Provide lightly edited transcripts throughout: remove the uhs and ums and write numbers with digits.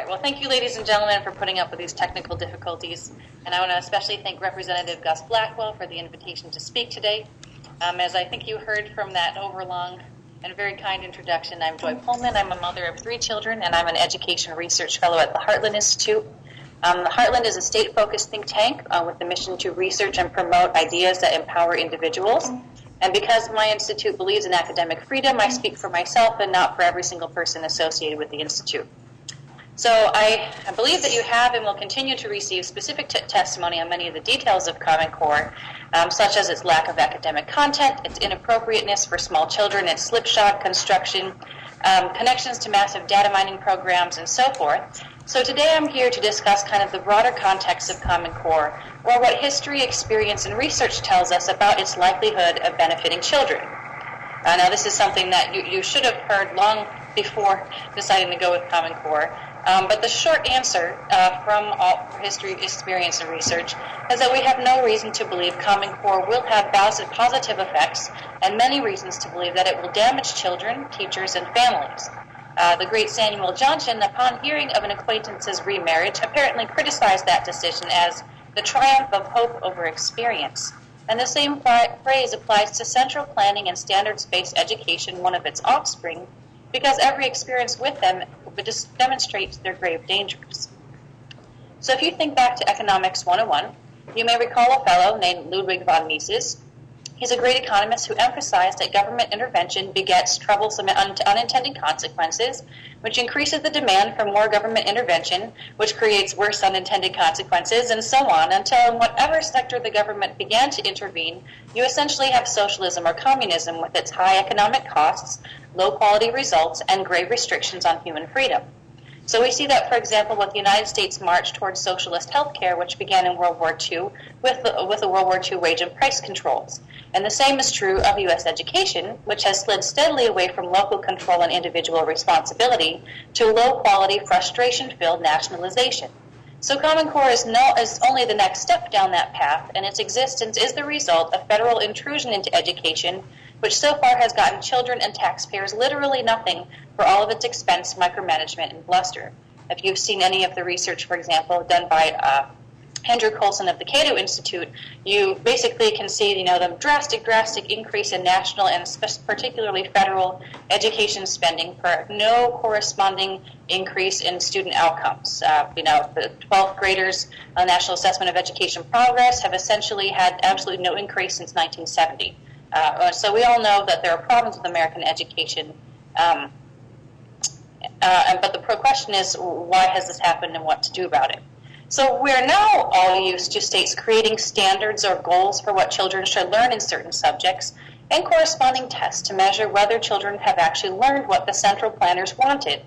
right. Well, thank you, ladies and gentlemen, for putting up with these technical difficulties. And I want to especially thank Representative Gus Blackwell for the invitation to speak today. As I think you heard from that overlong and very kind introduction, I'm Joy Pullman. I'm a mother of 3 children, and I'm an education research fellow at the Heartland Institute. The Heartland is a state-focused think tank with the mission to research and promote ideas that empower individuals. And because my institute believes in academic freedom, I speak for myself and not for every single person associated with the institute. So I believe that you have and will continue to receive specific testimony on many of the details of Common Core, such as its lack of academic content, its inappropriateness for small children, its slipshod construction, connections to massive data mining programs, and so forth. So today I'm here to discuss kind of the broader context of Common Core, or what history, experience, and research tells us about its likelihood of benefiting children. Now this is something that you should have heard long before deciding to go with Common Core. But the short answer from all history, experience, and research is that we have no reason to believe Common Core will have positive effects, and many reasons to believe that it will damage children, teachers, and families. The great Samuel Johnson, upon hearing of an acquaintance's remarriage, apparently criticized that decision as the triumph of hope over experience. And the same phrase applies to central planning and standards-based education, one of its offspring, because every experience with them demonstrates their grave dangers. So if you think back to Economics 101, you may recall a fellow named Ludwig von Mises. He's a great economist who emphasized that government intervention begets troublesome and unintended consequences, which increases the demand for more government intervention, which creates worse unintended consequences, and so on, until in whatever sector the government began to intervene, you essentially have socialism or communism with its high economic costs, low quality results, and grave restrictions on human freedom. So we see that, for example, with the United States' march towards socialist healthcare, which began in World War II with the World War II wage and price controls. And the same is true of U.S. education, which has slid steadily away from local control and individual responsibility to low-quality, frustration-filled nationalization. So Common Core is only the next step down that path, and its existence is the result of federal intrusion into education, which so far has gotten children and taxpayers literally nothing for all of its expense, micromanagement, and bluster. If you've seen any of the research, for example, done by Andrew Coulson of the Cato Institute, you basically can see, the drastic increase in national and particularly federal education spending for no corresponding increase in student outcomes. The 12th graders on National Assessment of Education Progress have essentially had absolutely no increase since 1970. So we all know that there are problems with American education. But the question is, why has this happened and what to do about it? So we're now all used to states creating standards or goals for what children should learn in certain subjects and corresponding tests to measure whether children have actually learned what the central planners wanted.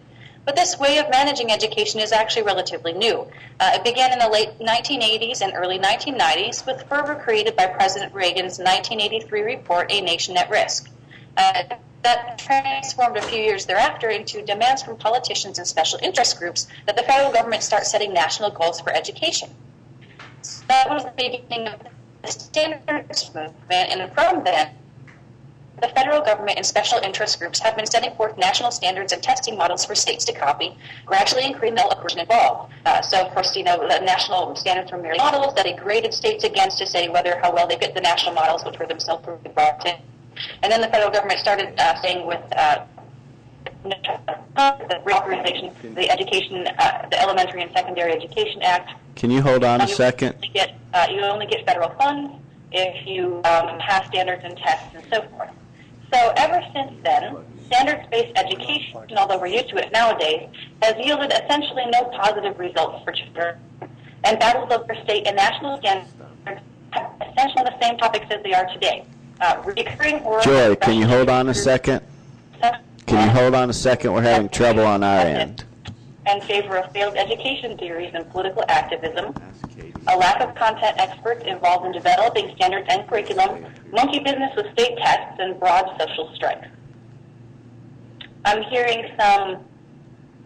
But this way of managing education is actually relatively new. It began in the late 1980s and early 1990s with fervor created by President Reagan's 1983 report, A Nation at Risk. That transformed a few years thereafter into demands from politicians and special interest groups that the federal government start setting national goals for education. So that was the beginning of the standards movement, and from then, the federal government and special interest groups have been setting forth national standards and testing models for states to copy, gradually increasing the person involved. So, of course, the national standards were merely models that they graded states against to say how well they fit the national models, which were themselves brought in. And then the federal government started staying with the reauthorization, the education, the Elementary and Secondary Education Act. Can you hold on a second? You only get federal funds if you have standards and tests and so forth. So ever since then, standards-based education, although we're used to it nowadays, has yielded essentially no positive results for children. And battles over state and national standards are essentially the same topics as they are today. Joy, can you hold on a second? Can you hold on a second? We're having trouble on our end. In favor of failed education theories and political activism, a lack of content experts involved in developing standards and curriculum, monkey business with state tests, and broad social strife. I'm hearing some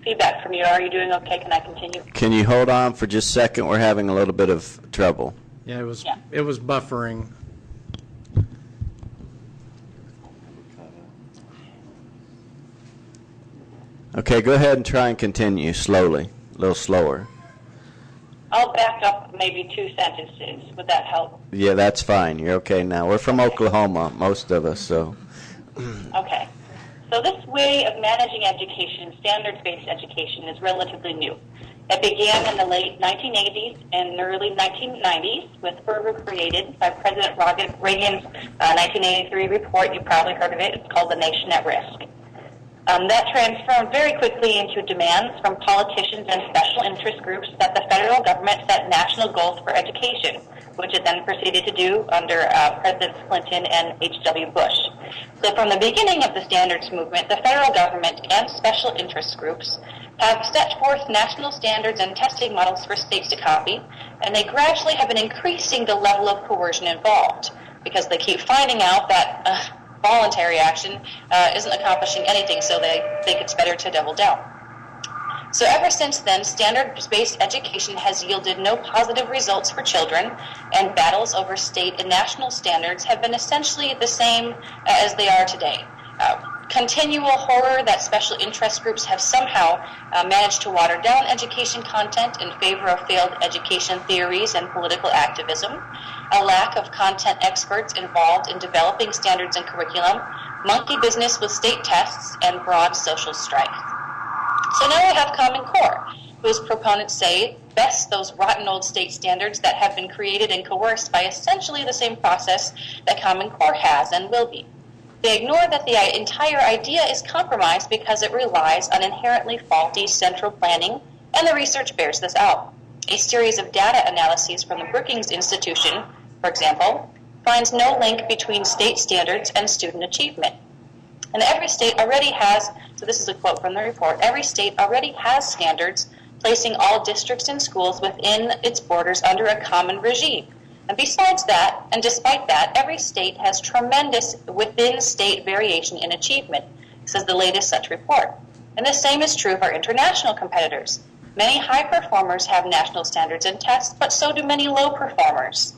feedback from you. Are you doing okay? Can I continue? Can you hold on for just a second? We're having a little bit of trouble. Yeah, it was buffering. Okay, go ahead and try and continue slowly. A little slower. I'll back up maybe 2 sentences. Would that help? Yeah, that's fine. You're okay now. We're from Oklahoma, most of us, so. Okay. So this way of managing education, standards-based education, is relatively new. It began in the late 1980s and early 1990s with fervor created by President Reagan's 1983 report. You probably heard of it. It's called The Nation at Risk. That transformed very quickly into demands from politicians and special interest groups that the federal government set national goals for education, which it then proceeded to do under Presidents Clinton and H.W. Bush. So from the beginning of the standards movement, the federal government and special interest groups have set forth national standards and testing models for states to copy, and they gradually have been increasing the level of coercion involved because they keep finding out that voluntary action isn't accomplishing anything, so they think it's better to double down. So ever since then, standards-based education has yielded no positive results for children, and battles over state and national standards have been essentially the same as they are today. Continual horror that special interest groups have somehow managed to water down education content in favor of failed education theories and political activism, a lack of content experts involved in developing standards and curriculum, monkey business with state tests, and broad social strife. So now we have Common Core, whose proponents say best those rotten old state standards that have been created and coerced by essentially the same process that Common Core has and will be. They ignore that the entire idea is compromised because it relies on inherently faulty central planning, and the research bears this out. A series of data analyses from the Brookings Institution, for example, finds no link between state standards and student achievement. And every state already has, so this is a quote from the report, every state already has standards placing all districts and schools within its borders under a common regime. And besides that, and despite that, every state has tremendous within-state variation in achievement, says the latest such report. And the same is true of our international competitors. Many high performers have national standards and tests, but so do many low performers.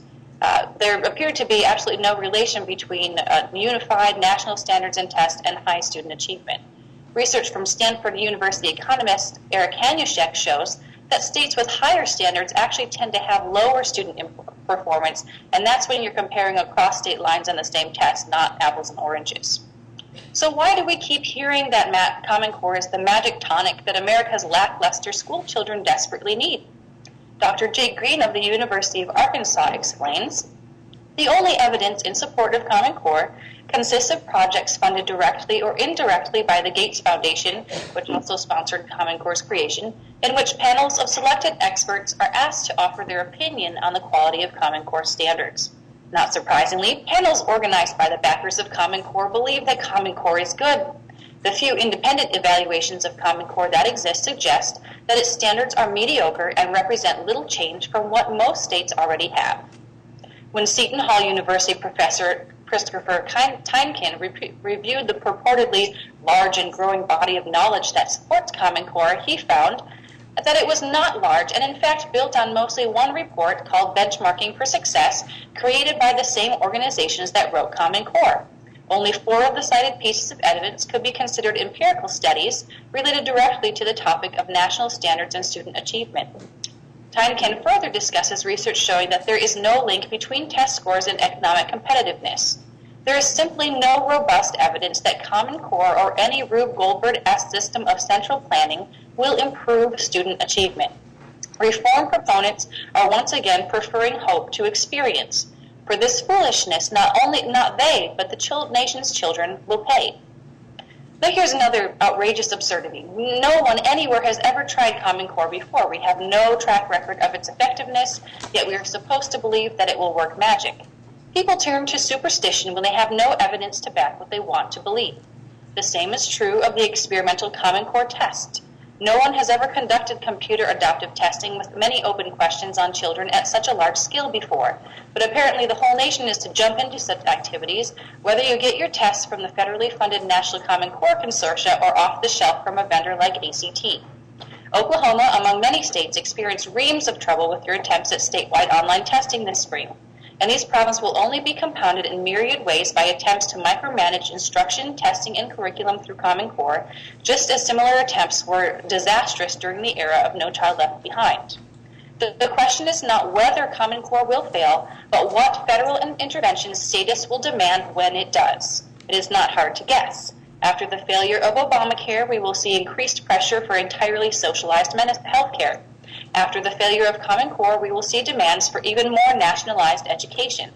There appeared to be absolutely no relation between unified national standards and tests and high student achievement. Research from Stanford University economist Eric Hanushek shows that states with higher standards actually tend to have lower student performance, and that's when you're comparing across state lines on the same test, not apples and oranges. So why do we keep hearing that Common Core is the magic tonic that America's lackluster school children desperately need? Dr. Jake Green of the University of Arkansas explains, the only evidence in support of Common Core consists of projects funded directly or indirectly by the Gates Foundation, which also sponsored Common Core's creation, in which panels of selected experts are asked to offer their opinion on the quality of Common Core standards. Not surprisingly, panels organized by the backers of Common Core believe that Common Core is good. The few independent evaluations of Common Core that exist suggest that its standards are mediocre and represent little change from what most states already have. When Seton Hall University professor Christopher Tynekin reviewed the purportedly large and growing body of knowledge that supports Common Core, he found that it was not large and in fact built on mostly one report called Benchmarking for Success, created by the same organizations that wrote Common Core. Only 4 of the cited pieces of evidence could be considered empirical studies related directly to the topic of national standards and student achievement. Tynekin further discusses research showing that there is no link between test scores and economic competitiveness. There is simply no robust evidence that Common Core or any Rube Goldberg-esque system of central planning will improve student achievement. Reform proponents are once again preferring hope to experience. For this foolishness, not they, but the nation's children will pay. Now here's another outrageous absurdity. No one anywhere has ever tried Common Core before. We have no track record of its effectiveness, yet we are supposed to believe that it will work magic. People turn to superstition when they have no evidence to back what they want to believe. The same is true of the experimental Common Core test. No one has ever conducted computer adaptive testing with many open questions on children at such a large scale before, but apparently the whole nation is to jump into such activities, whether you get your tests from the federally funded National Common Core Consortia or off the shelf from a vendor like ACT. Oklahoma, among many states, experienced reams of trouble with their attempts at statewide online testing this spring. and these problems will only be compounded in myriad ways by attempts to micromanage instruction, testing, and curriculum through Common Core, just as similar attempts were disastrous during the era of No Child Left Behind. The question is not whether Common Core will fail, but what federal intervention status will demand when it does. It is not hard to guess. After the failure of Obamacare, we will see increased pressure for entirely socialized health care. After the failure of Common Core, we will see demands for even more nationalized education.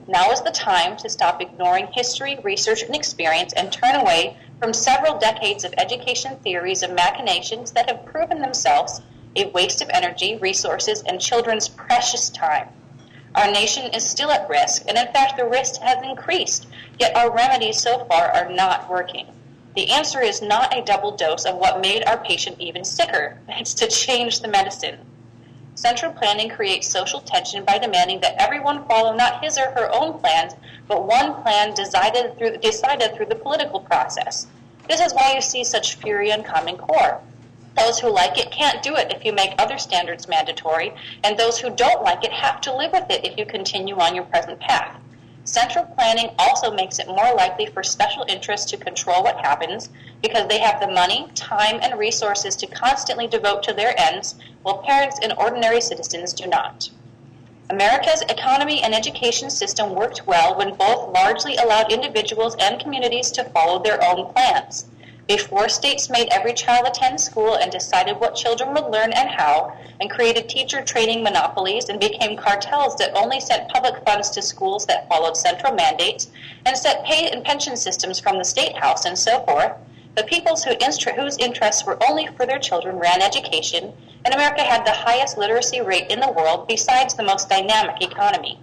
Now is the time to stop ignoring history, research, and experience and turn away from several decades of education theories and machinations that have proven themselves a waste of energy, resources, and children's precious time. Our nation is still at risk, and in fact the risk has increased, yet our remedies so far are not working. The answer is not a double dose of what made our patient even sicker. It's to change the medicine. Central planning creates social tension by demanding that everyone follow not his or her own plans, but one plan decided through the political process. This is why you see such fury on Common Core. Those who like it can't do it if you make other standards mandatory, and those who don't like it have to live with it if you continue on your present path. Central planning also makes it more likely for special interests to control what happens because they have the money, time, and resources to constantly devote to their ends, while parents and ordinary citizens do not. America's economy and education system worked well when both largely allowed individuals and communities to follow their own plans. Before states made every child attend school and decided what children would learn and how, and created teacher training monopolies and became cartels that only sent public funds to schools that followed central mandates and set pay and pension systems from the state house and so forth, the peoples whose interests were only for their children ran education, and America had the highest literacy rate in the world besides the most dynamic economy.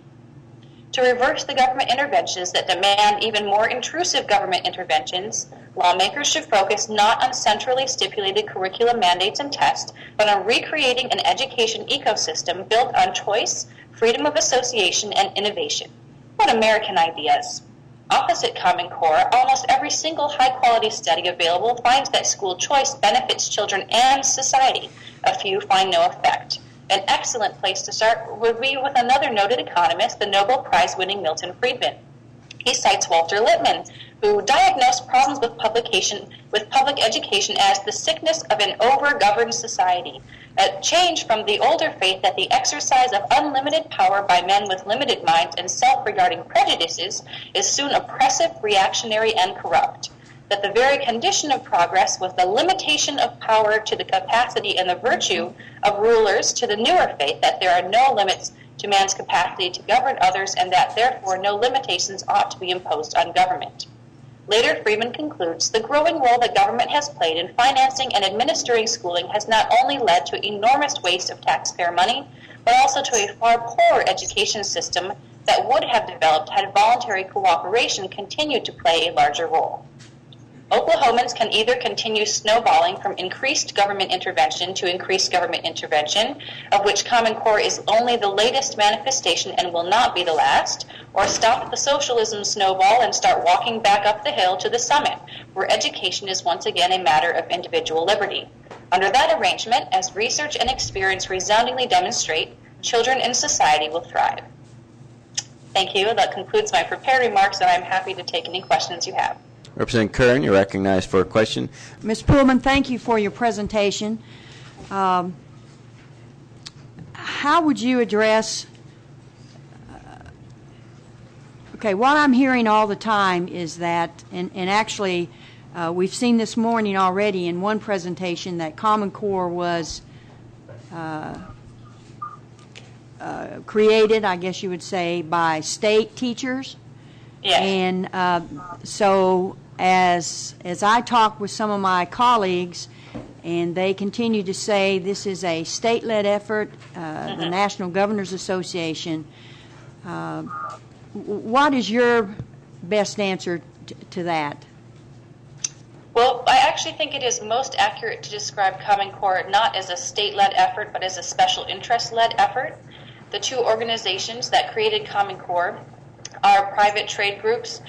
To reverse the government interventions that demand even more intrusive government interventions, lawmakers should focus not on centrally stipulated curriculum mandates and tests, but on recreating an education ecosystem built on choice, freedom of association, and innovation. What American ideas! Opposite Common Core, almost every single high-quality study available finds that school choice benefits children and society. A few find no effect. An excellent place to start would be with another noted economist, the Nobel Prize-winning Milton Friedman. He cites Walter Lippmann, who diagnosed problems with public education as the sickness of an over-governed society, a change from the older faith that the exercise of unlimited power by men with limited minds and self-regarding prejudices is soon oppressive, reactionary, and corrupt. That the very condition of progress was the limitation of power to the capacity and the virtue of rulers, to the newer faith that there are no limits to man's capacity to govern others, and that therefore no limitations ought to be imposed on government. Later, Friedman concludes, the growing role that government has played in financing and administering schooling has not only led to enormous waste of taxpayer money, but also to a far poorer education system that would have developed had voluntary cooperation continued to play a larger role. Oklahomans can either continue snowballing from increased government intervention to increased government intervention, of which Common Core is only the latest manifestation and will not be the last, or stop the socialism snowball and start walking back up the hill to the summit, where education is once again a matter of individual liberty. Under that arrangement, as research and experience resoundingly demonstrate, children and society will thrive. Thank you. That concludes my prepared remarks, and I'm happy to take any questions you have. Representative Curran, you're recognized for a question. Ms. Pullman, thank you for your presentation. How would you address, what I'm hearing all the time is that, and actually we've seen this morning already in one presentation that Common Core was created, I guess you would say, by state teachers. Yes. And so as I talk with some of my colleagues, and they continue to say this is a state-led effort, the National Governors Association, what is your best answer to that? Well, I actually think it is most accurate to describe Common Core not as a state-led effort, but as a special interest-led effort. The two organizations that created Common Core are private trade groups.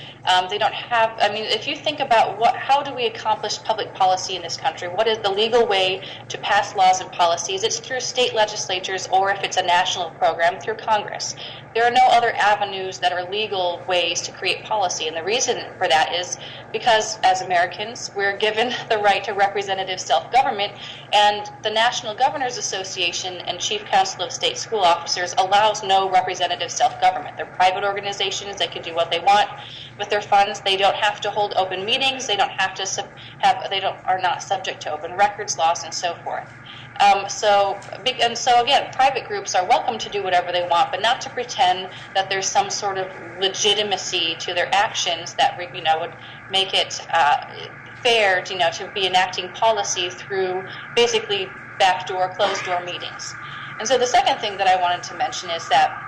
They don't have, I mean, if you think about how do we accomplish public policy in this country? What is the legal way to pass laws and policies? It's through state legislatures, or if it's a national program, through Congress. There are no other avenues that are legal ways to create policy. And the reason for that is because as Americans, we're given the right to representative self-government, and the National Governors Association and Chief Council of State School Officers allows no representative self-government. They're private organizations. They can do what they want with their funds. They don't have to hold open meetings. They don't have to are not subject to open records laws and so forth. So again, private groups are welcome to do whatever they want, but not to pretend that there's some sort of legitimacy to their actions that would make it fair, to be enacting policy through basically backdoor, closed-door meetings. And so the second thing that I wanted to mention is that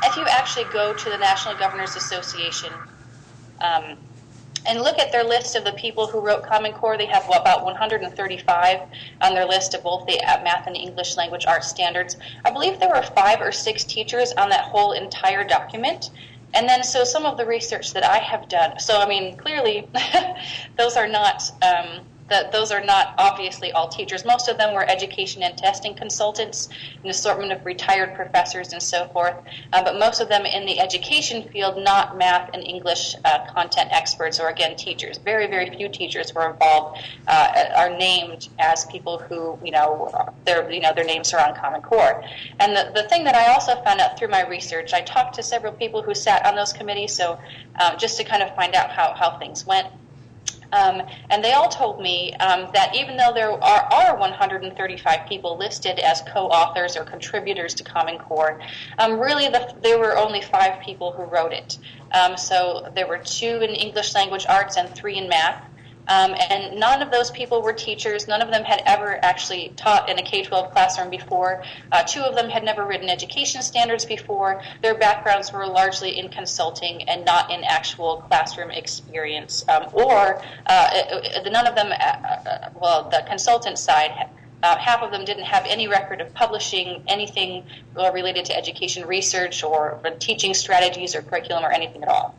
if you actually go to the National Governors Association and look at their list of the people who wrote Common Core, they have about 135 on their list of both the math and English language arts standards. I believe there were 5 or 6 teachers on that whole entire document. And then so some of the research that I have done, so I mean, clearly those are not obviously all teachers. Most of them were education and testing consultants, an assortment of retired professors and so forth, but most of them in the education field, not math and English content experts, or again, teachers. Very, very few teachers were involved, are named as people who, their names are on Common Core. And the thing that I also found out through my research, I talked to several people who sat on those committees, so just to kind of find out how things went. And they all told me that even though there are 135 people listed as co-authors or contributors to Common Core, really there were only 5 people who wrote it. So there were 2 in English language arts and 3 in math. And none of those people were teachers. None of them had ever actually taught in a K-12 classroom before. 2 of them had never written education standards before. Their backgrounds were largely in consulting and not in actual classroom experience. None of them, the consultant side, half of them didn't have any record of publishing anything related to education research or teaching strategies or curriculum or anything at all.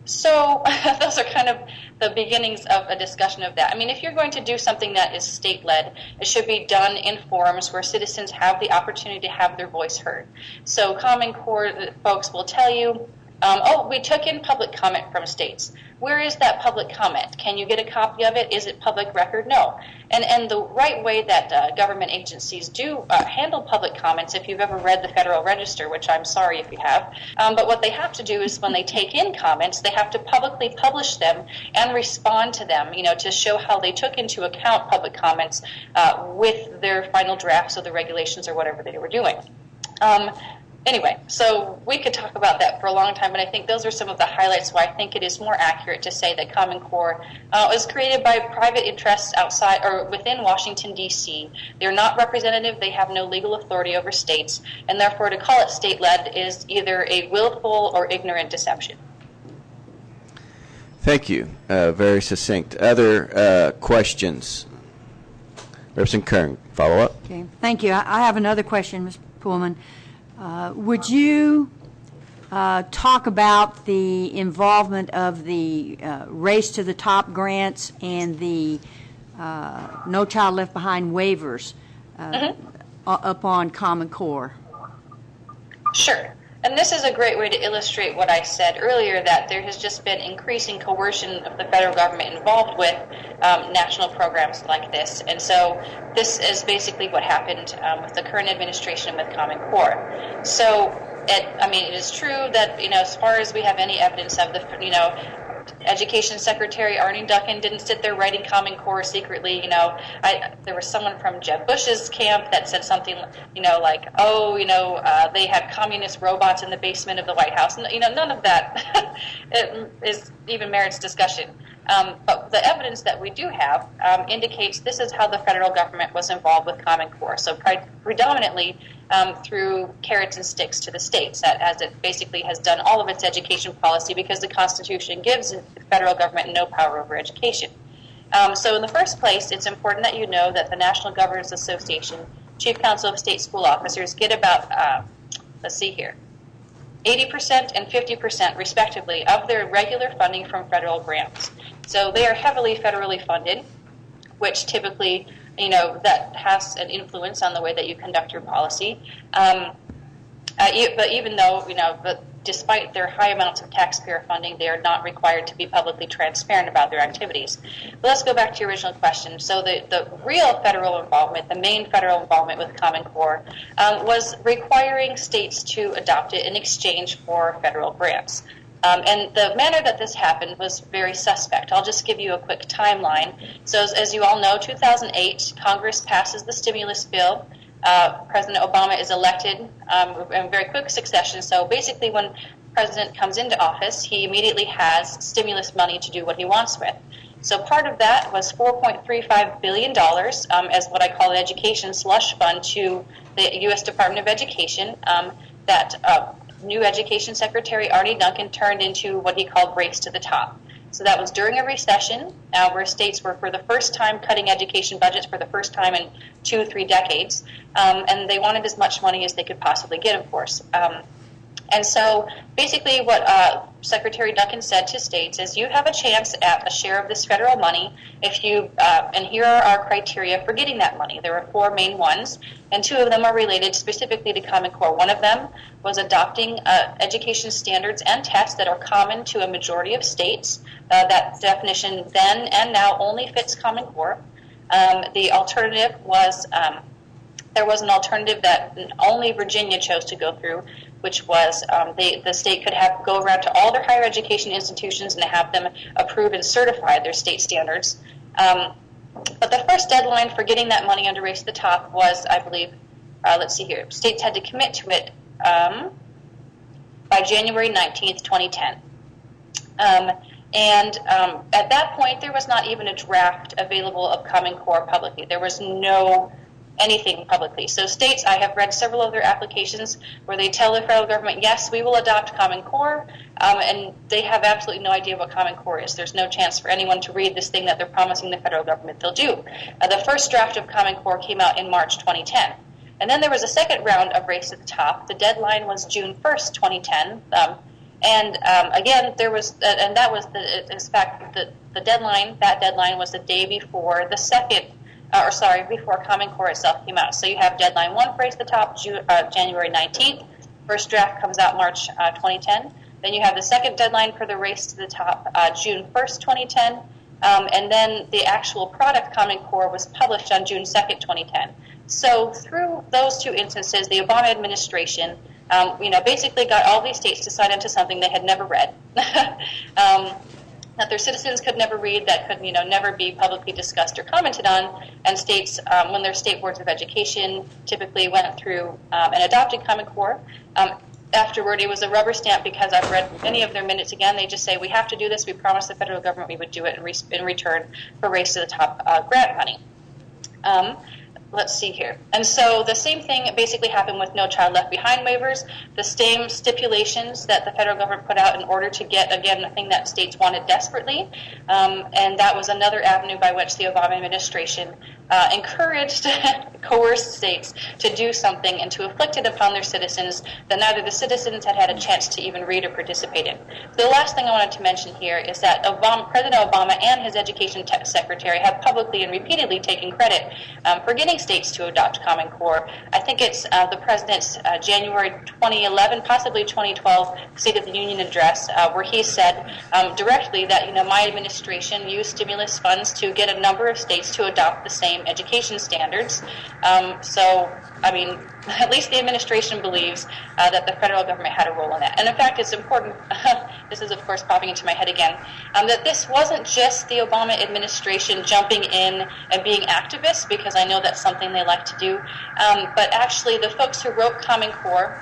So those are kind of the beginnings of a discussion of that. I mean, if you're going to do something that is state-led, it should be done in forums where citizens have the opportunity to have their voice heard. So Common Core folks will tell you, we took in public comment from states. Where is that public comment? Can you get a copy of it? Is it public record? No. And the right way that government agencies do handle public comments, if you've ever read the Federal Register, which I'm sorry if you have, but what they have to do is when they take in comments, they have to publicly publish them and respond to them, to show how they took into account public comments with their final drafts of the regulations or whatever they were doing. Anyway, so we could talk about that for a long time, but I think those are some of the highlights why I think it is more accurate to say that Common Core was created by private interests outside or within Washington, D.C. They're not representative. They have no legal authority over states, and therefore to call it state-led is either a willful or ignorant deception. Thank you. Very succinct. Other questions? Representative Kern, follow up. Okay, thank you. I have another question, Ms. Pullman. Would you talk about the involvement of the Race to the Top grants and the No Child Left Behind waivers upon Common Core? Sure. And this is a great way to illustrate what I said earlier, that there has just been increasing coercion of the federal government involved with national programs like this. And so this is basically what happened with the current administration with Common Core. So, it is true that, as far as we have any evidence of the, Education Secretary Arne Duncan didn't sit there writing Common Core secretly. There was someone from Jeb Bush's camp that said something, they had communist robots in the basement of the White House. And, none of that is even merits discussion. But the evidence that we do have indicates this is how the federal government was involved with Common Core. So predominantly through carrots and sticks to the states, as it basically has done all of its education policy, because the Constitution gives the federal government no power over education. So in the first place, it's important that you know that the National Governors Association, Chief Council of State School Officers, get about, 80% and 50%, respectively, of their regular funding from federal grants. So they are heavily federally funded, which typically, that has an influence on the way that you conduct your policy. But even though, but despite their high amounts of taxpayer funding, they are not required to be publicly transparent about their activities. But let's go back to your original question. So the real federal involvement, the main federal involvement with Common Core, was requiring states to adopt it in exchange for federal grants. And the manner that this happened was very suspect. I'll just give you a quick timeline. So as you all know, 2008, Congress passes the stimulus bill. President Obama is elected in very quick succession. So basically when the president comes into office, he immediately has stimulus money to do what he wants with. So part of that was $4.35 billion as what I call an education slush fund to the U.S. Department of Education that new Education Secretary Arne Duncan turned into what he called Race to the Top. So that was during a recession where states were for the first time cutting education budgets for the first time in 2-3 decades. And they wanted as much money as they could possibly get, of course. And so basically what Secretary Duncan said to states is you have a chance at a share of this federal money if you, and here are our criteria for getting that money. There are 4 main ones, and 2 of them are related specifically to Common Core. One of them was adopting education standards and tests that are common to a majority of states. That definition then and now only fits Common Core. The alternative was, there was an alternative that only Virginia chose to go through, which was the state could go around to all their higher education institutions and have them approve and certify their state standards. But the first deadline for getting that money under Race to the Top was, I believe, let's see here, states had to commit to it by January 19th, 2010. And at that point, there was not even a draft available of Common Core publicly. There was no anything publicly. So states, I have read several of their applications where they tell the federal government, yes, we will adopt Common Core, and they have absolutely no idea what Common Core is. There's no chance for anyone to read this thing that they're promising the federal government they'll do. The first draft of Common Core came out in March 2010. And then there was a second round of Race to the Top. The deadline was June 1st, 2010. Again, there was, and that was in fact, the deadline, that deadline was the day before the second, before Common Core itself came out. So you have deadline 1 for Race to the Top, January 19th. First draft comes out March 2010. Then you have the second deadline for the Race to the Top, June 1st, 2010. And then the actual product Common Core was published on June 2nd, 2010. So through those 2 instances, the Obama administration basically got all these states to sign into something they had never read, that their citizens could never read, that could, never be publicly discussed or commented on. And states, when their state boards of education typically went through and adopted Common Core, afterward it was a rubber stamp because I've read many of their minutes again. They just say, we have to do this. We promised the federal government we would do it in return for Race to the Top grant money. Let's see here. And so the same thing basically happened with No Child Left Behind waivers, the same stipulations that the federal government put out in order to get, again, the thing that states wanted desperately. And that was another avenue by which the Obama administration encouraged, coerced states to do something and to inflict it upon their citizens that neither the citizens had had a chance to even read or participate in. The last thing I wanted to mention here is that President Obama and his education secretary have publicly and repeatedly taken credit for getting states to adopt Common Core. I think it's the president's January 2011, possibly 2012 State of the Union address, where he said directly that my administration used stimulus funds to get a number of states to adopt the same education standards. At least the administration believes that the federal government had a role in that. And in fact, it's important, this is of course popping into my head again, that this wasn't just the Obama administration jumping in and being activists, because I know that's something they like to do, but actually the folks who wrote Common Core,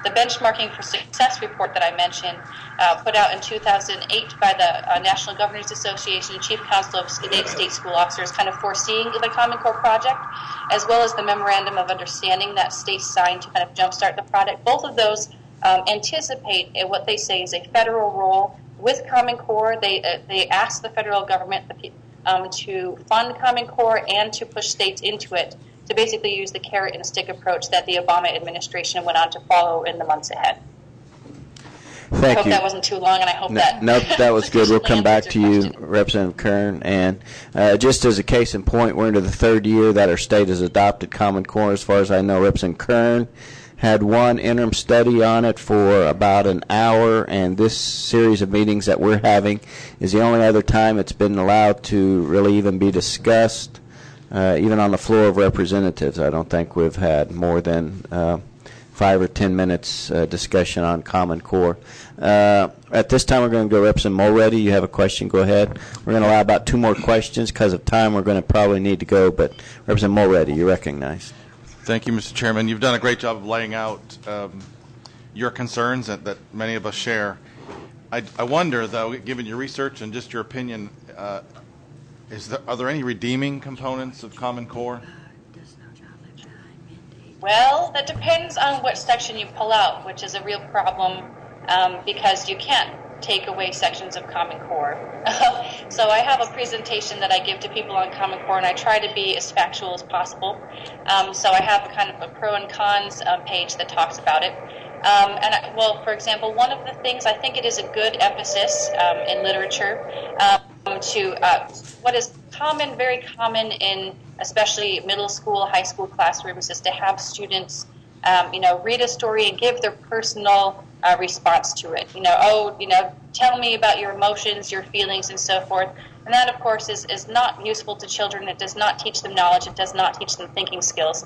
the Benchmarking for Success report that I mentioned, put out in 2008 by the National Governors Association, Chief Council of State School Officers, kind of foreseeing the Common Core project, as well as the Memorandum of Understanding that states signed to kind of jumpstart the project. Both of those anticipate what they say is a federal role with Common Core. They ask the federal government to fund Common Core and to push states into it, to basically use the carrot and stick approach that the Obama administration went on to follow in the months ahead. Thank hope you. that wasn't too long, and I hope that... No, that was good. We'll come back to you, question. Representative Kern. And just as a case in point, we're into the third year that our state has adopted Common Core. As far as I know, Representative Kern had one interim study on it for about an hour, and this series of meetings that we're having is the only other time it's been allowed to really even be discussed, even on the floor of representatives. I don't think we've had more than 5 or 10 minutes discussion on Common Core. At this time, we're going to go Representative Mulready. You have a question? Go ahead. We're going to allow about 2 more questions. Because of time, we're going to probably need to go. But Representative Mulready, you're recognized. Thank you, Mr. Chairman. You've done a great job of laying out your concerns that many of us share. I wonder, though, given your research and just your opinion, are there any redeeming components of Common Core? Well, that depends on what section you pull out, which is a real problem because you can't take away sections of Common Core. So I have a presentation that I give to people on Common Core, and I try to be as factual as possible. So I have kind of a pro and cons page that talks about it. Well, for example, one of the things, I think it is a good emphasis in literature to what is common, very common in especially middle school, high school classrooms, is to have students, read a story and give their personal response to it. Tell me about your emotions, your feelings, and so forth. And that, of course, is not useful to children. It does not teach them knowledge. It does not teach them thinking skills.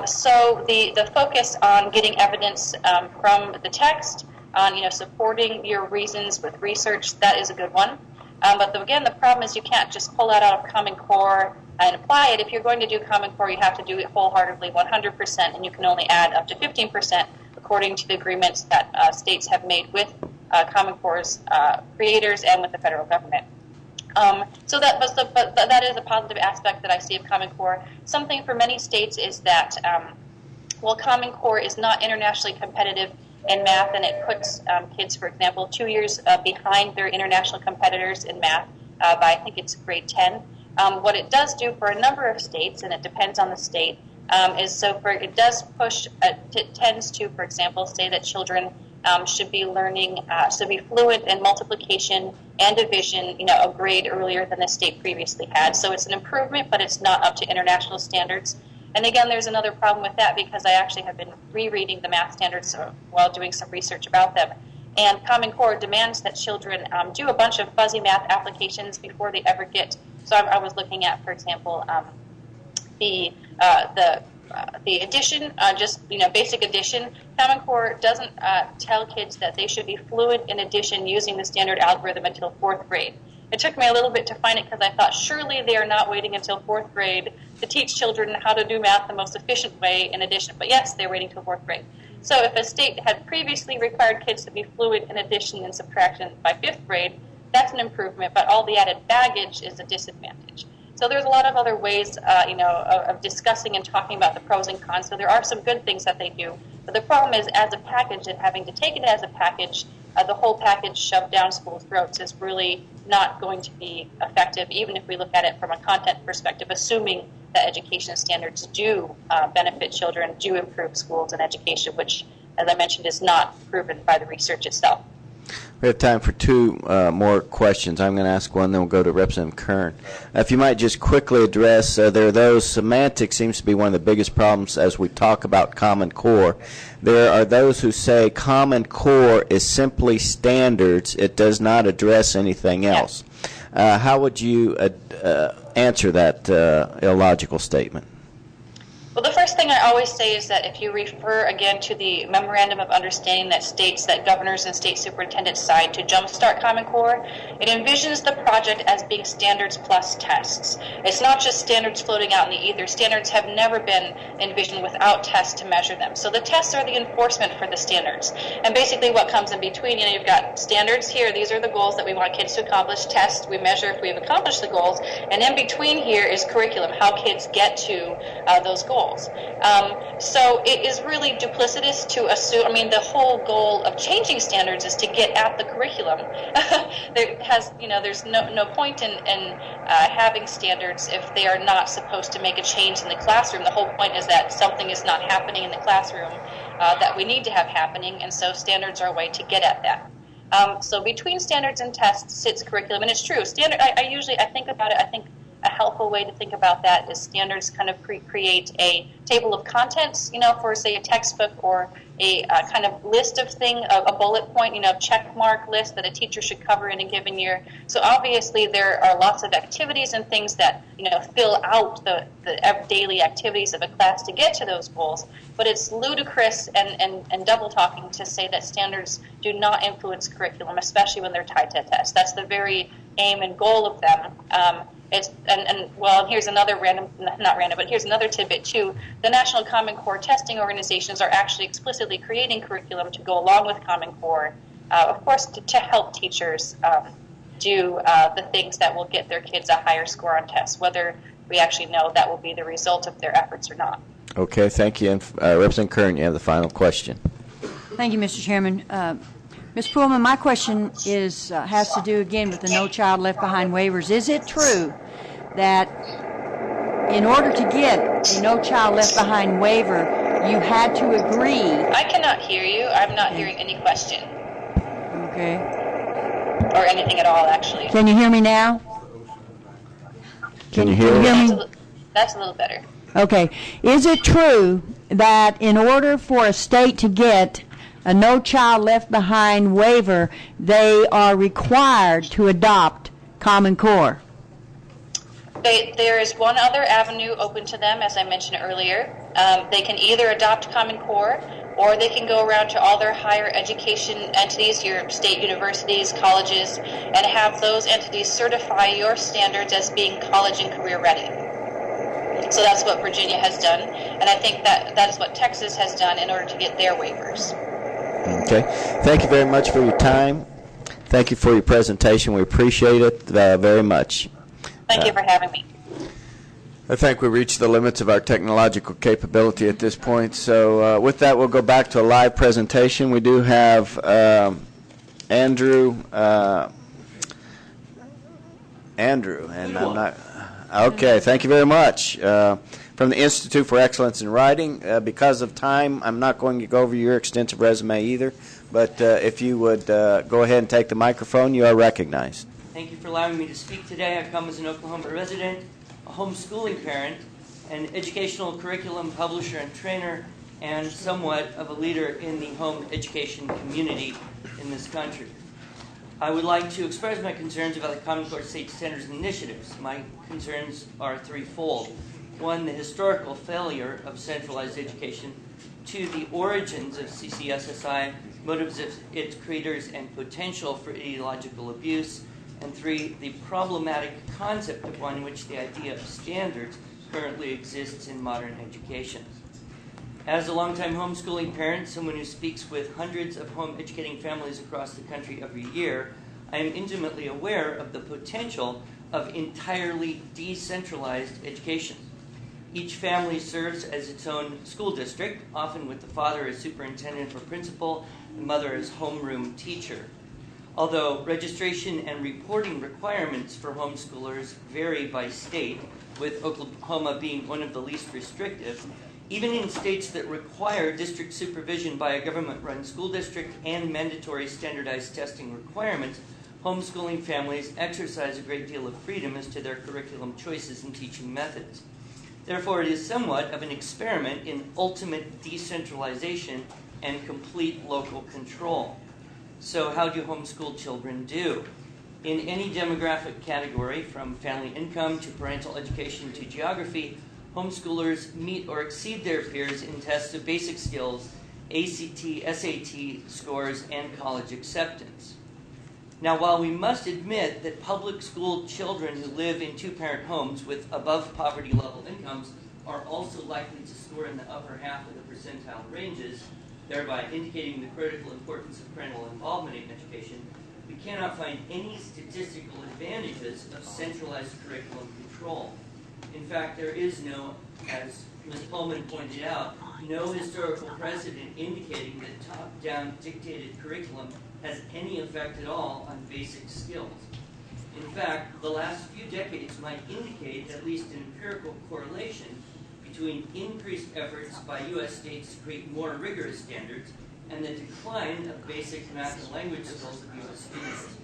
So the focus on getting evidence from the text, on supporting your reasons with research, that is a good one. But again, the problem is you can't just pull that out of Common Core and apply it. If you're going to do Common Core, you have to do it wholeheartedly, 100%, and you can only add up to 15% according to the agreements that states have made with Common Core's creators and with the federal government. So that is a positive aspect that I see of Common Core. Something for many states is that, Common Core is not internationally competitive in math, and it puts kids, for example, 2 years behind their international competitors in math by, I think it's grade 10. What it does do for a number of states, and it depends on the state, it does push, it tends to, for example, say that children should be learning, should be fluent in multiplication and division, a grade earlier than the state previously had. So it's an improvement, but it's not up to international standards. And again, there's another problem with that because I actually have been rereading the math standards while doing some research about them. And Common Core demands that children do a bunch of fuzzy math applications before they ever get. So I was looking at, for example, the addition, basic addition. Common Core doesn't tell kids that they should be fluent in addition using the standard algorithm until 4th grade. It took me a little bit to find it because I thought surely they are not waiting until 4th grade to teach children how to do math the most efficient way in addition. But yes, they're waiting till 4th grade. So if a state had previously required kids to be fluent in addition and subtraction by 5th grade, that's an improvement, but all the added baggage is a disadvantage. So there's a lot of other ways, of discussing and talking about the pros and cons. So there are some good things that they do. But the problem is, as a package and having to take it as a package, the whole package shoved down schools' throats is really not going to be effective, even if we look at it from a content perspective, assuming that education standards do benefit children, do improve schools and education, which, as I mentioned, is not proven by the research itself. We have time for 2 more questions. I'm going to ask one, then we'll go to Representative Kern. If you might just quickly address, there are those, semantics seems to be one of the biggest problems as we talk about Common Core. There are those who say Common Core is simply standards. It does not address anything else. How would you answer that illogical statement? Well, the first thing I always say is that if you refer again to the Memorandum of Understanding that states that governors and state superintendents signed to jumpstart Common Core, it envisions the project as being standards plus tests. It's not just standards floating out in the ether. Standards have never been envisioned without tests to measure them. So the tests are the enforcement for the standards. And basically what comes in between, you've got standards here. These are the goals that we want kids to accomplish. Tests, we measure if we've accomplished the goals. And in between here is curriculum, how kids get to those goals. So it is really duplicitous to assume, the whole goal of changing standards is to get at the curriculum. There's no point in having standards if they are not supposed to make a change in the classroom. The whole point is that something is not happening in the classroom that we need to have happening, and so standards are a way to get at that. So between standards and tests sits curriculum, and it's true. I think about it. I think a helpful way to think about that is standards kind of create a table of contents, for say a textbook, or a kind of list of a bullet point, check mark list that a teacher should cover in a given year. So obviously there are lots of activities and things that fill out the daily activities of a class to get to those goals. But it's ludicrous and double talking to say that standards do not influence curriculum, especially when they're tied to tests. That's the very aim and goal of them. Here's another here's another tidbit too. The National Common Core testing organizations are actually explicitly creating curriculum to go along with Common Core, of course, to help teachers do the things that will get their kids a higher score on tests, whether we actually know that will be the result of their efforts or not. Okay, thank you. And Representative Kern, you have the final question. Thank you, Mr. Chairman. Ms. Pullman, my question has to do again with the No Child Left Behind waivers. Is it true that in order to get a No Child Left Behind waiver, you had to agree? I cannot hear you. I'm not hearing any question. Okay. Or anything at all, actually. Can you hear me now? Can you hear me? That's a little better. Okay. Is it true that in order for a state to get a No Child Left Behind waiver, they are required to adopt Common Core? There is one other avenue open to them, as I mentioned earlier. They can either adopt Common Core, or they can go around to all their higher education entities, your state universities, colleges, and have those entities certify your standards as being college and career ready. So that's what Virginia has done, and I think that is what Texas has done in order to get their waivers. Okay. Thank you very much for your time. Thank you for your presentation. We appreciate it very much. Thank you for having me. I think we reached the limits of our technological capability at this point. So with that, we'll go back to a live presentation. We do have Andrew, and I'm not. Okay, thank you very much. From the Institute for Excellence in Writing. Because of time, I'm not going to go over your extensive resume either, but if you would go ahead and take the microphone, you are recognized. Thank you for allowing me to speak today. I come as an Oklahoma resident, a homeschooling parent, an educational curriculum publisher and trainer, and somewhat of a leader in the home education community in this country. I would like to express my concerns about the Common Core State Standards and Initiatives. My concerns are threefold. One, the historical failure of centralized education. Two, the origins of CCSSI, motives of its creators, and potential for ideological abuse. And three, the problematic concept upon which the idea of standards currently exists in modern education. As a longtime homeschooling parent, someone who speaks with hundreds of home educating families across the country every year, I am intimately aware of the potential of entirely decentralized education. Each family serves as its own school district, often with the father as superintendent or principal, the mother as homeroom teacher. Although registration and reporting requirements for homeschoolers vary by state, with Oklahoma being one of the least restrictive, even in states that require district supervision by a government-run school district and mandatory standardized testing requirements, homeschooling families exercise a great deal of freedom as to their curriculum choices and teaching methods. Therefore, it is somewhat of an experiment in ultimate decentralization and complete local control. So how do homeschool children do? In any demographic category, from family income to parental education to geography, homeschoolers meet or exceed their peers in tests of basic skills, ACT, SAT scores, and college acceptance. Now, while we must admit that public school children who live in two-parent homes with above poverty level incomes are also likely to score in the upper half of the percentile ranges, thereby indicating the critical importance of parental involvement in education, we cannot find any statistical advantages of centralized curriculum control. In fact, there is no, as Ms. Pullman pointed out, no historical precedent indicating that top-down dictated curriculum has any effect at all on basic skills. In fact, the last few decades might indicate at least an empirical correlation between increased efforts by U.S. states to create more rigorous standards and the decline of basic math and language skills of U.S. students.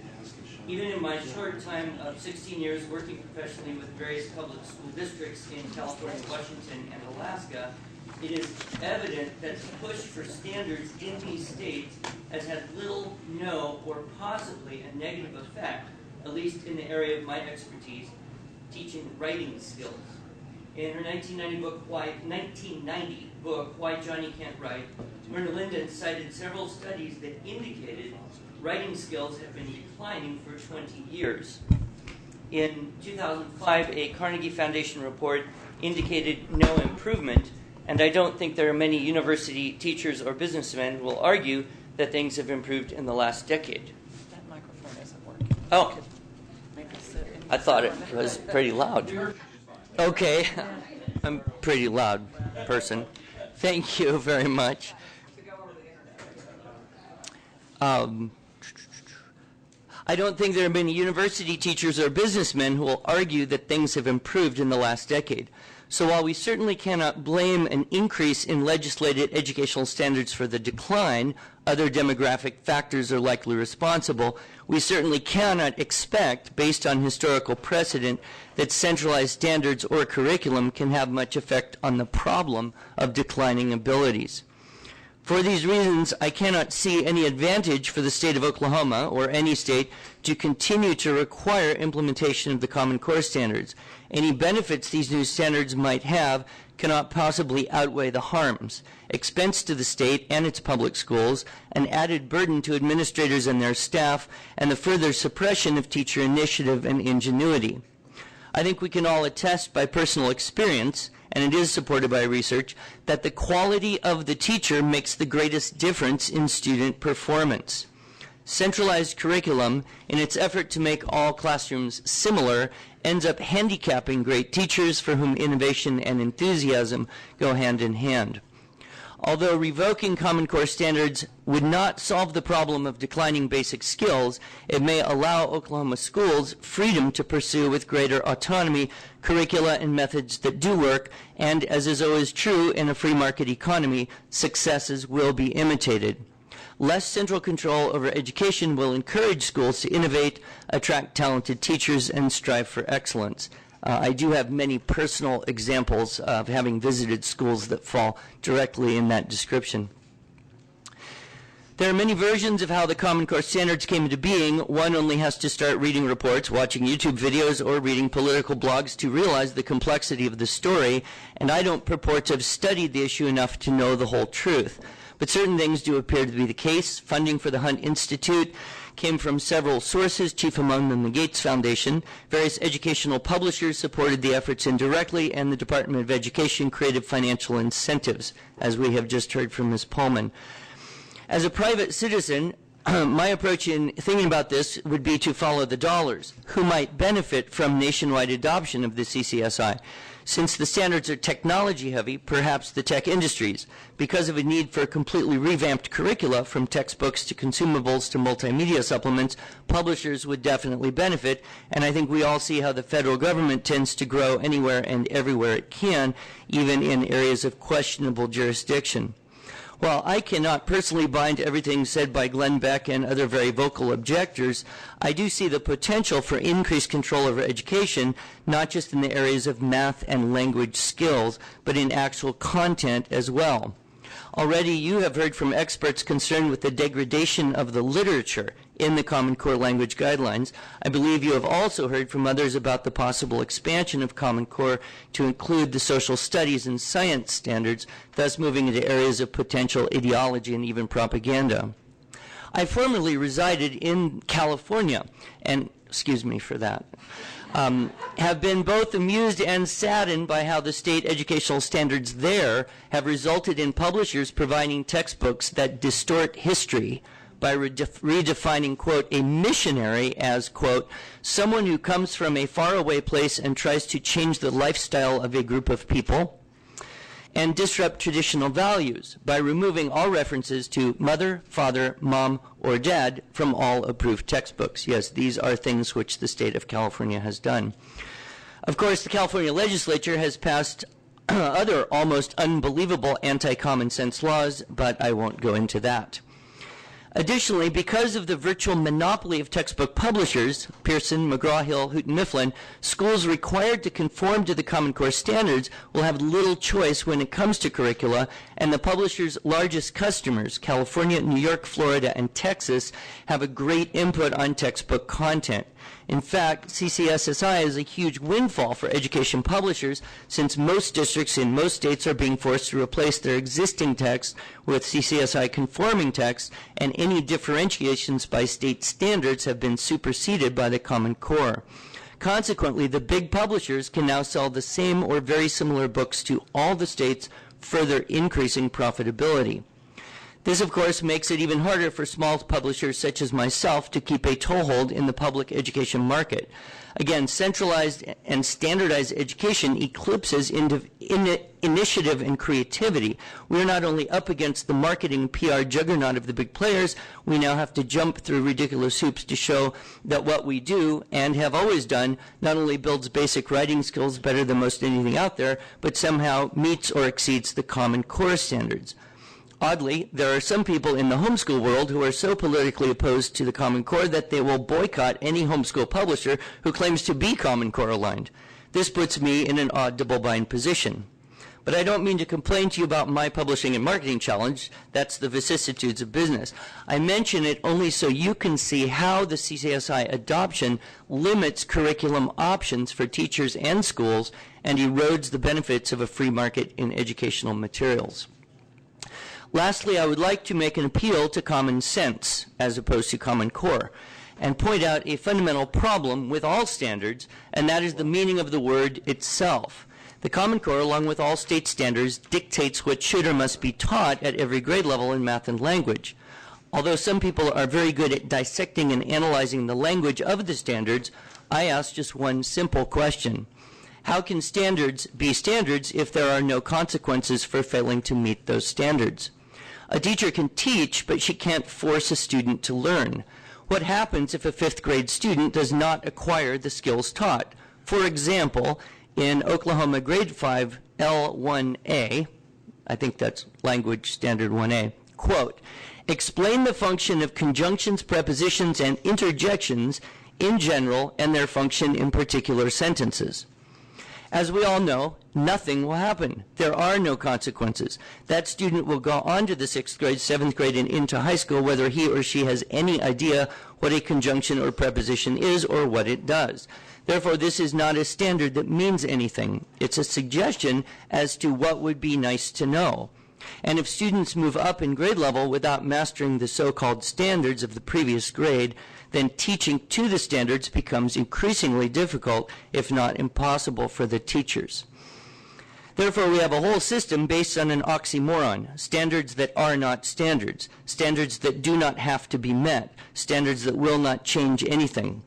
Even in my short time of 16 years working professionally with various public school districts in California, Washington, and Alaska, it is evident that the push for standards in these states has had little, no, or possibly a negative effect, at least in the area of my expertise, teaching writing skills. In her 1990 book, Why Johnny Can't Write, Myrna Linden cited several studies that indicated writing skills have been declining for 20 years. In 2005, a Carnegie Foundation report indicated no improvement, and I don't think there are many university teachers or businessmen who will argue that things have improved in the last decade. That microphone isn't working. Oh, Maybe sit in. I thought it was pretty loud. Okay, I'm a pretty loud person. Thank you very much. I don't think there are many university teachers or businessmen who will argue that things have improved in the last decade. So while we certainly cannot blame an increase in legislated educational standards for the decline, other demographic factors are likely responsible, we certainly cannot expect, based on historical precedent, that centralized standards or curriculum can have much effect on the problem of declining abilities. For these reasons, I cannot see any advantage for the state of Oklahoma, or any state, to continue to require implementation of the Common Core standards. Any benefits these new standards might have cannot possibly outweigh the harms. Expense to the state and its public schools, an added burden to administrators and their staff, and the further suppression of teacher initiative and ingenuity. I think we can all attest by personal experience, and it is supported by research, that the quality of the teacher makes the greatest difference in student performance. Centralized curriculum, in its effort to make all classrooms similar, ends up handicapping great teachers for whom innovation and enthusiasm go hand in hand. Although revoking Common Core standards would not solve the problem of declining basic skills, it may allow Oklahoma schools freedom to pursue with greater autonomy curricula and methods that do work, and as is always true in a free market economy, successes will be imitated. Less central control over education will encourage schools to innovate, attract talented teachers, and strive for excellence. I do have many personal examples of having visited schools that fall directly in that description. There are many versions of how the Common Core standards came into being. One only has to start reading reports, watching YouTube videos, or reading political blogs to realize the complexity of the story, and I don't purport to have studied the issue enough to know the whole truth. But certain things do appear to be the case. Funding for the Hunt Institute came from several sources, chief among them the Gates Foundation. Various educational publishers supported the efforts indirectly, and the Department of Education created financial incentives, as we have just heard from Ms. Pullman. As a private citizen, my approach in thinking about this would be to follow the dollars. Who might benefit from nationwide adoption of the CCSI? Since the standards are technology heavy, perhaps the tech industries. Because of a need for completely revamped curricula, from textbooks to consumables to multimedia supplements, publishers would definitely benefit, and I think we all see how the federal government tends to grow anywhere and everywhere it can, even in areas of questionable jurisdiction. While I cannot personally bind everything said by Glenn Beck and other very vocal objectors, I do see the potential for increased control over education, not just in the areas of math and language skills, but in actual content as well. Already you have heard from experts concerned with the degradation of the literature in the Common Core language guidelines. I believe you have also heard from others about the possible expansion of Common Core to include the social studies and science standards, thus moving into areas of potential ideology and even propaganda. I formerly resided in California, and excuse me for that, have been both amused and saddened by how the state educational standards there have resulted in publishers providing textbooks that distort history by redefining, quote, a missionary as, quote, someone who comes from a faraway place and tries to change the lifestyle of a group of people, and disrupt traditional values by removing all references to mother, father, mom, or dad from all approved textbooks. Yes, these are things which the state of California has done. Of course, the California legislature has passed other almost unbelievable anti-common sense laws, but I won't go into that. Additionally, because of the virtual monopoly of textbook publishers, Pearson, McGraw-Hill, Houghton Mifflin, schools required to conform to the Common Core standards will have little choice when it comes to curricula, and the publishers' largest customers, California, New York, Florida, and Texas, have a great input on textbook content. In fact, CCSSI is a huge windfall for education publishers, since most districts in most states are being forced to replace their existing text with CCSI conforming text, and any differentiations by state standards have been superseded by the Common Core. Consequently, the big publishers can now sell the same or very similar books to all the states, further increasing profitability. This, of course, makes it even harder for small publishers such as myself to keep a toehold in the public education market. Again, centralized and standardized education eclipses initiative and creativity. We're not only up against the marketing PR juggernaut of the big players, we now have to jump through ridiculous hoops to show that what we do, and have always done, not only builds basic writing skills better than most anything out there, but somehow meets or exceeds the Common Core standards. Oddly, there are some people in the homeschool world who are so politically opposed to the Common Core that they will boycott any homeschool publisher who claims to be Common Core aligned. This puts me in an odd double-bind position. But I don't mean to complain to you about my publishing and marketing challenge. That's the vicissitudes of business. I mention it only so you can see how the CCSI adoption limits curriculum options for teachers and schools and erodes the benefits of a free market in educational materials. Lastly, I would like to make an appeal to common sense as opposed to Common Core and point out a fundamental problem with all standards, and that is the meaning of the word itself. The Common Core, along with all state standards, dictates what should or must be taught at every grade level in math and language. Although some people are very good at dissecting and analyzing the language of the standards, I ask just one simple question. How can standards be standards if there are no consequences for failing to meet those standards? A teacher can teach, but she can't force a student to learn. What happens if a 5th grade student does not acquire the skills taught? For example, in Oklahoma grade 5 L1A, I think that's language standard 1A, quote, explain the function of conjunctions, prepositions, and interjections in general and their function in particular sentences. As we all know, nothing will happen. There are no consequences. That student will go on to the 6th grade, 7th grade, and into high school whether he or she has any idea what a conjunction or preposition is or what it does. Therefore, this is not a standard that means anything. It's a suggestion as to what would be nice to know. And if students move up in grade level without mastering the so-called standards of the previous grade, then teaching to the standards becomes increasingly difficult, if not impossible, for the teachers. Therefore, we have a whole system based on an oxymoron, standards that are not standards, standards that do not have to be met, standards that will not change anything.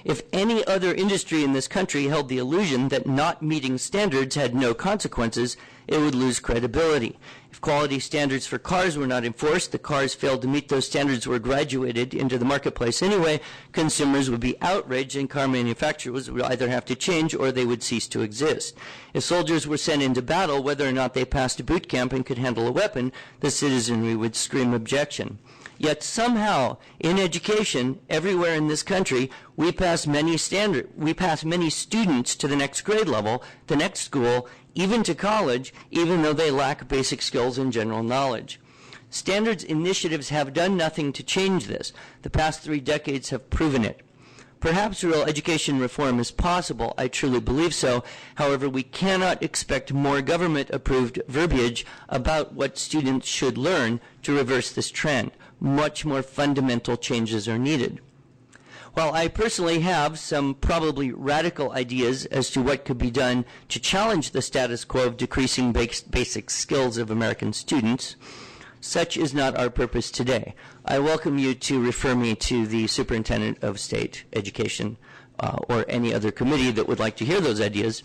If any other industry in this country held the illusion that not meeting standards had no consequences, it would lose credibility. If quality standards for cars were not enforced, the cars failed to meet those standards were graduated into the marketplace anyway, consumers would be outraged and car manufacturers would either have to change or they would cease to exist. If soldiers were sent into battle, whether or not they passed boot camp and could handle a weapon, the citizenry would scream objection. Yet somehow, in education, everywhere in this country, we pass many students to the next grade level, the next school, even to college, even though they lack basic skills and general knowledge. Standards initiatives have done nothing to change this. The past 3 decades have proven it. Perhaps real education reform is possible. I truly believe so. However, we cannot expect more government-approved verbiage about what students should learn to reverse this trend. Much more fundamental changes are needed. While I personally have some probably radical ideas as to what could be done to challenge the status quo of decreasing basic skills of American students, such is not our purpose today. I welcome you to refer me to the Superintendent of State Education or any other committee that would like to hear those ideas.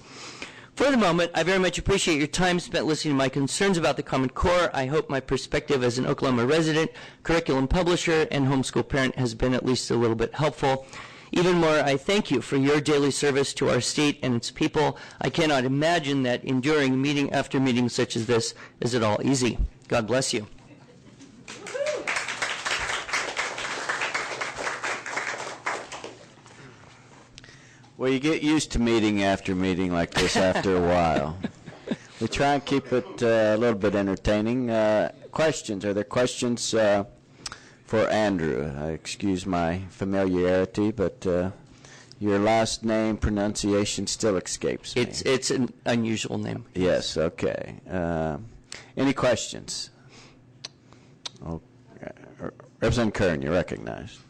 For the moment, I very much appreciate your time spent listening to my concerns about the Common Core. I hope my perspective as an Oklahoma resident, curriculum publisher, and homeschool parent has been at least a little bit helpful. Even more, I thank you for your daily service to our state and its people. I cannot imagine that enduring meeting after meeting such as this is at all easy. God bless you. Well, you get used to meeting after meeting like this after a while. We try and keep it a little bit entertaining. Questions? Are there questions for Andrew? Excuse my familiarity, but your last name pronunciation still escapes me. It's an unusual name. Yes, okay. Any questions? Oh, Representative Kern, you're recognized.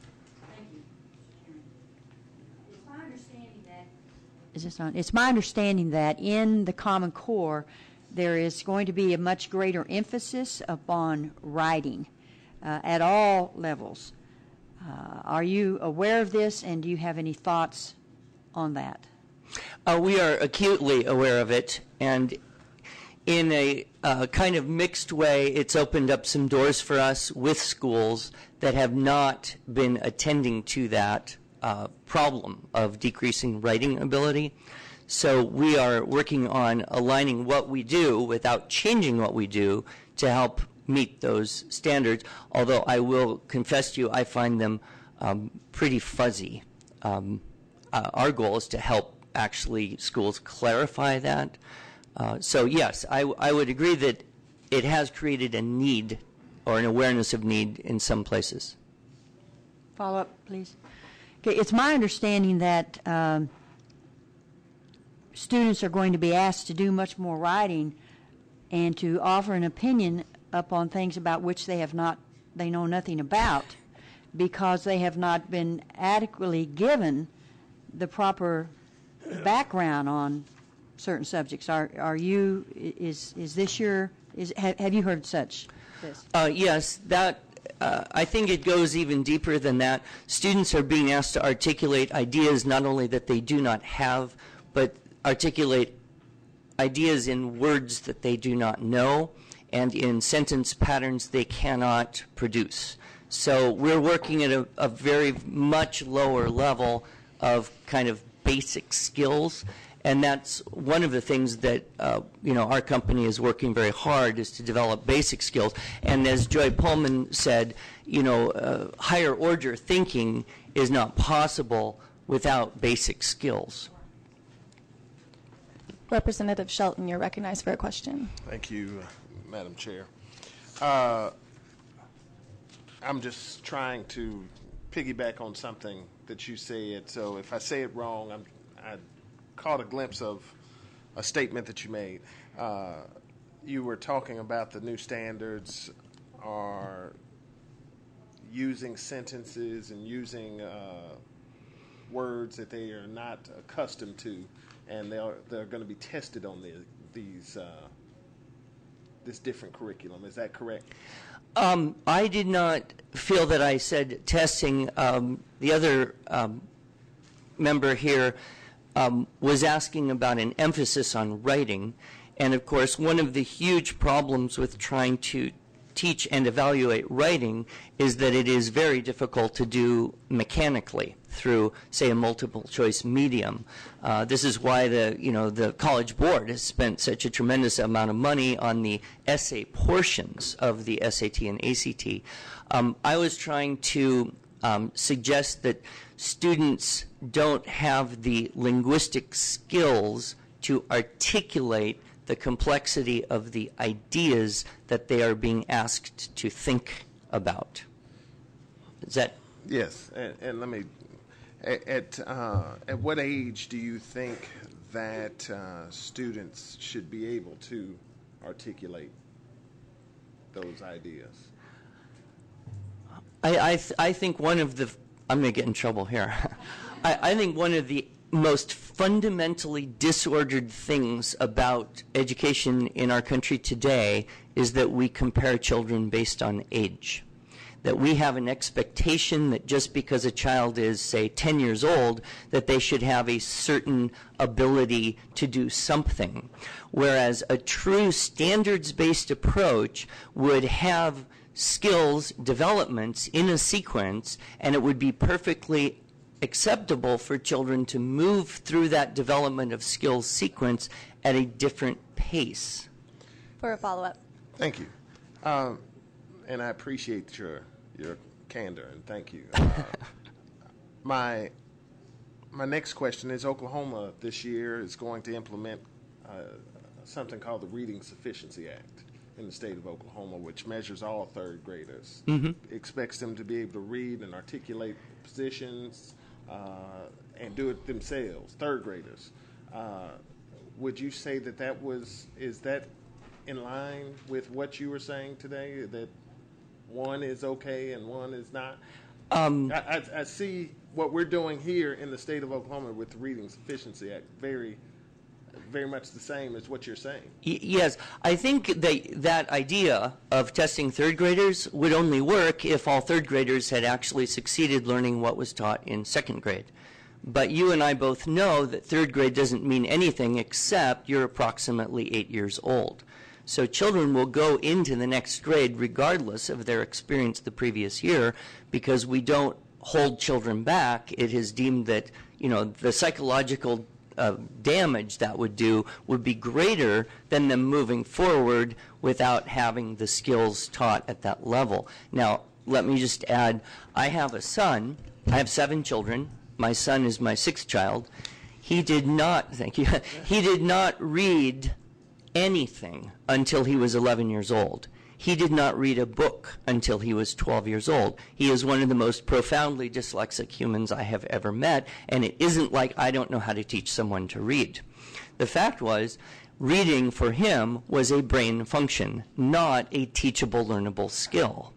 Is this on? It's my understanding that in the Common Core, there is going to be a much greater emphasis upon writing at all levels. Are you aware of this, and do you have any thoughts on that? We are acutely aware of it, and in a kind of mixed way, it's opened up some doors for us with schools that have not been attending to that problem of decreasing writing ability. So we are working on aligning what we do without changing what we do to help meet those standards, although I will confess to you I find them pretty fuzzy. Our goal is to help actually schools clarify that. So yes, I would agree that it has created a need or an awareness of need in some places. Follow up, please. Okay, it's my understanding that students are going to be asked to do much more writing and to offer an opinion upon things about which they know nothing about, because they have not been adequately given the proper background on certain subjects. Have you heard such this? Yes, that I think it goes even deeper than that. Students are being asked to articulate ideas not only that they do not have, but articulate ideas in words that they do not know and in sentence patterns they cannot produce. So we're working at a very much lower level of kind of basic skills, and that's one of the things that our company is working very hard is to develop basic skills. And as Joy Pullman said, higher order thinking is not possible without basic skills. Representative Shelton, you're recognized for a question. Thank you, Madam Chair. I'm just trying to piggyback on something that you said. So if I say it wrong, I caught a glimpse of a statement that you made. You were talking about the new standards are using sentences and using words that they are not accustomed to, and they're going to be tested on this different curriculum. Is that correct? I did not feel that I said testing. The other member here was asking about an emphasis on writing. And of course, one of the huge problems with trying to teach and evaluate writing is that it is very difficult to do mechanically through, say, a multiple choice medium. This is why the College Board has spent such a tremendous amount of money on the essay portions of the SAT and ACT. I was trying to suggest that students don't have the linguistic skills to articulate the complexity of the ideas that they are being asked to think about. Is that? Yes, and let me. At what age do you think that students should be able to articulate those ideas? I think one of the, I'm going to get in trouble here. I think one of the most fundamentally disordered things about education in our country today is that we compare children based on age. That we have an expectation that just because a child is, say, 10 years old, that they should have a certain ability to do something. Whereas a true standards-based approach would have skills developments in a sequence, and it would be perfectly acceptable for children to move through that development of skills sequence at a different pace. For a follow-up. Thank you. And I appreciate your candor, and thank you. My next question is, Oklahoma this year is going to implement something called the Reading Sufficiency Act in the state of Oklahoma, which measures all third graders, expects them to be able to read and articulate positions and do it themselves, third graders. Would you say is that in line with what you were saying today, that one is okay and one is not? I see what we're doing here in the state of Oklahoma with the Reading Sufficiency Act very much the same as what you're saying. Yes, I think that idea of testing third graders would only work if all third graders had actually succeeded learning what was taught in second grade. But you and I both know that third grade doesn't mean anything except you're approximately 8 years old. So children will go into the next grade regardless of their experience the previous year, because we don't hold children back. It is deemed that, the psychological damage that would do would be greater than them moving forward without having the skills taught at that level. Now, let me just add, I have a son. I have 7 children. My son is my 6th child. He did not, thank you, he did not read anything until he was 11 years old. He did not read a book until he was 12 years old. He is one of the most profoundly dyslexic humans I have ever met, and it isn't like I don't know how to teach someone to read. The fact was, reading for him was a brain function, not a teachable, learnable skill.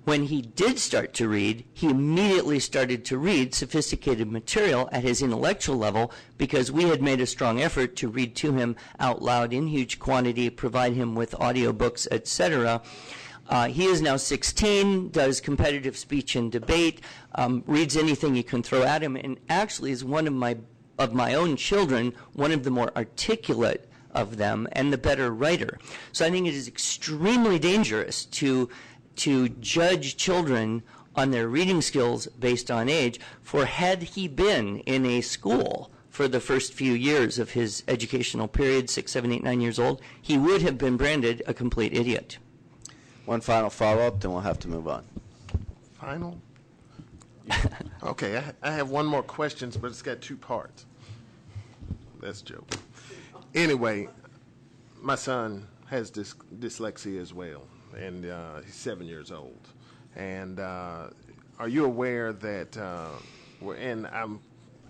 When he did start to read, he immediately started to read sophisticated material at his intellectual level, because we had made a strong effort to read to him out loud in huge quantity, provide him with audiobooks, etc. He is now 16, does competitive speech and debate, reads anything you can throw at him, and actually is one of my own children, one of the more articulate of them and the better writer. So I think it is extremely dangerous to judge children on their reading skills based on age, for had he been in a school for the first few years of his educational period, 6, 7, 8, 9 years old, he would have been branded a complete idiot. One final follow-up, then we'll have to move on. Final? Okay, I have one more question, but it's got 2 parts. That's a joke. Anyway, my son has dyslexia as well, and he's 7 years old. And are you aware that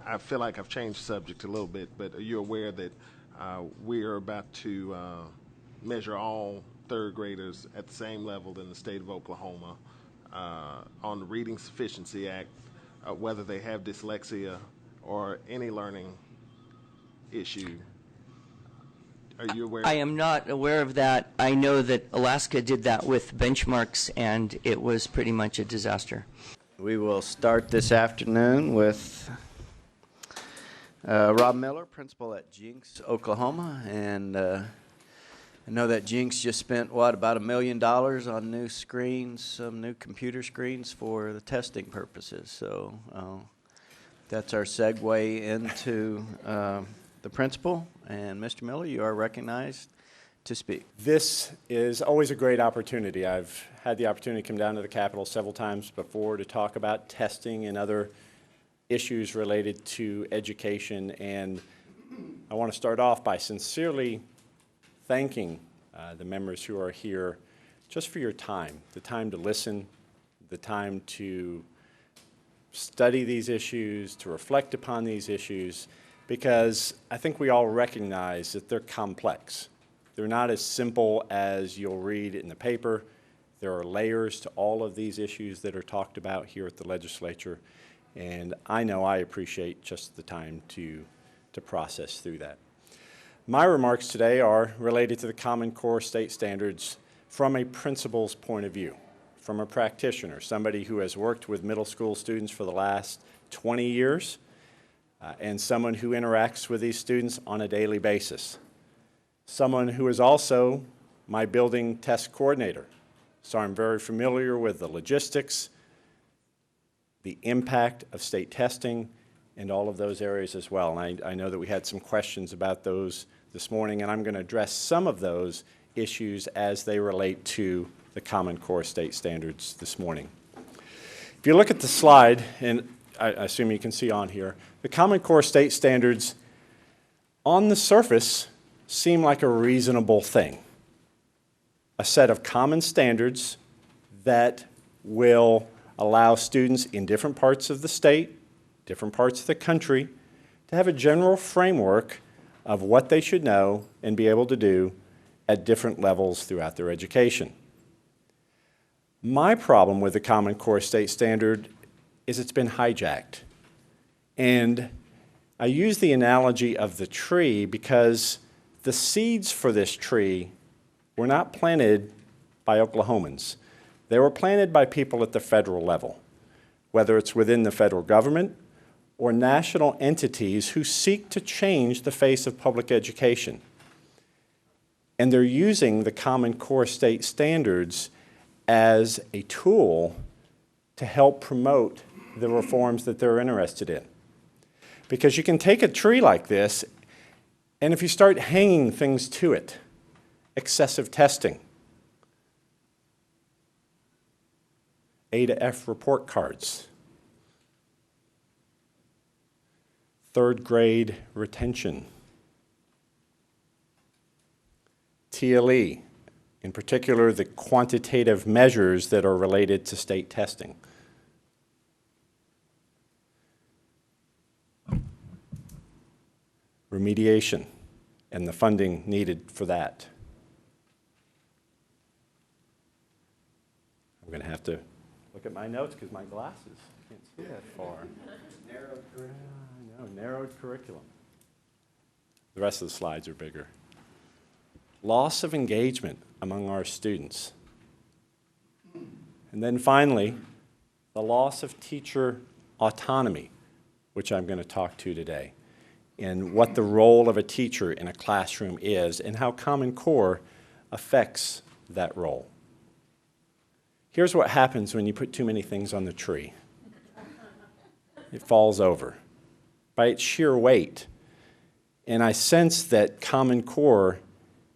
I feel like I've changed the subject a little bit, but are you aware that we are about to measure all third graders at the same level in the state of Oklahoma on the Reading Sufficiency Act, whether they have dyslexia or any learning issue? Are you aware? I am not aware of that. I know that Alaska did that with benchmarks, and it was pretty much a disaster. We will start this afternoon with Rob Miller, principal at Jenks, Oklahoma. And I know that Jenks just spent, about $1 million on new screens, some new computer screens for the testing purposes. So that's our segue into the principal. And Mr. Miller, you are recognized to speak. This is always a great opportunity. I've had the opportunity to come down to the Capitol several times before to talk about testing and other issues related to education. And I want to start off by sincerely thanking the members who are here just for your time, the time to listen, the time to study these issues, to reflect upon these issues, because I think we all recognize that they're complex. They're not as simple as you'll read in the paper. There are layers to all of these issues that are talked about here at the legislature, and I know I appreciate just the time to process through that. My remarks today are related to the Common Core state standards from a principal's point of view, from a practitioner, somebody who has worked with middle school students for the last 20 years, and someone who interacts with these students on a daily basis. Someone who is also my building test coordinator. So I'm very familiar with the logistics, the impact of state testing, and all of those areas as well. And I know that we had some questions about those this morning, and I'm going to address some of those issues as they relate to the Common Core state standards this morning. If you look at the slide, and I assume you can see on here, the Common Core state standards on the surface seem like a reasonable thing. A set of common standards that will allow students in different parts of the state, different parts of the country, to have a general framework of what they should know and be able to do at different levels throughout their education. My problem with the Common Core state standard is it's been hijacked. And I use the analogy of the tree because the seeds for this tree were not planted by Oklahomans. They were planted by people at the federal level, whether it's within the federal government or national entities who seek to change the face of public education. And they're using the Common Core state standards as a tool to help promote the reforms that they're interested in. Because you can take a tree like this, and if you start hanging things to it, excessive testing, A to F report cards, third grade retention, TLE, in particular the quantitative measures that are related to state testing. Remediation and the funding needed for that. I'm going to have to look at my notes because my glasses can't see that far. Narrowed curriculum. The rest of the slides are bigger. Loss of engagement among our students. And then finally, the loss of teacher autonomy, which I'm going to talk to today, and what the role of a teacher in a classroom is and how Common Core affects that role. Here's what happens when you put too many things on the tree. It falls over by its sheer weight. And I sense that Common Core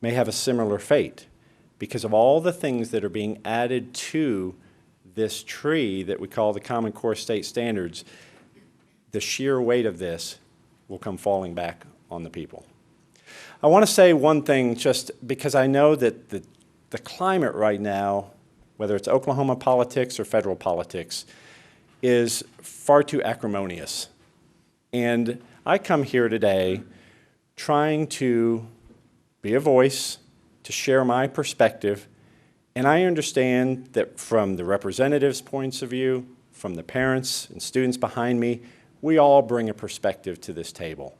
may have a similar fate because of all the things that are being added to this tree that we call the Common Core state standards. The sheer weight of this will come falling back on the people. I want to say one thing just because I know that the climate right now, whether it's Oklahoma politics or federal politics, is far too acrimonious. And I come here today trying to be a voice, to share my perspective, and I understand that from the representatives' points of view, from the parents and students behind me, we all bring a perspective to this table.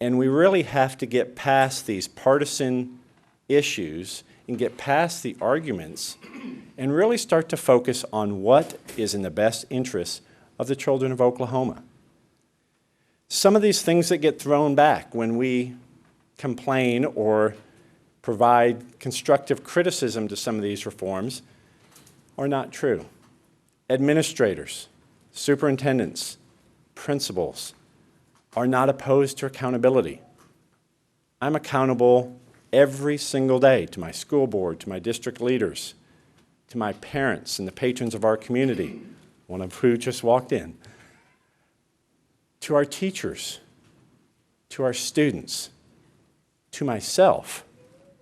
And we really have to get past these partisan issues and get past the arguments and really start to focus on what is in the best interest of the children of Oklahoma. Some of these things that get thrown back when we complain or provide constructive criticism to some of these reforms are not true. Administrators, superintendents, principals are not opposed to accountability. I'm accountable every single day to my school board, to my district leaders, to my parents and the patrons of our community, one of who just walked in, to our teachers, to our students, to myself,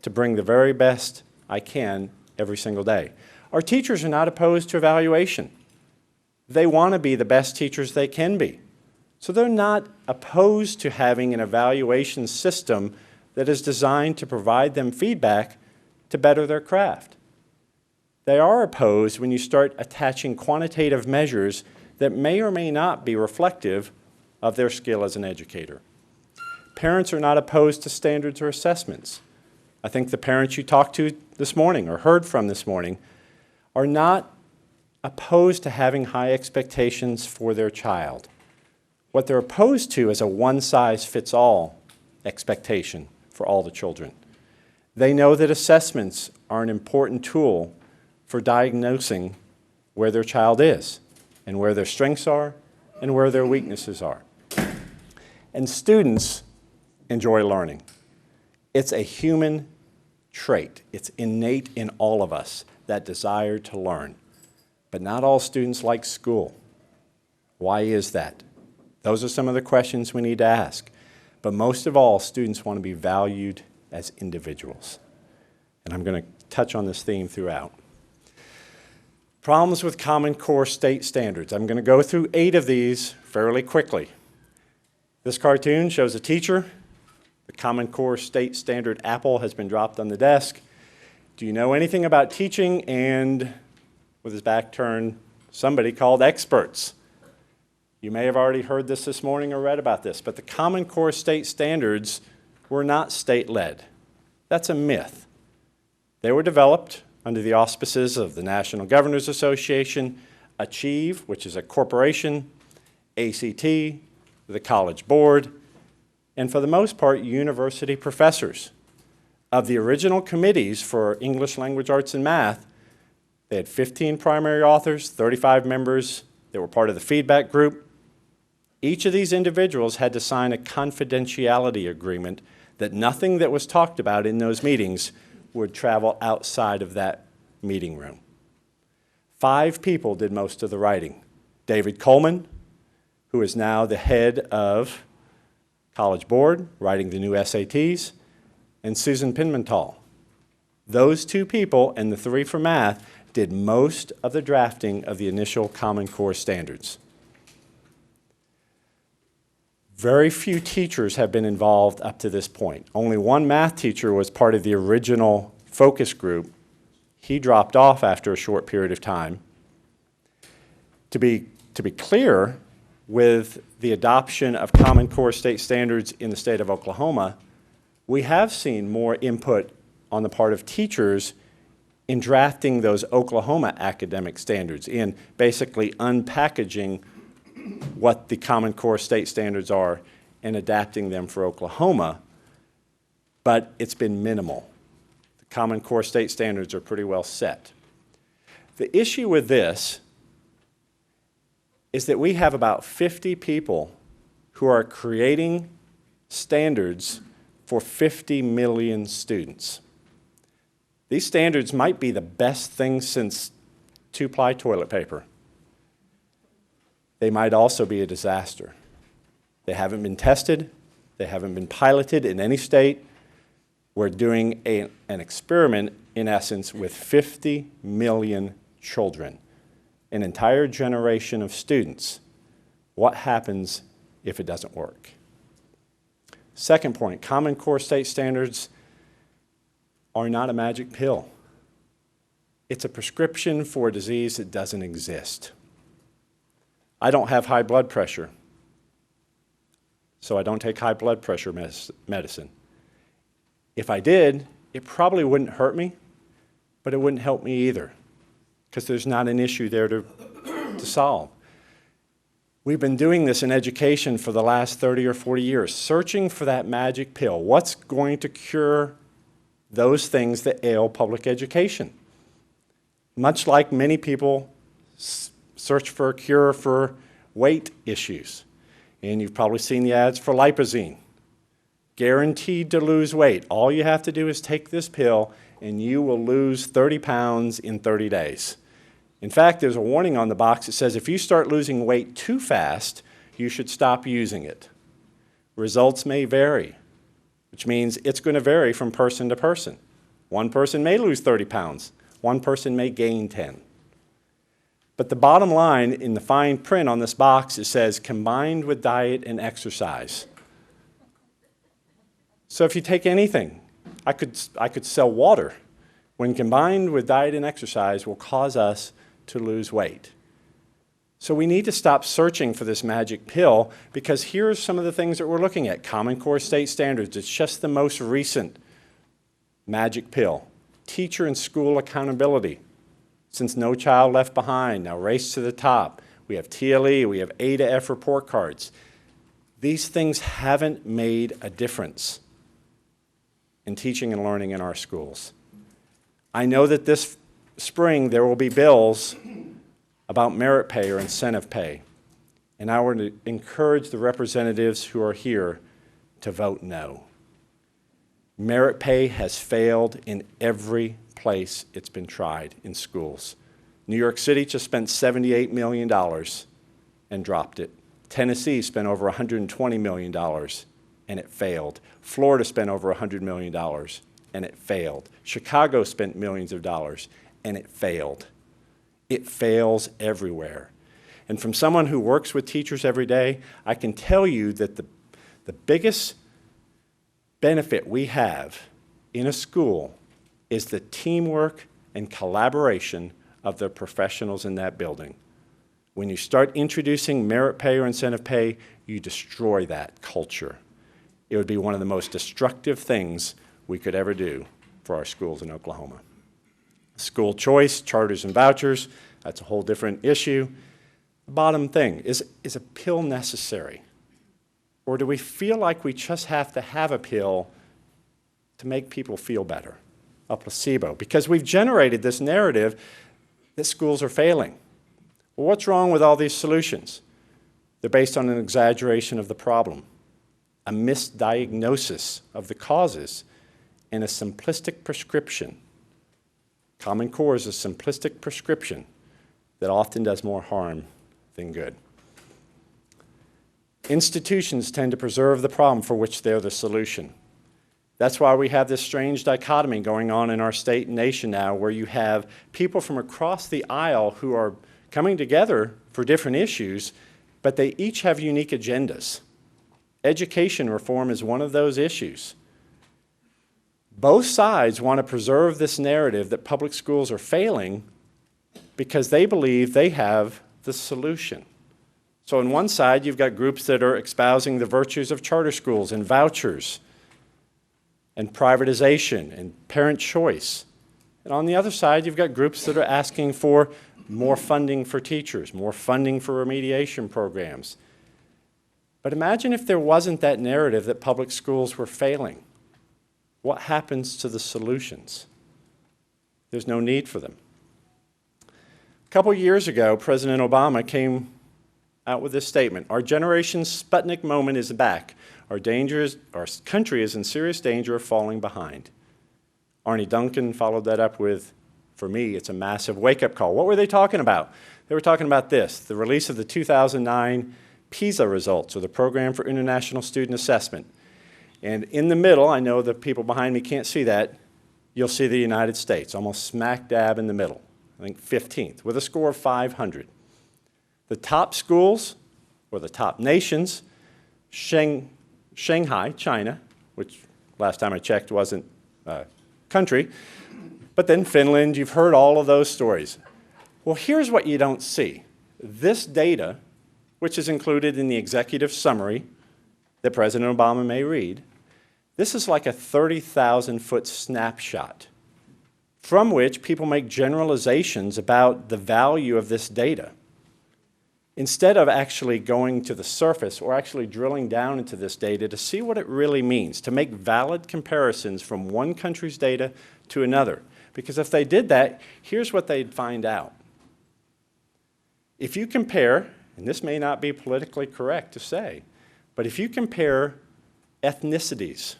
to bring the very best I can every single day. Our teachers are not opposed to evaluation. They want to be the best teachers they can be. So they're not opposed to having an evaluation system that is designed to provide them feedback to better their craft. They are opposed when you start attaching quantitative measures that may or may not be reflective of their skill as an educator. Parents are not opposed to standards or assessments. I think the parents you talked to this morning or heard from this morning are not opposed to having high expectations for their child. What they're opposed to is a one-size-fits-all expectation for all the children. They know that assessments are an important tool for diagnosing where their child is. and where their strengths are and where their weaknesses are. And students enjoy learning. It's a human trait. It's innate in all of us, that desire to learn. But not all students like school. Why is that? Those are some of the questions we need to ask. But most of all, students want to be valued as individuals. And I'm going to touch on this theme throughout. Problems with Common Core state standards. I'm going to go through 8 of these fairly quickly. This cartoon shows a teacher. The Common Core state standard apple has been dropped on the desk. Do you know anything about teaching? And with his back turned, somebody called experts. You may have already heard this morning or read about this, but the Common Core state standards were not state-led. That's a myth. They were developed under the auspices of the National Governors Association, Achieve, which is a corporation, ACT, the College Board, and for the most part, university professors. Of the original committees for English, Language Arts, and Math, they had 15 primary authors, 35 members that were part of the feedback group. Each of these individuals had to sign a confidentiality agreement that nothing that was talked about in those meetings would travel outside of that meeting room. 5 people did most of the writing. David Coleman, who is now the head of College Board, writing the new SATs, and Susan Pimental. Those 2 people and the 3 for math did most of the drafting of the initial Common Core standards. Very few teachers have been involved up to this point. Only one math teacher was part of the original focus group. He dropped off after a short period of time. To be clear, with the adoption of Common Core state standards in the state of Oklahoma, we have seen more input on the part of teachers in drafting those Oklahoma academic standards, in basically unpackaging what the Common Core state standards are and adapting them for Oklahoma, but it's been minimal. The Common Core state standards are pretty well set. The issue with this is that we have about 50 people who are creating standards for 50 million students. These standards might be the best thing since 2-ply toilet paper. They might also be a disaster. They haven't been tested. They haven't been piloted in any state. We're doing an experiment, in essence, with 50 million children, an entire generation of students. What happens if it doesn't work? Second point, Common Core state standards are not a magic pill. It's a prescription for a disease that doesn't exist. I don't have high blood pressure, so I don't take high blood pressure medicine. If I did, it probably wouldn't hurt me, but it wouldn't help me either, because there's not an issue there to solve. We've been doing this in education for the last 30 or 40 years, searching for that magic pill. What's going to cure those things that ail public education? Much like many people search for a cure for weight issues. And you've probably seen the ads for lipozene. Guaranteed to lose weight. All you have to do is take this pill and you will lose 30 pounds in 30 days. In fact, there's a warning on the box that says if you start losing weight too fast, you should stop using it. Results may vary, which means it's going to vary from person to person. One person may lose 30 pounds. One person may gain 10. But the bottom line in the fine print on this box, it says combined with diet and exercise. So if you take anything, I could sell water. When combined with diet and exercise will cause us to lose weight. So we need to stop searching for this magic pill, because here's some of the things that we're looking at. Common Core state standards, it's just the most recent magic pill. Teacher and school accountability. Since No Child Left Behind, now Race to the Top. We have TLE, we have A to F report cards. These things haven't made a difference in teaching and learning in our schools. I know that this spring there will be bills about merit pay or incentive pay. And I want to encourage the representatives who are here to vote no. Merit pay has failed in every place it's been tried in schools. New York City just spent $78 million and dropped it. Tennessee spent over $120 million and it failed. Florida spent over $100 million and it failed. Chicago spent millions of dollars and it failed. It fails everywhere. And from someone who works with teachers every day, I can tell you that the biggest benefit we have in a school is the teamwork and collaboration of the professionals in that building. When you start introducing merit pay or incentive pay, you destroy that culture. It would be one of the most destructive things we could ever do for our schools in Oklahoma. School choice, charters and vouchers, that's a whole different issue. The bottom thing, is a pill necessary? Or do we feel like we just have to have a pill to make people feel better? A placebo. Because we've generated this narrative that schools are failing. Well, what's wrong with all these solutions? They're based on an exaggeration of the problem, a misdiagnosis of the causes, and a simplistic prescription. Common Core is a simplistic prescription that often does more harm than good. Institutions tend to preserve the problem for which they're the solution. That's why we have this strange dichotomy going on in our state and nation now, where you have people from across the aisle who are coming together for different issues, but they each have unique agendas. Education reform is one of those issues. Both sides want to preserve this narrative that public schools are failing because they believe they have the solution. So on one side, you've got groups that are espousing the virtues of charter schools and vouchers and privatization and parent choice. And on the other side, you've got groups that are asking for more funding for teachers, more funding for remediation programs. But imagine if there wasn't that narrative that public schools were failing. What happens to the solutions? There's no need for them. A couple years ago, President Obama came out with this statement: "Our generation's Sputnik moment is back. Our country is in serious danger of falling behind." Arnie Duncan followed that up with, for me, it's a massive wake-up call. What were they talking about? They were talking about this: the release of the 2009 PISA results, or the Program for International Student Assessment. And in the middle, I know the people behind me can't see that, you'll see the United States, almost smack dab in the middle, I think 15th, with a score of 500. The top schools, or the top nations, Shanghai, China, which last time I checked wasn't a country, but then Finland, you've heard all of those stories. Well, here's what you don't see. This data, which is included in the executive summary that President Obama may read, this is like a 30,000-foot snapshot from which people make generalizations about the value of this data, instead of actually going to the surface or actually drilling down into this data to see what it really means, to make valid comparisons from one country's data to another. Because if they did that, here's what they'd find out. If you compare, and this may not be politically correct to say, but if you compare ethnicities,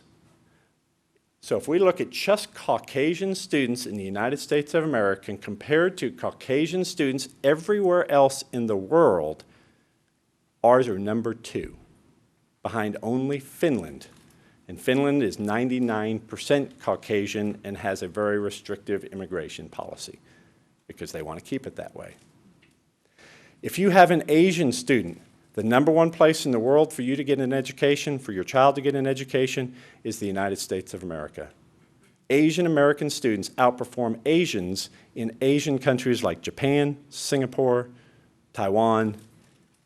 so if we look at just Caucasian students in the United States of America and compared to Caucasian students everywhere else in the world, ours are number 2, behind only Finland. And Finland is 99% Caucasian and has a very restrictive immigration policy because they want to keep it that way. If you have an Asian student, the number 1 place in the world for you to get an education, for your child to get an education, is the United States of America. Asian American students outperform Asians in Asian countries like Japan, Singapore, Taiwan,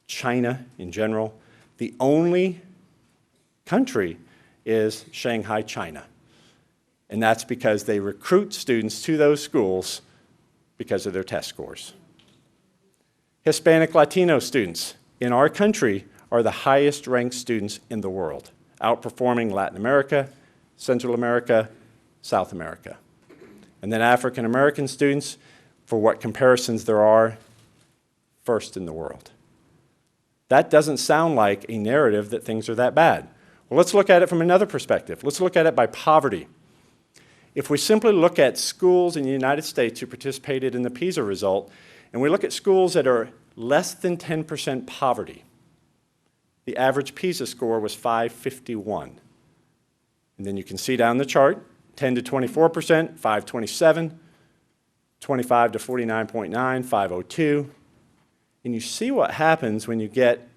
China in general. The only country is Shanghai, China. And that's because they recruit students to those schools because of their test scores. Hispanic Latino students in our country are the highest ranked students in the world, outperforming Latin America, Central America, South America. And then African American students, for what comparisons there are, first in the world. That doesn't sound like a narrative that things are that bad. Well, let's look at it from another perspective. Let's look at it by poverty. If we simply look at schools in the United States who participated in the PISA result, and we look at schools that are less than 10% poverty, the average PISA score was 551. And then you can see down the chart, 10 to 24%, 527, 25 to 49.9, 502. And you see what happens when you get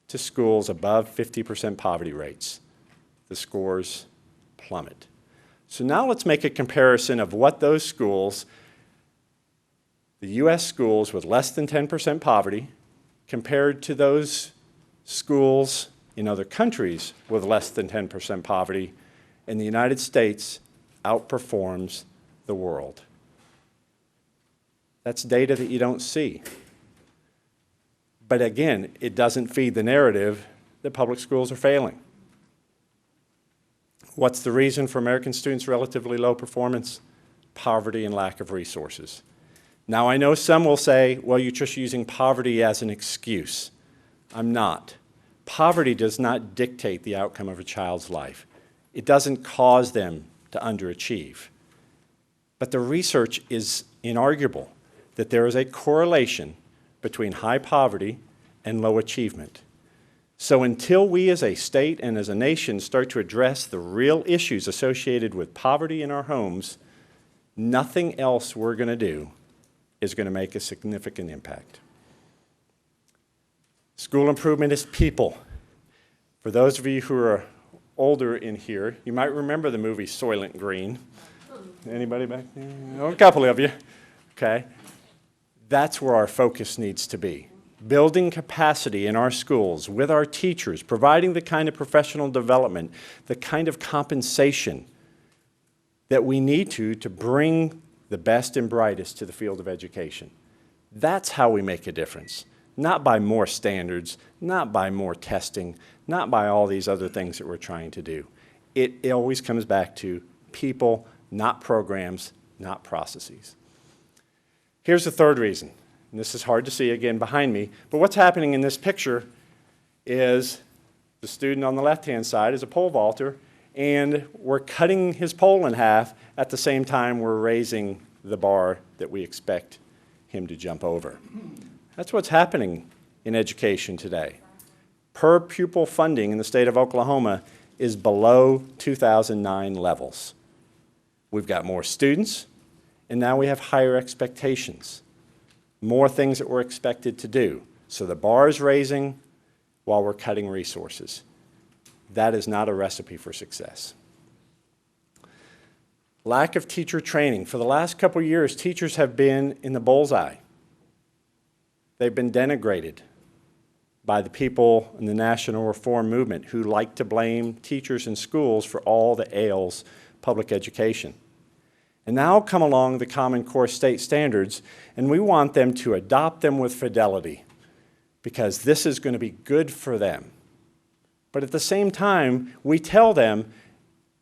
to schools above 50% poverty rates. The scores plummet. So now let's make a comparison of what those schools, the U.S. schools with less than 10% poverty, compared to those schools in other countries with less than 10% poverty, and the United States outperforms the world. That's data that you don't see. But again, it doesn't feed the narrative that public schools are failing. What's the reason for American students' relatively low performance? Poverty and lack of resources. Now, I know some will say, well, you're just using poverty as an excuse. I'm not. Poverty does not dictate the outcome of a child's life. It doesn't cause them to underachieve. But the research is inarguable that there is a correlation between high poverty and low achievement. So until we as a state and as a nation start to address the real issues associated with poverty in our homes, nothing else we're going to do is going to make a significant impact. School improvement is people. For those of you who are older in here, you might remember the movie Soylent Green. Anybody back there? Oh, a couple of you. Okay. That's where our focus needs to be. Building capacity in our schools with our teachers, providing the kind of professional development, the kind of compensation that we need to bring the best and brightest to the field of education. That's how we make a difference. Not by more standards, not by more testing, not by all these other things that we're trying to do. It always comes back to people, not programs, not processes. Here's the third reason, and this is hard to see again behind me, but what's happening in this picture is the student on the left-hand side is a pole vaulter, and we're cutting his pole in half at the same time we're raising the bar that we expect him to jump over. That's what's happening in education today. Per pupil funding in the state of Oklahoma is below 2009 levels. We've got more students, and now we have higher expectations, more things that we're expected to do. So the bar is raising while we're cutting resources. That is not a recipe for success. Lack of teacher training. For the last couple of years, teachers have been in the bullseye. They've been denigrated by the people in the national reform movement who like to blame teachers and schools for all that ails public education. And now come along the Common Core state standards, and we want them to adopt them with fidelity because this is going to be good for them. But at the same time, we tell them,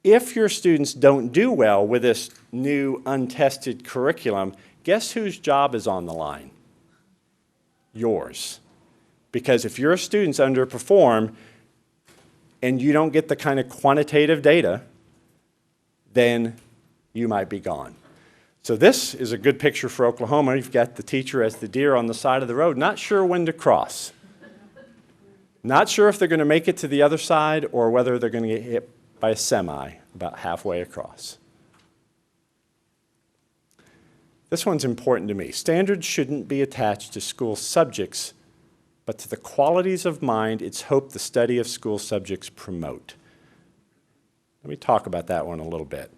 if your students don't do well with this new untested curriculum, guess whose job is on the line? Yours. Because if your students underperform and you don't get the kind of quantitative data, then you might be gone. So this is a good picture for Oklahoma. You've got the teacher as the deer on the side of the road, not sure when to cross. Not sure if they're going to make it to the other side or whether they're going to get hit by a semi about halfway across. This one's important to me. Standards shouldn't be attached to school subjects, but to the qualities of mind it's hoped the study of school subjects promote. Let me talk about that one a little bit.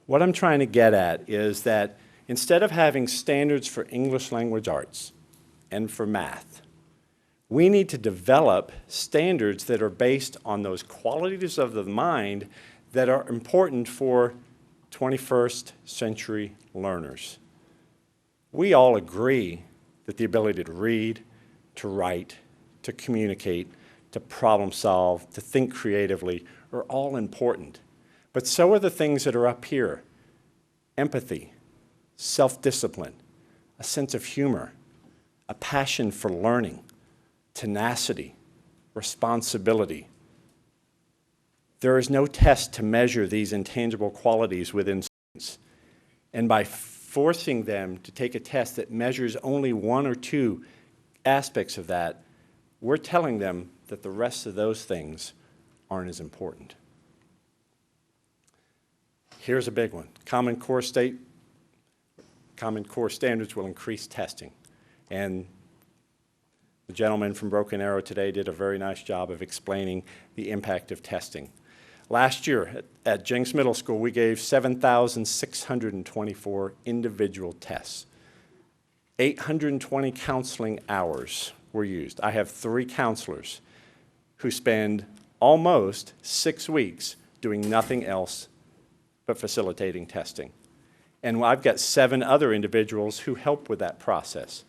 What I'm trying to get at is that instead of having standards for English language arts and for math, we need to develop standards that are based on those qualities of the mind that are important for 21st century learners. We all agree that the ability to read, to write, to communicate, to problem solve, to think creatively are all important. But so are the things that are up here: empathy, self-discipline, a sense of humor, a passion for learning, tenacity, responsibility. There is no test to measure these intangible qualities within students. And by forcing them to take a test that measures only one or two aspects of that, we're telling them that the rest of those things aren't as important. Here's a big one. Common Core standards will increase testing. And the gentleman from Broken Arrow today did a very nice job of explaining the impact of testing. Last year at Jenks Middle School, we gave 7,624 individual tests. 820 counseling hours were used. I have 3 counselors who spend almost 6 weeks doing nothing else but facilitating testing. And I've got 7 other individuals who help with that process.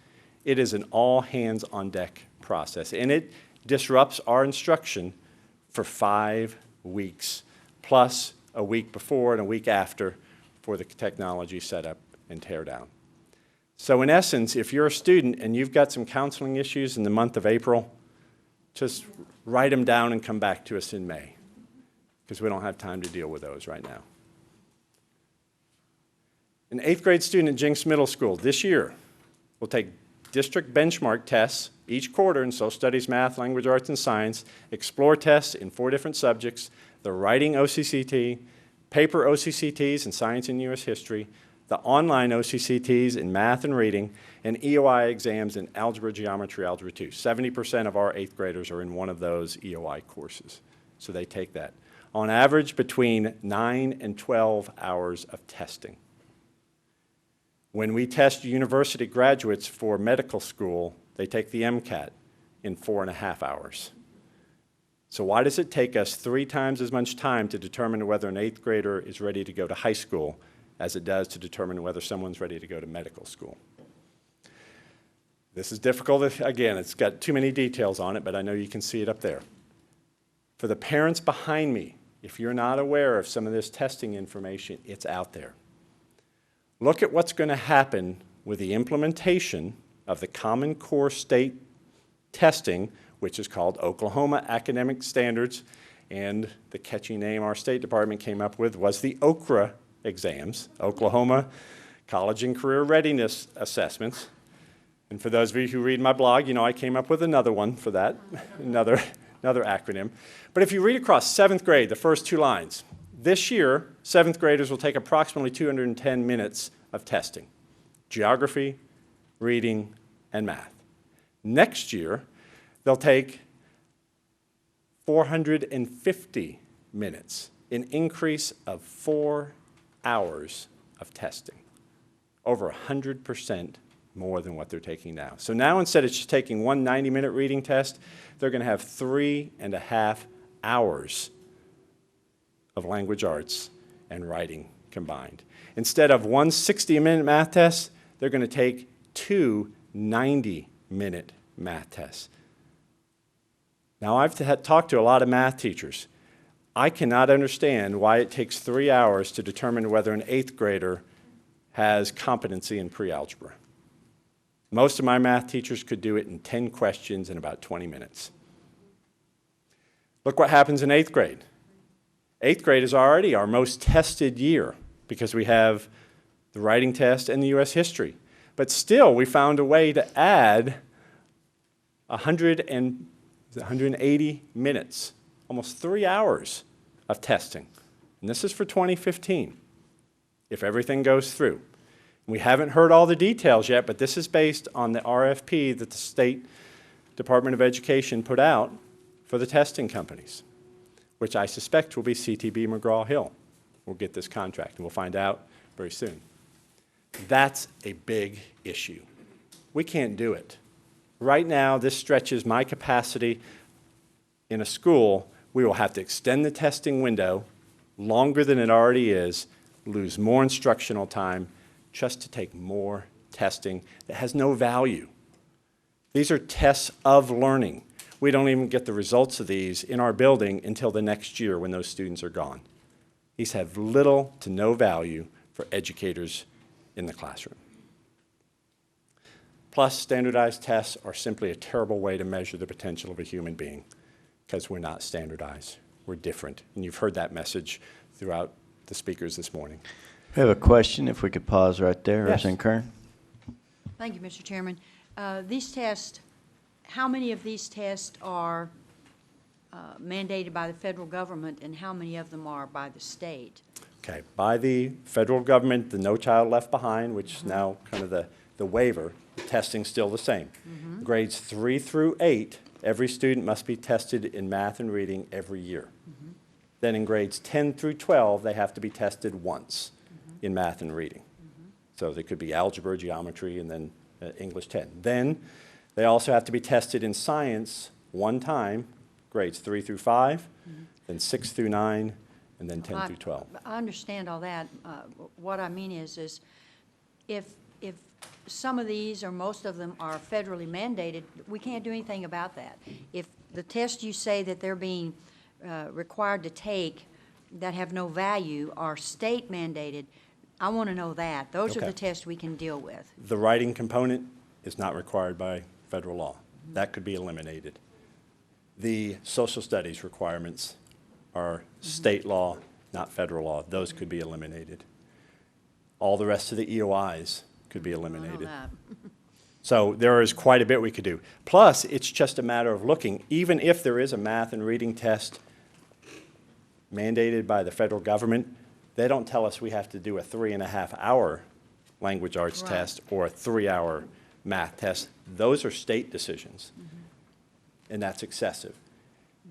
It is an all-hands-on-deck process, and it disrupts our instruction for 5 weeks, plus a week before and a week after for the technology setup and tear down. So in essence, if you're a student and you've got some counseling issues in the month of April, just write them down and come back to us in May, because we don't have time to deal with those right now. An 8th grade student at Jenks Middle School this year will take district benchmark tests each quarter in social studies, math, language arts, and science, explore tests in 4 different subjects, the writing OCCT, paper OCCTs in science and U.S. history, the online OCCTs in math and reading, and EOI exams in algebra, geometry, algebra 2. 70% of our 8th graders are in one of those EOI courses, so they take that. On average, between 9 and 12 hours of testing. When we test university graduates for medical school, they take the MCAT in 4.5 hours. So why does it take us 3 times as much time to determine whether an 8th grader is ready to go to high school as it does to determine whether someone's ready to go to medical school? This is difficult. Again, it's got too many details on it, but I know you can see it up there. For the parents behind me, if you're not aware of some of this testing information, it's out there. Look at what's going to happen with the implementation of the Common Core state testing, which is called Oklahoma Academic Standards, and the catchy name our State Department came up with was the OCRA exams, Oklahoma College and Career Readiness Assessments. And for those of you who read my blog, you know I came up with another one for that, another acronym. But if you read across 7th grade, the first 2 lines, this year, 7th graders will take approximately 210 minutes of testing, geography, reading, and math. Next year, they'll take 450 minutes, an increase of 4 hours of testing, over 100% more than what they're taking now. So now instead of just taking one 90-minute reading test, they're going to have 3.5 hours of language arts and writing combined. Instead of one 60-minute math test, they're going to take 2 90-minute math tests. Now, I've talked to a lot of math teachers. I cannot understand why it takes 3 hours to determine whether an 8th grader has competency in pre-algebra. Most of my math teachers could do it in 10 questions in about 20 minutes. Look what happens in 8th grade. 8th grade is already our most tested year because we have the writing test and the U.S. history. But still, we found a way to add 180 minutes, almost 3 hours of testing. And this is for 2015, if everything goes through. We haven't heard all the details yet, but this is based on the RFP that the State Department of Education put out for the testing companies, which I suspect will be CTB McGraw-Hill. We'll get this contract, and we'll find out very soon. That's a big issue. We can't do it. Right now, this stretches my capacity in a school. We will have to extend the testing window longer than it already is, lose more instructional time, just to take more testing that has no value. These are tests of learning. We don't even get the results of these in our building until the next year when those students are gone. These have little to no value for educators in the classroom. Plus, standardized tests are simply a terrible way to measure the potential of a human being because we're not standardized. We're different. And you've heard that message throughout the speakers this morning. We have a question, if we could pause right there. Yes. Representative Kern. Thank you, Mr. Chairman. These tests, how many of these tests are mandated by the federal government and how many of them are by the state? Okay, by the federal government, the No Child Left Behind, which is now kind of the waiver, the testing's still the same. Grades 3 through 8, every student must be tested in math and reading every year. Then in grades 10 through 12, they have to be tested once in math and reading. So they could be algebra, geometry, and then English 10. Then they also have to be tested in science one time, grades 3 through 5, then 6 through 9, and then 10 through 12. I understand all that. What I mean is if some of these or most of them are federally mandated, we can't do anything about that. If the tests you say that they're being required to take that have no value are state mandated, I want to know that. Those are Okay. the tests we can deal with. The writing component is not required by federal law. That could be eliminated. The social studies requirements are state law, not federal law. Those could be eliminated. All the rest of the EOIs could be eliminated. So there is quite a bit we could do. Plus, it's just a matter of looking. Even if there is a math and reading test mandated by the federal government, they don't tell us we have to do a 3.5-hour language arts test or a 3-hour math test. Those are state decisions, and that's excessive.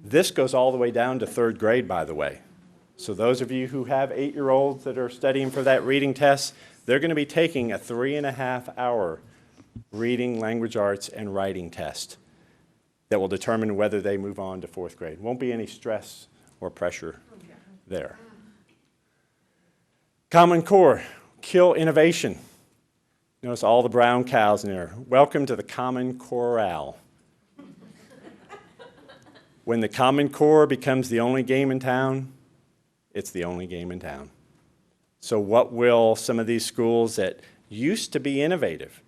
This goes all the way down to 3rd grade, by the way. So those of you who have 8-year-olds that are studying for that reading test, they're going to be taking a 3.5-hour reading, language arts, and writing test that will determine whether they move on to 4th grade. Won't be any stress or pressure there. Common Core, kill innovation. Notice all the brown cows in there. Welcome to the Common Corral. When the Common Core becomes the only game in town, it's the only game in town. So what will some of these schools that used to be innovative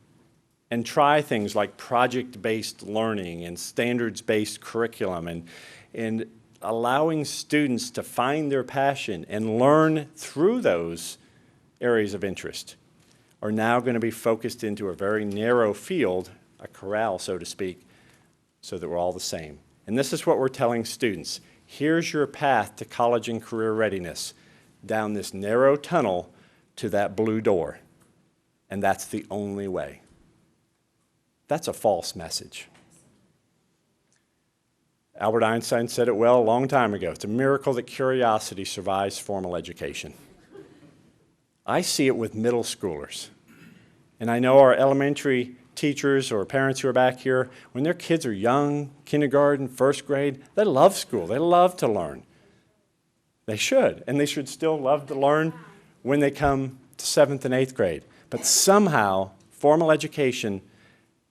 and try things like project-based learning and standards-based curriculum and allowing students to find their passion and learn through those areas of interest are now going to be focused into a very narrow field, a corral, so to speak, so that we're all the same. And this is what we're telling students. Here's your path to college and career readiness, down this narrow tunnel to that blue door. And that's the only way. That's a false message. Albert Einstein said it well a long time ago. It's a miracle that curiosity survives formal education. I see it with middle schoolers. And I know our elementary teachers or parents who are back here, when their kids are young, kindergarten, 1st grade, they love school. They love to learn. They should. And they should still love to learn when they come to 7th and 8th grade. But somehow, formal education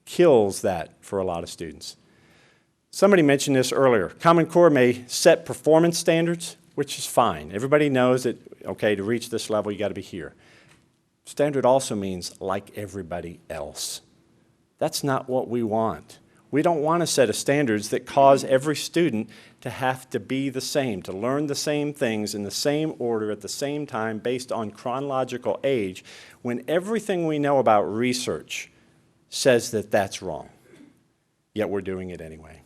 kills that for a lot of students. Somebody mentioned this earlier. Common Core may set performance standards, which is fine. Everybody knows that, okay, to reach this level, you got to be here. Standard also means like everybody else. That's not what we want. We don't want a set of standards that cause every student to have to be the same, to learn the same things in the same order at the same time based on chronological age, when everything we know about research says that that's wrong. Yet we're doing it anyway.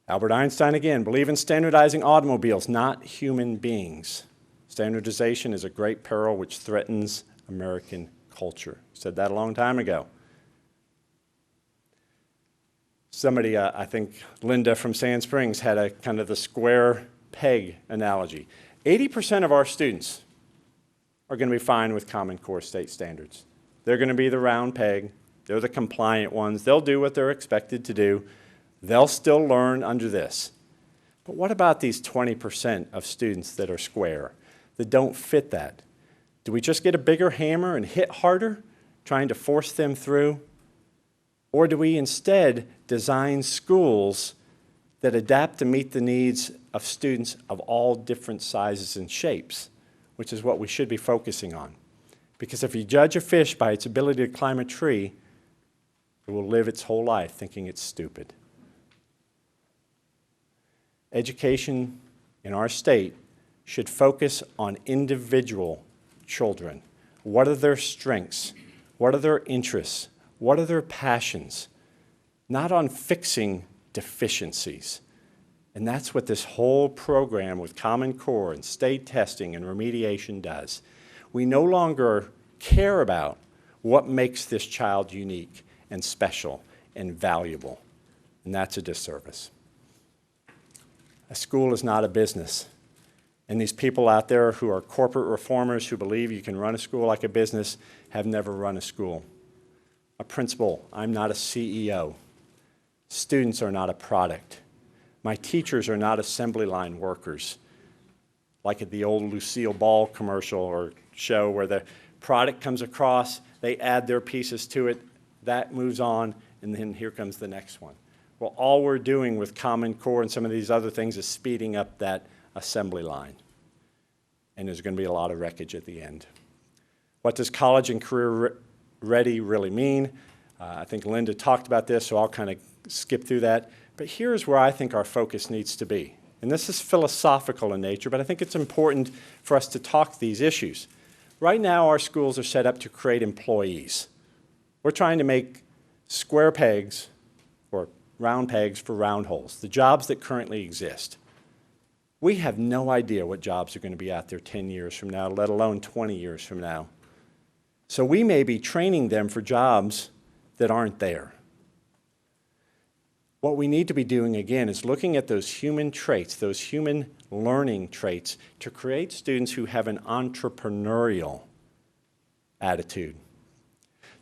Albert Einstein, again, believed in standardizing automobiles, not human beings. Standardization is a great peril which threatens American culture. Said that a long time ago. Somebody, I think Linda from Sand Springs, had a kind of the square peg analogy. 80% of our students are going to be fine with Common Core state standards. They're going to be the round peg. They're the compliant ones. They'll do what they're expected to do. They'll still learn under this. But what about these 20% of students that are square, that don't fit that? Do we just get a bigger hammer and hit harder, trying to force them through? Or do we instead design schools that adapt to meet the needs of students of all different sizes and shapes, which is what we should be focusing on? Because if you judge a fish by its ability to climb a tree, It will live its whole life thinking it's stupid. Education in our state should focus on individual children. What are their strengths? What are their interests? What are their passions? Not on fixing deficiencies. And that's what this whole program with Common Core and state testing and remediation does. We no longer care about what makes this child unique and special and valuable, and that's a disservice. A school is not a business, and these people out there who are corporate reformers who believe you can run a school like a business have never run a school. A principal, I'm not a CEO. Students are not a product. My teachers are not assembly line workers, like at the old Lucille Ball commercial or show where the product comes across, they add their pieces to it, that moves on, and then here comes the next one. Well, all we're doing with Common Core and some of these other things is speeding up that assembly line. And there's going to be a lot of wreckage at the end. What does college and career ready really mean? I think Linda talked about this, so I'll kind of skip through that. But here's where I think our focus needs to be. And this is philosophical in nature, but I think it's important for us to talk these issues. Right now, our schools are set up to create employees. We're trying to make square pegs or round pegs for round holes, the jobs that currently exist. We have no idea what jobs are going to be out there 10 years from now, let alone 20 years from now. So we may be training them for jobs that aren't there. What we need to be doing, again, is looking at those human traits, those human learning traits, to create students who have an entrepreneurial attitude.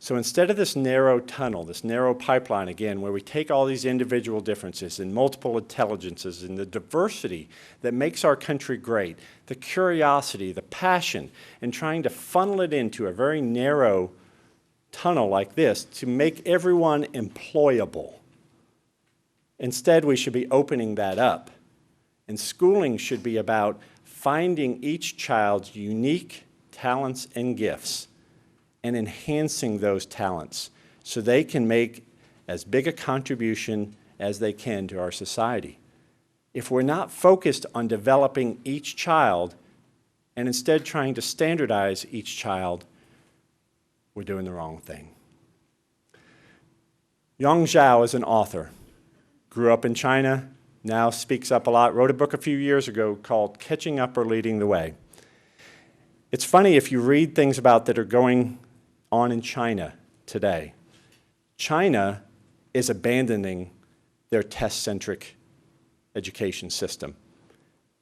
So instead of this narrow tunnel, this narrow pipeline, again, where we take all these individual differences and multiple intelligences and the diversity that makes our country great, the curiosity, the passion, and trying to funnel it into a very narrow tunnel like this to make everyone employable. Instead, we should be opening that up. And schooling should be about finding each child's unique talents and gifts and enhancing those talents so they can make as big a contribution as they can to our society. If we're not focused on developing each child and instead trying to standardize each child, we're doing the wrong thing. Yang Zhao is an author. Grew up in China, now speaks up a lot, wrote a book a few years ago called Catching Up or Leading the Way. It's funny if you read things about that are going on in China today. China is abandoning their test-centric education system.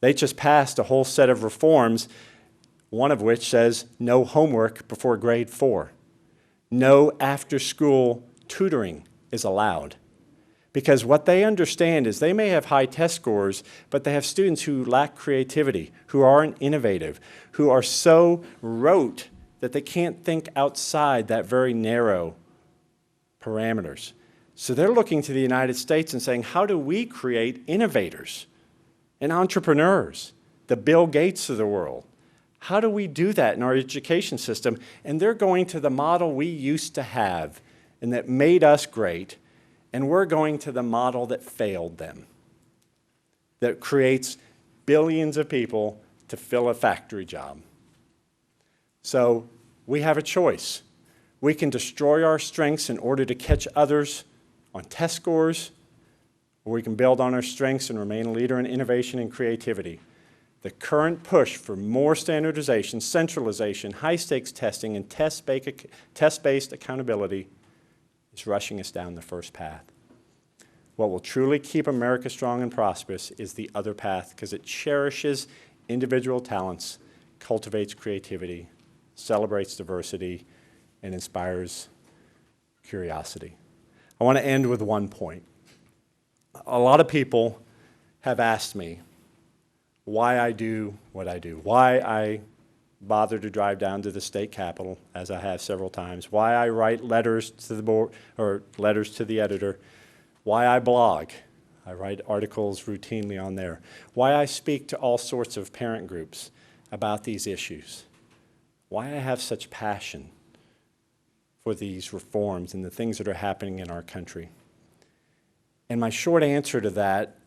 They just passed a whole set of reforms, one of which says no homework before grade 4. No after-school tutoring is allowed. Because what they understand is they may have high test scores, but they have students who lack creativity, who aren't innovative, who are so rote that they can't think outside that very narrow parameters. So they're looking to the United States and saying, how do we create innovators and entrepreneurs, the Bill Gates of the world? How do we do that in our education system? And they're going to the model we used to have and that made us great, and we're going to the model that failed them, that creates billions of people to fill a factory job. So we have a choice. We can destroy our strengths in order to catch others on test scores, or we can build on our strengths and remain a leader in innovation and creativity. The current push for more standardization, centralization, high-stakes testing, and test-based accountability is rushing us down the first path. What will truly keep America strong and prosperous is the other path, because it cherishes individual talents, cultivates creativity, celebrates diversity, and inspires curiosity. I want to end with one point. A lot of people have asked me why I do what I do, why I bother to drive down to the state capitol, as I have several times, why I write letters to the board or letters to the editor, why I blog. I write articles routinely on there, why I speak to all sorts of parent groups about these issues, why I have such passion for these reforms and the things that are happening in our country? And my short answer to that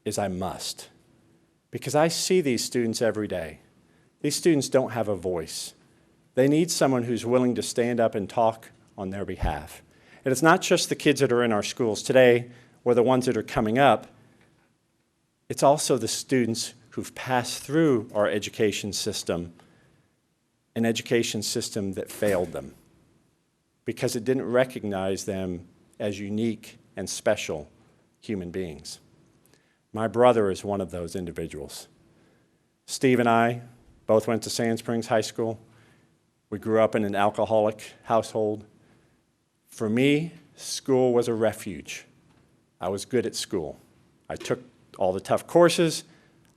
is I must. Because I see these students every day. These students don't have a voice. They need someone who's willing to stand up and talk on their behalf. And it's not just the kids that are in our schools today or the ones that are coming up. It's also the students who've passed through our education system, an education system that failed them because it didn't recognize them as unique and special human beings. My brother is one of those individuals. Steve and I both went to Sand Springs High School. We grew up in an alcoholic household. For me, school was a refuge. I was good at school. I took all the tough courses.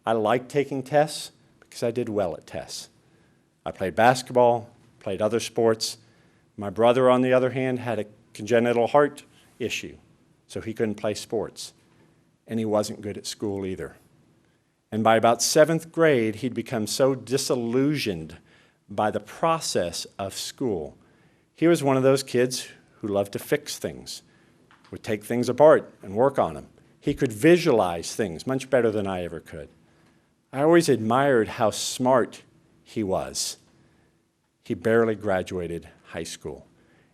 I liked taking tests because I did well at tests. I played basketball, played other sports. My brother, on the other hand, had a congenital heart issue, so he couldn't play sports. And he wasn't good at school either. And by about 7th grade, he'd become so disillusioned by the process of school. He was one of those kids who loved to fix things, would take things apart and work on them. He could visualize things much better than I ever could. I always admired how smart he was. He barely graduated high school.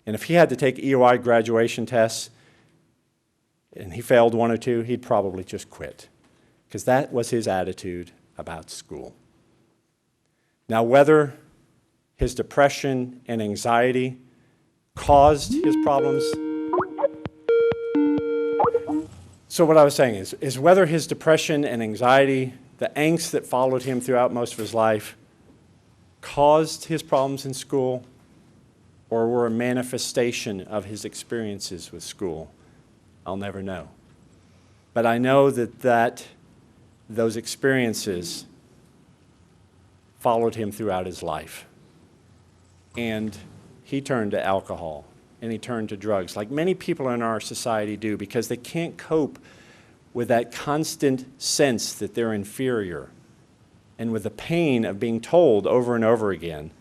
And if he had to take EOI graduation tests and he failed one or two, he'd probably just quit, because that was his attitude about school. Now, whether his depression and anxiety caused his problems, so what I was saying is whether his depression and anxiety, the angst that followed him throughout most of his life, caused his problems in school or were a manifestation of his experiences with school, I'll never know. But I know that those experiences followed him throughout his life. And he turned to alcohol and he turned to drugs, like many people in our society do, because they can't cope with that constant sense that they're inferior and with the pain of being told over and over again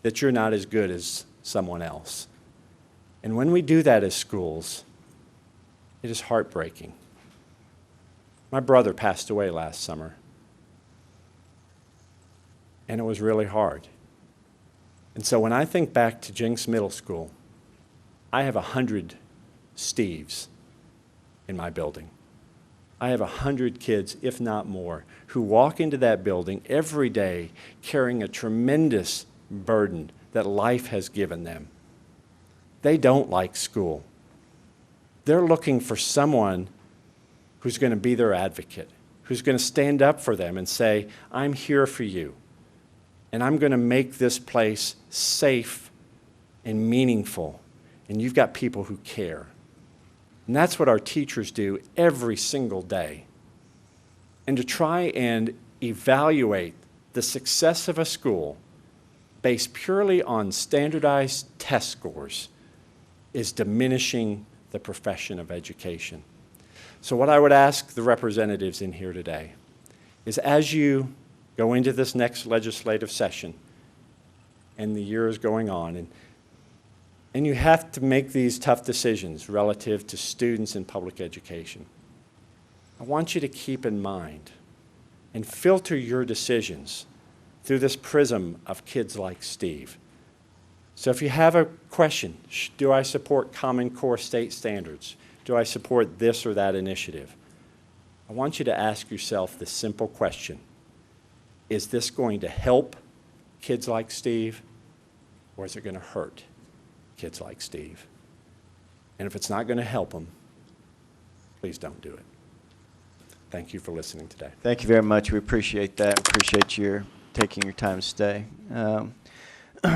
that you're not as good as someone else. And when we do that as schools, it is heartbreaking. My brother passed away last summer, and it was really hard. And so when I think back to Jenks Middle School, I have 100 Steves in my building. I have 100 kids, if not more, who walk into that building every day carrying a tremendous burden that life has given them. They don't like school. They're looking for someone who's going to be their advocate, who's going to stand up for them and say, I'm here for you, and I'm going to make this place safe and meaningful, and you've got people who care. And that's what our teachers do every single day. And to try and evaluate the success of a school based purely on standardized test scores is diminishing the profession of education. So what I would ask the representatives in here today is, as you go into this next legislative session and the year is going on, and you have to make these tough decisions relative to students in public education, I want you to keep in mind and filter your decisions through this prism of kids like Steve. So if you have a question, do I support Common Core state standards? Do I support this or that initiative? I want you to ask yourself this simple question. Is this going to help kids like Steve, or is it going to hurt kids like Steve? And if it's not going to help them, please don't do it. Thank you for listening today. Thank you very much. We appreciate that. Appreciate your taking your time to stay.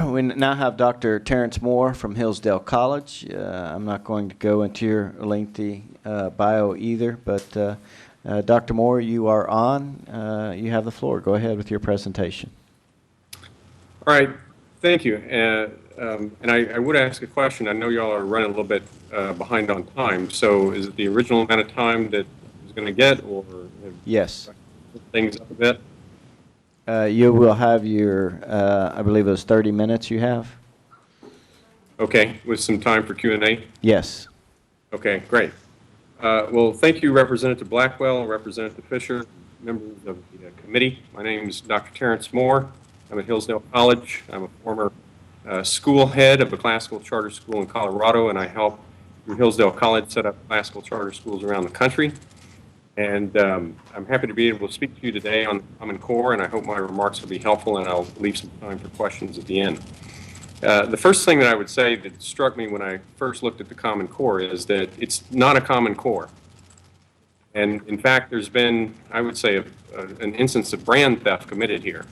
We now have Dr. Terrence Moore from Hillsdale College. I'm not going to go into your lengthy bio either, but Dr. Moore, you are on. You have the floor. Go ahead with your presentation. All right. Thank you. And I would ask a question. I know y'all are running a little bit behind on time. So is it the original amount of time that is going to get, or yes, things up a bit? You will have your, I believe it was 30 minutes you have. Okay, with some time for Q&A? Yes. Okay, great. Well, thank you, Representative Blackwell and Representative Fisher, members of the committee. My name is Dr. Terrence Moore. I'm at Hillsdale College. I'm a former school head of a classical charter school in Colorado, and I help through Hillsdale College set up classical charter schools around the country. And I'm happy to be able to speak to you today on the Common Core, and I hope my remarks will be helpful, and I'll leave some time for questions at the end. The first thing that I would say that struck me when I first looked at the Common Core is that it's not a Common Core. And in fact, there's been, I would say, an instance of brand theft committed here.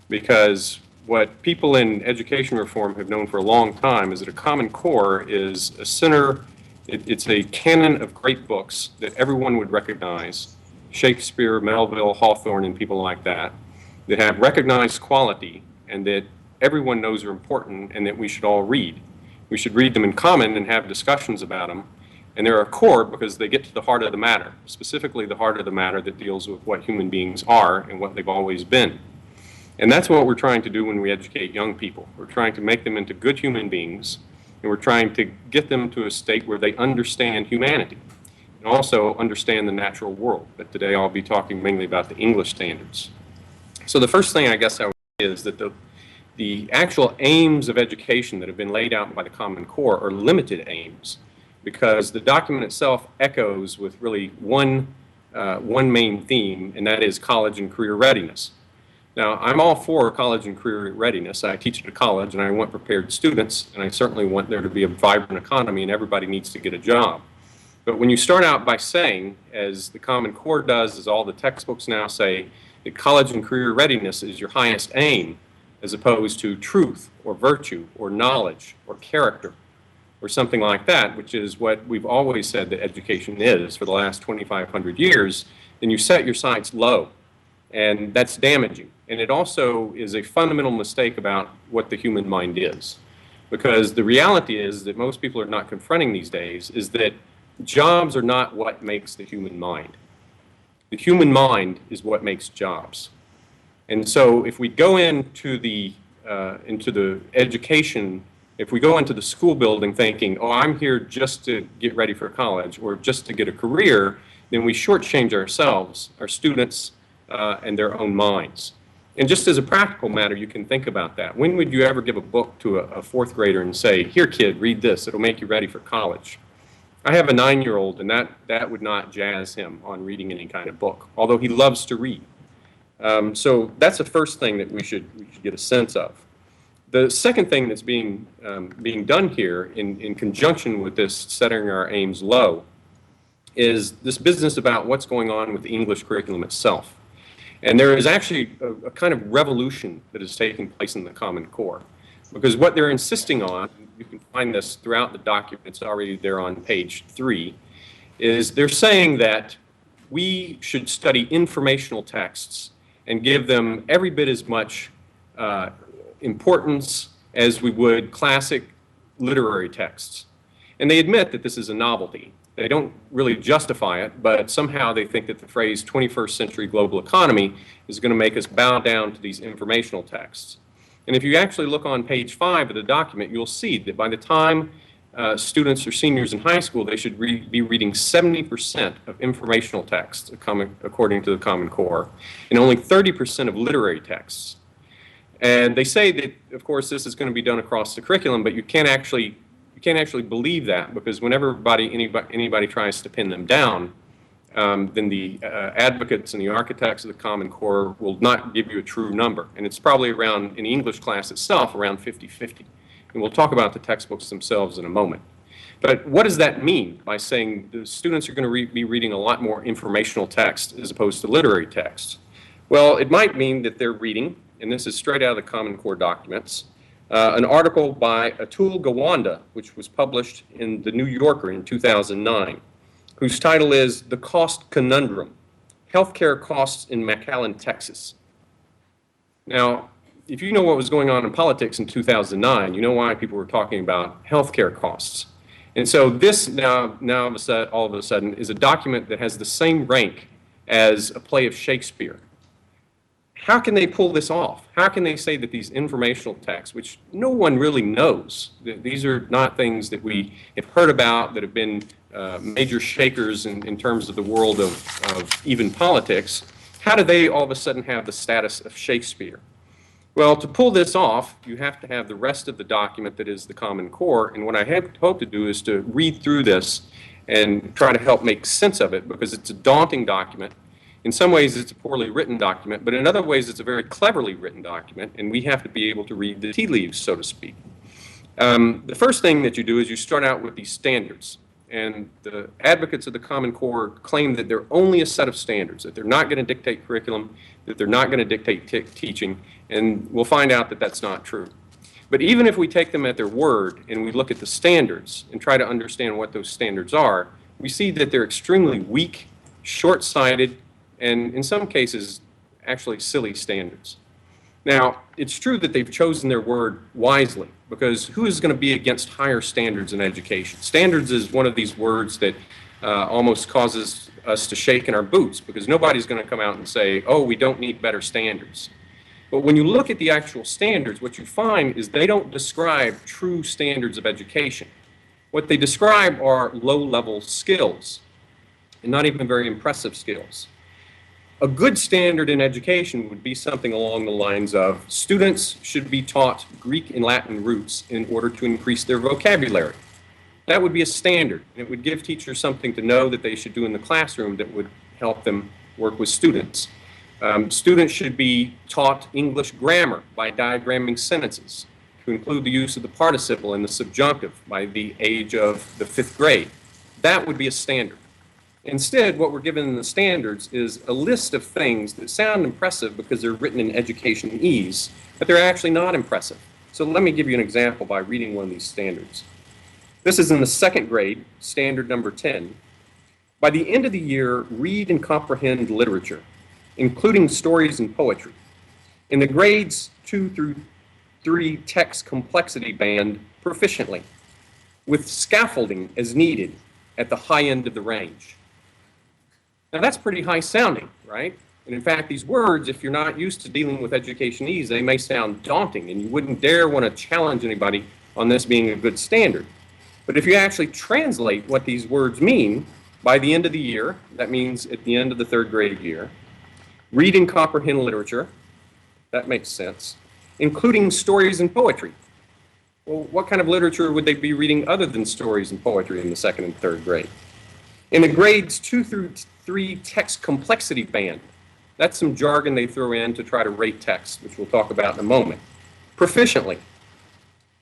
Because what people in education reform have known for a long time is that a Common Core is a center, it's a canon of great books that everyone would recognize, Shakespeare, Melville, Hawthorne, and people like that have recognized quality and that everyone knows are important and that we should all read. We should read them in common and have discussions about them. And they're a core because they get to the heart of the matter, specifically the heart of the matter that deals with what human beings are and what they've always been. And that's what we're trying to do when we educate young people. We're trying to make them into good human beings, and we're trying to get them to a state where they understand humanity and also understand the natural world. But today I'll be talking mainly about the English standards. So the first thing I guess I would say is that the actual aims of education that have been laid out by the Common Core are limited aims because the document itself echoes with really one main theme, and that is college and career readiness. Now, I'm all for college and career readiness. I teach at a college, and I want prepared students, and I certainly want there to be a vibrant economy, and everybody needs to get a job. But when you start out by saying, as the Common Core does, as all the textbooks now say, that college and career readiness is your highest aim, as opposed to truth or virtue or knowledge or character or something like that, which is what we've always said that education is for the last 2,500 years, then you set your sights low. And that's damaging. And it also is a fundamental mistake about what the human mind is. Because the reality is that most people are not confronting these days is that jobs are not what makes the human mind. The human mind is what makes jobs. And so if we go into the education, if we go into the school building thinking, oh, I'm here just to get ready for college or just to get a career, then we shortchange ourselves, our students, and their own minds. And just as a practical matter, you can think about that. When would you ever give a book to a fourth grader and say, here, kid, read this. It'll make you ready for college. I have a 9-year-old, and that would not jazz him on reading any kind of book, although he loves to read. So that's the first thing that we should get a sense of. The second thing that's being done here in conjunction with this setting our aims low is this business about what's going on with the English curriculum itself. And there is actually a kind of revolution that is taking place in the Common Core. Because what they're insisting on, you can find this throughout the document, it's already there on page 3, is they're saying that we should study informational texts and give them every bit as much importance as we would classic literary texts. And they admit that this is a novelty. They don't really justify it, but somehow they think that the phrase 21st century global economy is going to make us bow down to these informational texts. And if you actually look on page 5 of the document, you'll see that by the time students are seniors in high school, they should be reading 70% of informational texts, according to the Common Core, and only 30% of literary texts. And they say that, of course, this is going to be done across the curriculum, but you can't actually believe that because whenever anybody tries to pin them down, then the advocates and the architects of the Common Core will not give you a true number. And it's probably around, in the English class itself, around 50-50. And we'll talk about the textbooks themselves in a moment. But what does that mean by saying the students are going to be reading a lot more informational text as opposed to literary text? Well, it might mean that they're reading, and this is straight out of the Common Core documents, an article by Atul Gawande, which was published in The New Yorker in 2009, whose title is The Cost Conundrum, Healthcare Costs in McAllen, Texas. Now, if you know what was going on in politics in 2009, you know why people were talking about healthcare costs. And so this now all of a sudden is a document that has the same rank as a play of Shakespeare. how can they pull this off? How can they say that these informational texts, which no one really knows, these are not things that we have heard about that have been major shakers in terms of the world of even politics, how do they all of a sudden have the status of Shakespeare? Well, to pull this off, you have to have the rest of the document that is the Common Core, and what I hope to do is to read through this and try to help make sense of it, because it's a daunting document. In some ways, it's a poorly written document, but in other ways, it's a very cleverly written document, and we have to be able to read the tea leaves, so to speak. The first thing that you do is you start out with these standards, and the advocates of the Common Core claim that they're only a set of standards, that they're not going to dictate curriculum, that they're not going to dictate teaching, and we'll find out that that's not true. But even if we take them at their word and we look at the standards and try to understand what those standards are, we see that they're extremely weak, short-sighted, and in some cases, actually silly standards. Now, it's true that they've chosen their word wisely, because who is going to be against higher standards in education? Standards is one of these words that almost causes us to shake in our boots, because nobody's going to come out and say, oh, we don't need better standards. But when you look at the actual standards, what you find is they don't describe true standards of education. What they describe are low-level skills, and not even very impressive skills. A good standard in education would be something along the lines of students should be taught Greek and Latin roots in order to increase their vocabulary. That would be a standard. It would give teachers something to know that they should do in the classroom that would help them work with students. Students should be taught English grammar by diagramming sentences to include the use of the participle and the subjunctive by the age of the 5th grade. That would be a standard. Instead, what we're given in the standards is a list of things that sound impressive because they're written in educationese, but they're actually not impressive. So let me give you an example by reading one of these standards. This is in the 2nd grade, standard number 10. By the end of the year, read and comprehend literature, including stories and poetry. In the grades 2 through 3 text complexity band proficiently, with scaffolding as needed at the high end of the range. Now that's pretty high sounding, right? And in fact, these words, if you're not used to dealing with educationese, they may sound daunting, and you wouldn't dare want to challenge anybody on this being a good standard. But if you actually translate what these words mean, by the end of the year, that means at the end of the 3rd grade year, read and comprehend literature, that makes sense, including stories and poetry. Well, what kind of literature would they be reading other than stories and poetry in the 2nd and 3rd grade? In the grades 2 through 3 text complexity band, that's some jargon they throw in to try to rate text, which we'll talk about in a moment. Proficiently,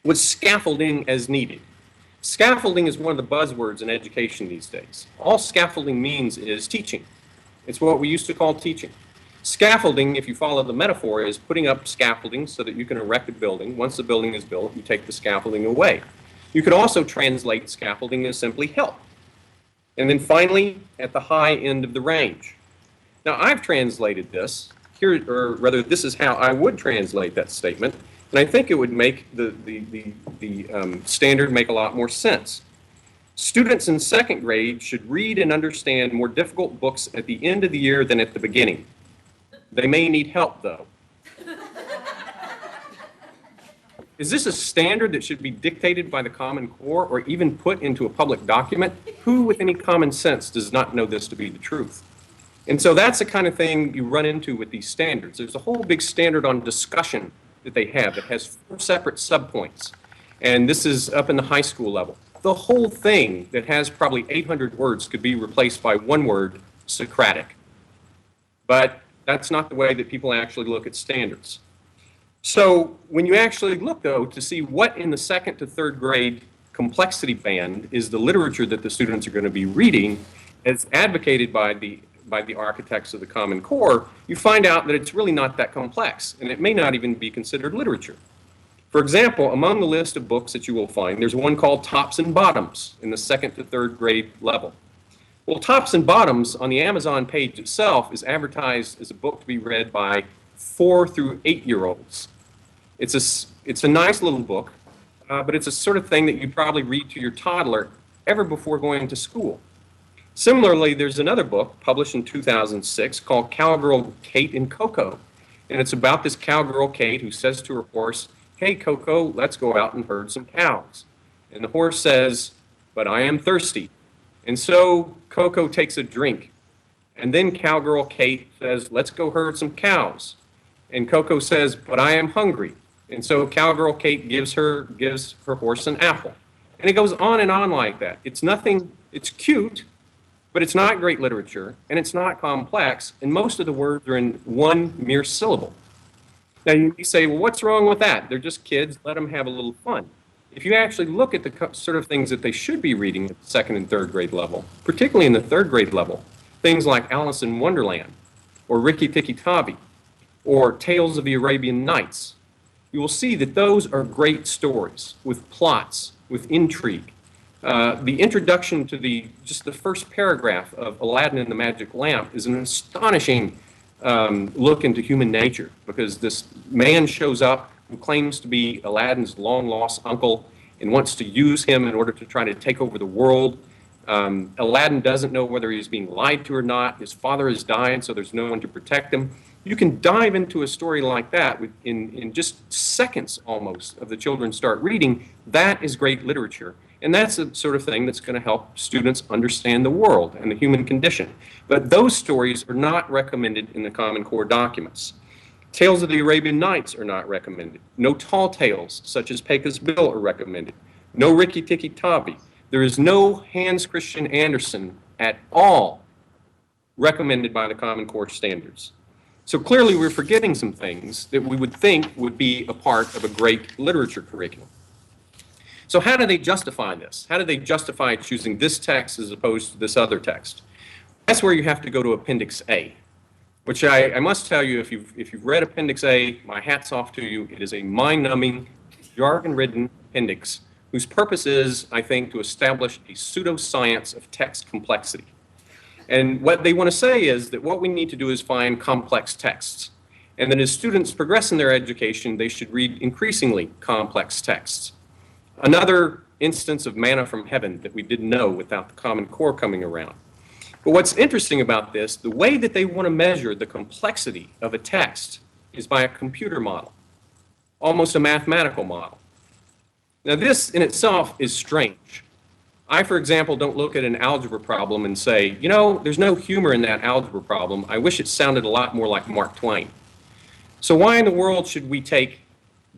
with scaffolding as needed. Scaffolding is one of the buzzwords in education these days. All scaffolding means is teaching. It's what we used to call teaching. Scaffolding, if you follow the metaphor, is putting up scaffolding so that you can erect a building. Once the building is built, you take the scaffolding away. You could also translate scaffolding as simply help. And then finally, at the high end of the range. Now, I've translated this here, or rather, this is how I would translate that statement, and I think it would make the standard make a lot more sense. Students in 2nd grade should read and understand more difficult books at the end of the year than at the beginning. They may need help, though. Is this a standard that should be dictated by the Common Core or even put into a public document? Who with any common sense does not know this to be the truth? And so that's the kind of thing you run into with these standards. There's a whole big standard on discussion that they have that has 4 separate subpoints. And this is up in the high school level. The whole thing that has probably 800 words could be replaced by one word, Socratic. But that's not the way that people actually look at standards. So when you actually look, though, to see what in the 2nd to 3rd grade complexity band is the literature that the students are going to be reading, as advocated by the architects of the Common Core, you find out that it's really not that complex, and it may not even be considered literature. For example, among the list of books that you will find, there's one called Tops and Bottoms in the 2nd to 3rd grade level. Well, Tops and Bottoms on the Amazon page itself is advertised as a book to be read by 4 through 8-year-olds. It's a nice little book, but it's a sort of thing that you probably read to your toddler ever before going to school. Similarly, there's another book published in 2006 called Cowgirl Kate and Coco, And it's about this cowgirl, Kate, who says to her horse, "Hey, Coco, let's go out and herd some cows." And the horse says, "But I am thirsty." And so Coco takes a drink. And then cowgirl Kate says, "Let's go herd some cows." And Coco says, "But I am hungry." And so cowgirl Kate gives her horse an apple. And it goes on and on like that. It's nothing, it's cute, but it's not great literature, and it's not complex, and most of the words are in one mere syllable. Now you say, well, what's wrong with that? They're just kids, let them have a little fun. If you actually look at the sort of things that they should be reading at the second and third grade level, particularly in the third grade level, things like Alice in Wonderland, or Rikki Tikki Tavi, or Tales of the Arabian Nights, you will see that those are great stories with plots, with intrigue. The introduction to just the first paragraph of Aladdin and the Magic Lamp is an astonishing look into human nature, because this man shows up who claims to be Aladdin's long-lost uncle and wants to use him in order to try to take over the world. Aladdin doesn't know whether he's being lied to or not. His father has died, so there's no one to protect him. You can dive into a story like that in just seconds almost of the children start reading. That is great literature. And that's the sort of thing that's going to help students understand the world and the human condition. But those stories are not recommended in the Common Core documents. Tales of the Arabian Nights are not recommended. No tall tales, such as Pekka's Bill, are recommended. No Rikki Tikki Tavi. There is no Hans Christian Andersen at all recommended by the Common Core standards. So clearly we're forgetting some things that we would think would be a part of a great literature curriculum. So how do they justify this? How do they justify choosing this text as opposed to this other text? That's where you have to go to Appendix A, which I must tell you, if you've read Appendix A, my hat's off to you. It is a mind-numbing, jargon-ridden appendix whose purpose is, I think, to establish a pseudoscience of text complexity. And what they want to say is that what we need to do is find complex texts, and that as students progress in their education, they should read increasingly complex texts. Another instance of manna from heaven that we didn't know without the Common Core coming around. But what's interesting about this, the way that they want to measure the complexity of a text is by a computer model, almost a mathematical model. Now this in itself is strange. I, for example, don't look at an algebra problem and say, you know, there's no humor in that algebra problem. I wish it sounded a lot more like Mark Twain. So why in the world should we take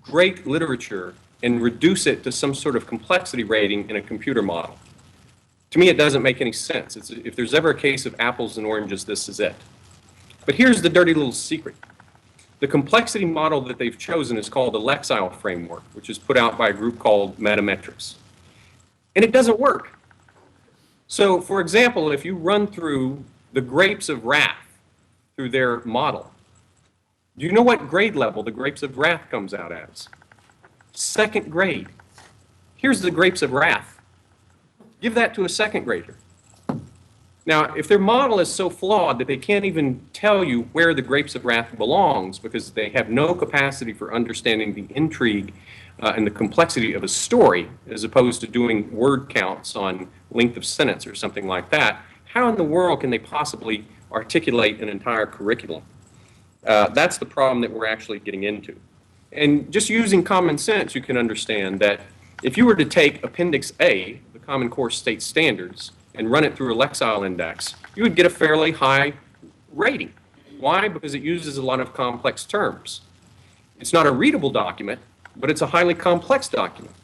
great literature and reduce it to some sort of complexity rating in a computer model? To me, it doesn't make any sense. If there's ever a case of apples and oranges, this is it. But here's the dirty little secret. The complexity model that they've chosen is called the Lexile framework, which is put out by a group called Metametrics. And it doesn't work. So, for example, if you run through the Grapes of Wrath through their model, do you know what grade level the Grapes of Wrath comes out as? Second grade. Here's the Grapes of Wrath. Give that to a second grader. Now, if their model is so flawed that they can't even tell you where the Grapes of Wrath belongs because they have no capacity for understanding the intrigue and the complexity of a story, as opposed to doing word counts on length of sentence or something like that, how in the world can they possibly articulate an entire curriculum? That's the problem that we're actually getting into. And just using common sense, you can understand that if you were to take Appendix A, the Common Core State Standards, and run it through a Lexile index, you would get a fairly high rating. Why? Because it uses a lot of complex terms. It's not a readable document, but it's a highly complex document.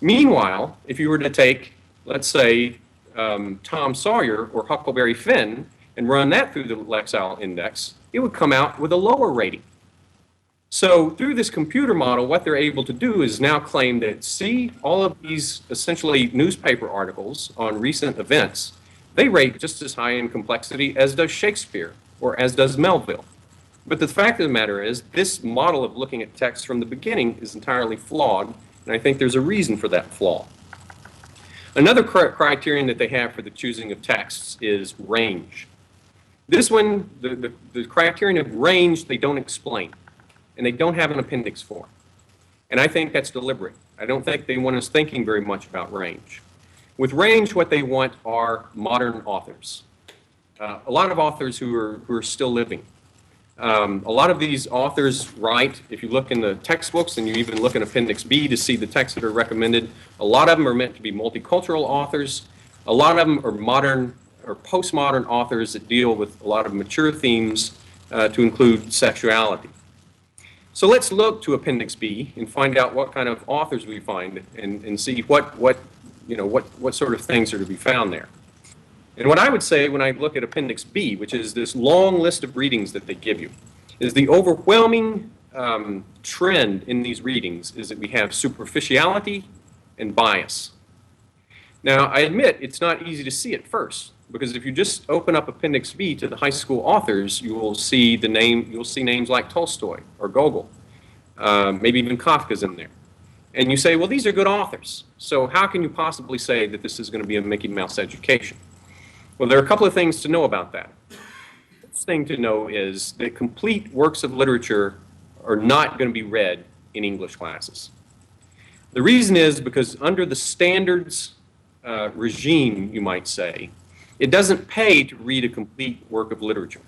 Meanwhile, if you were to take, let's say, Tom Sawyer or Huckleberry Finn and run that through the Lexile index, it would come out with a lower rating. So through this computer model, what they're able to do is now claim that, see, all of these essentially newspaper articles on recent events, they rate just as high in complexity as does Shakespeare or as does Melville. But the fact of the matter is, this model of looking at text from the beginning is entirely flawed, and I think there's a reason for that flaw. Another criterion that they have for the choosing of texts is range. This one, the criterion of range, they don't explain. And they don't have an appendix for. And I think that's deliberate. I don't think they want us thinking very much about range. With range, what they want are modern authors. A lot of authors who are still living. A lot of these authors write, if you look in the textbooks and you even look in Appendix B to see the texts that are recommended, a lot of them are meant to be multicultural authors. A lot of them are modern or postmodern authors that deal with a lot of mature themes to include sexuality. So let's look to Appendix B and find out what kind of authors we find and see what sort of things are to be found there. And what I would say when I look at Appendix B, which is this long list of readings that they give you, is the overwhelming trend in these readings is that we have superficiality and bias. Now, I admit it's not easy to see at first, because if you just open up Appendix B to the high school authors, you will see names like Tolstoy or Gogol, maybe even Kafka's in there. And you say, well, these are good authors, so how can you possibly say that this is going to be a Mickey Mouse education? Well, there are a couple of things to know about that. The first thing to know is that complete works of literature are not going to be read in English classes. The reason is because under the standards regime, you might say, it doesn't pay to read a complete work of literature.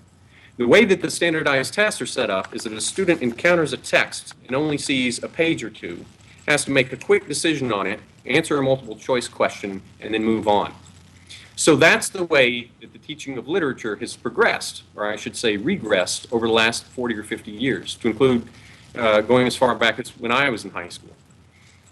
The way that the standardized tests are set up is that a student encounters a text and only sees a page or two, has to make a quick decision on it, answer a multiple choice question, and then move on. So that's the way that the teaching of literature has progressed, or I should say regressed, over the last 40 or 50 years, to include going as far back as when I was in high school.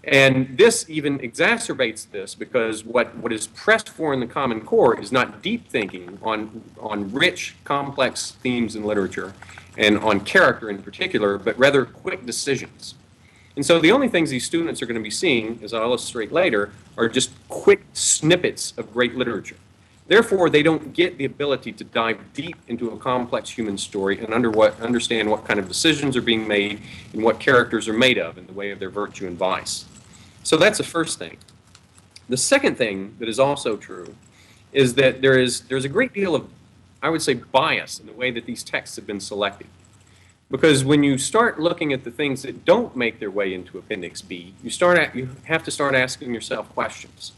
And this even exacerbates this because what is pressed for in the Common Core is not deep thinking on rich, complex themes in literature and on character in particular, but rather quick decisions. And so the only things these students are going to be seeing, as I'll illustrate later, are just quick snippets of great literature. Therefore, they don't get the ability to dive deep into a complex human story and understand what kind of decisions are being made and what characters are made of in the way of their virtue and vice. So that's the first thing. The second thing that is also true is that there's a great deal of, I would say, bias in the way that these texts have been selected. Because when you start looking at the things that don't make their way into Appendix B, you have to start asking yourself questions.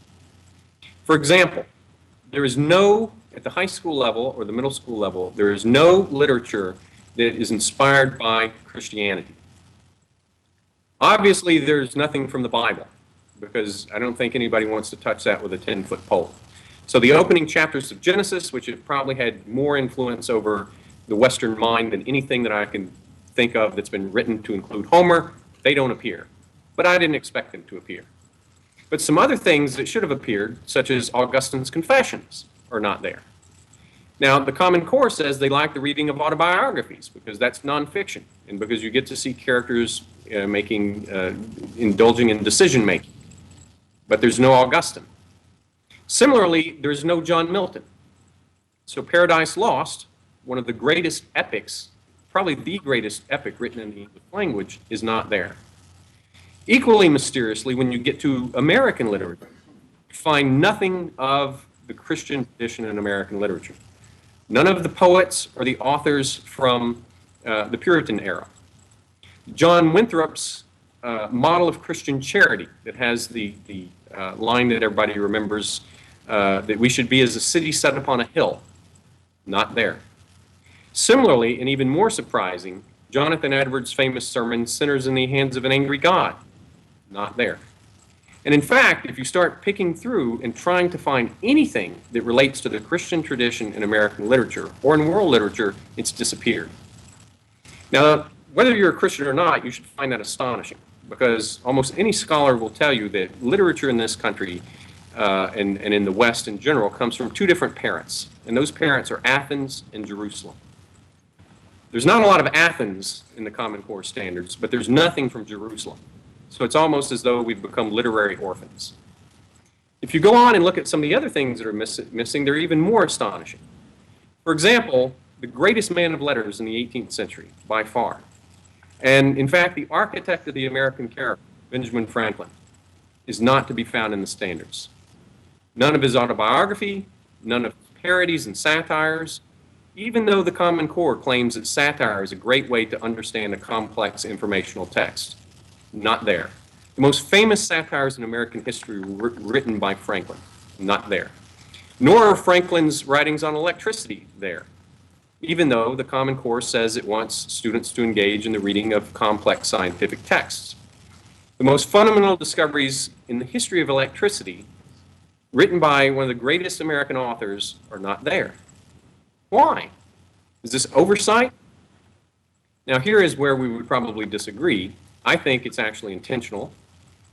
For example, there is no, at the high school level or the middle school level, there is no literature that is inspired by Christianity. Obviously, there's nothing from the Bible, because I don't think anybody wants to touch that with a 10-foot pole. So the opening chapters of Genesis, which have probably had more influence over the Western mind than anything that I can think of that's been written to include Homer, they don't appear. But I didn't expect them to appear. But some other things that should have appeared, such as Augustine's Confessions, are not there. Now, the Common Core says they like the reading of autobiographies because that's nonfiction and because you get to see characters indulging in decision-making. But there's no Augustine. Similarly, there's no John Milton. So Paradise Lost, one of the greatest epics, probably the greatest epic written in the English language, is not there. Equally mysteriously, when you get to American literature, you find nothing of the Christian tradition in American literature. None of the poets or the authors from the Puritan era. John Winthrop's model of Christian charity that has the line that everybody remembers, that we should be as a city set upon a hill, not there. Similarly, and even more surprising, Jonathan Edwards' famous sermon, Sinners in the Hands of an Angry God, not there. And in fact, if you start picking through and trying to find anything that relates to the Christian tradition in American literature or in world literature, it's disappeared. Now, whether you're a Christian or not, you should find that astonishing, because almost any scholar will tell you that literature in this country and in the West in general comes from two different parents, and those parents are Athens and Jerusalem. There's not a lot of Athens in the Common Core standards, but there's nothing from Jerusalem. So it's almost as though we've become literary orphans. If you go on and look at some of the other things that are missing, they're even more astonishing. For example, the greatest man of letters in the 18th century, by far, and in fact, the architect of the American character, Benjamin Franklin, is not to be found in the standards. None of his autobiography, none of his parodies and satires, even though the Common Core claims that satire is a great way to understand a complex informational text. Not there. The most famous satires in American history were written by Franklin. Not there. Nor are Franklin's writings on electricity there. even though the Common Core says it wants students to engage in the reading of complex scientific texts. The most fundamental discoveries in the history of electricity, written by one of the greatest American authors, are not there. Why? Is this oversight? Now, here is where we would probably disagree. I think it's actually intentional.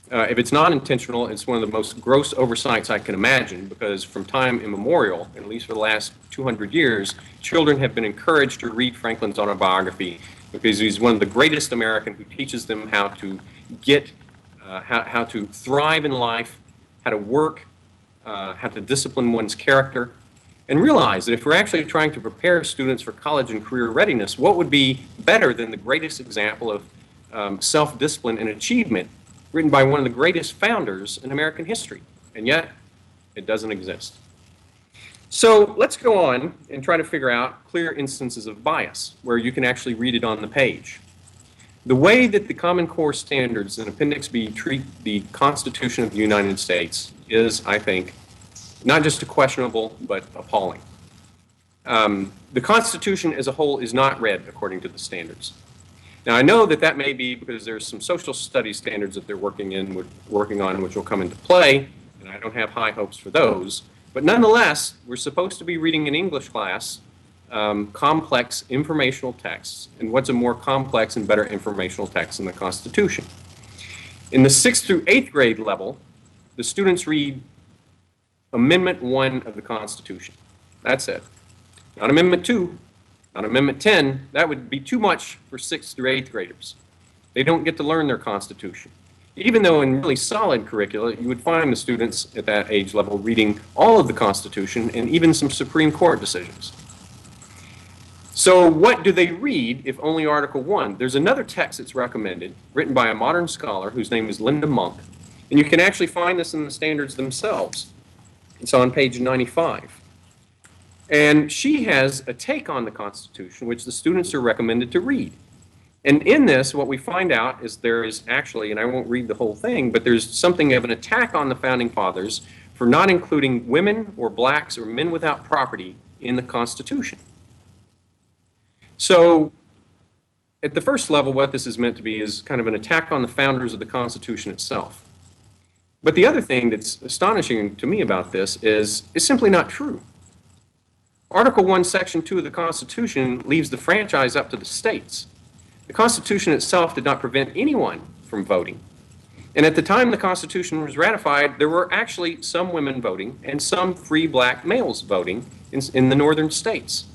If it's not intentional, it's one of the most gross oversights I can imagine, because from time immemorial, at least for the last 200 years, children have been encouraged to read Franklin's autobiography because he's one of the greatest American who teaches them how to get, how to thrive in life, how to work, how to discipline one's character, and realize that if we're actually trying to prepare students for college and career readiness, what would be better than the greatest example of self-discipline and achievement written by one of the greatest founders in American history? And yet, it doesn't exist. So let's go on and try to figure out clear instances of bias where you can actually read it on the page. The way that the Common Core standards in Appendix B treat the Constitution of the United States is, I think, not just questionable, but appalling. The Constitution as a whole is not read according to the standards. Now, I know that that may be because there's some social studies standards that they're working on, which will come into play, and I don't have high hopes for those. But nonetheless, we're supposed to be reading in English class complex informational texts, and what's a more complex and better informational text than the Constitution? In the 6th through 8th grade level, the students read Amendment 1 of the Constitution. That's it. Not Amendment 2, not Amendment 10. That would be too much for 6th through 8th graders. They don't get to learn their Constitution. Even though in really solid curricula, you would find the students at that age level reading all of the Constitution and even some Supreme Court decisions. So what do they read if only Article 1? There's another text that's recommended, written by a modern scholar whose name is Linda Monk, and you can actually find this in the standards themselves. It's on page 95. And she has a take on the Constitution, which the students are recommended to read. And in this, what we find out is there is actually, and I won't read the whole thing, but there's something of an attack on the Founding Fathers for not including women or blacks or men without property in the Constitution. So at the first level, what this is meant to be is kind of an attack on the founders of the Constitution itself. But the other thing that's astonishing to me about this is it's simply not true. Article 1, Section 2 of the Constitution leaves the franchise up to the states. The Constitution itself did not prevent anyone from voting. And at the time the Constitution was ratified, there were actually some women voting and some free black males voting in the northern states.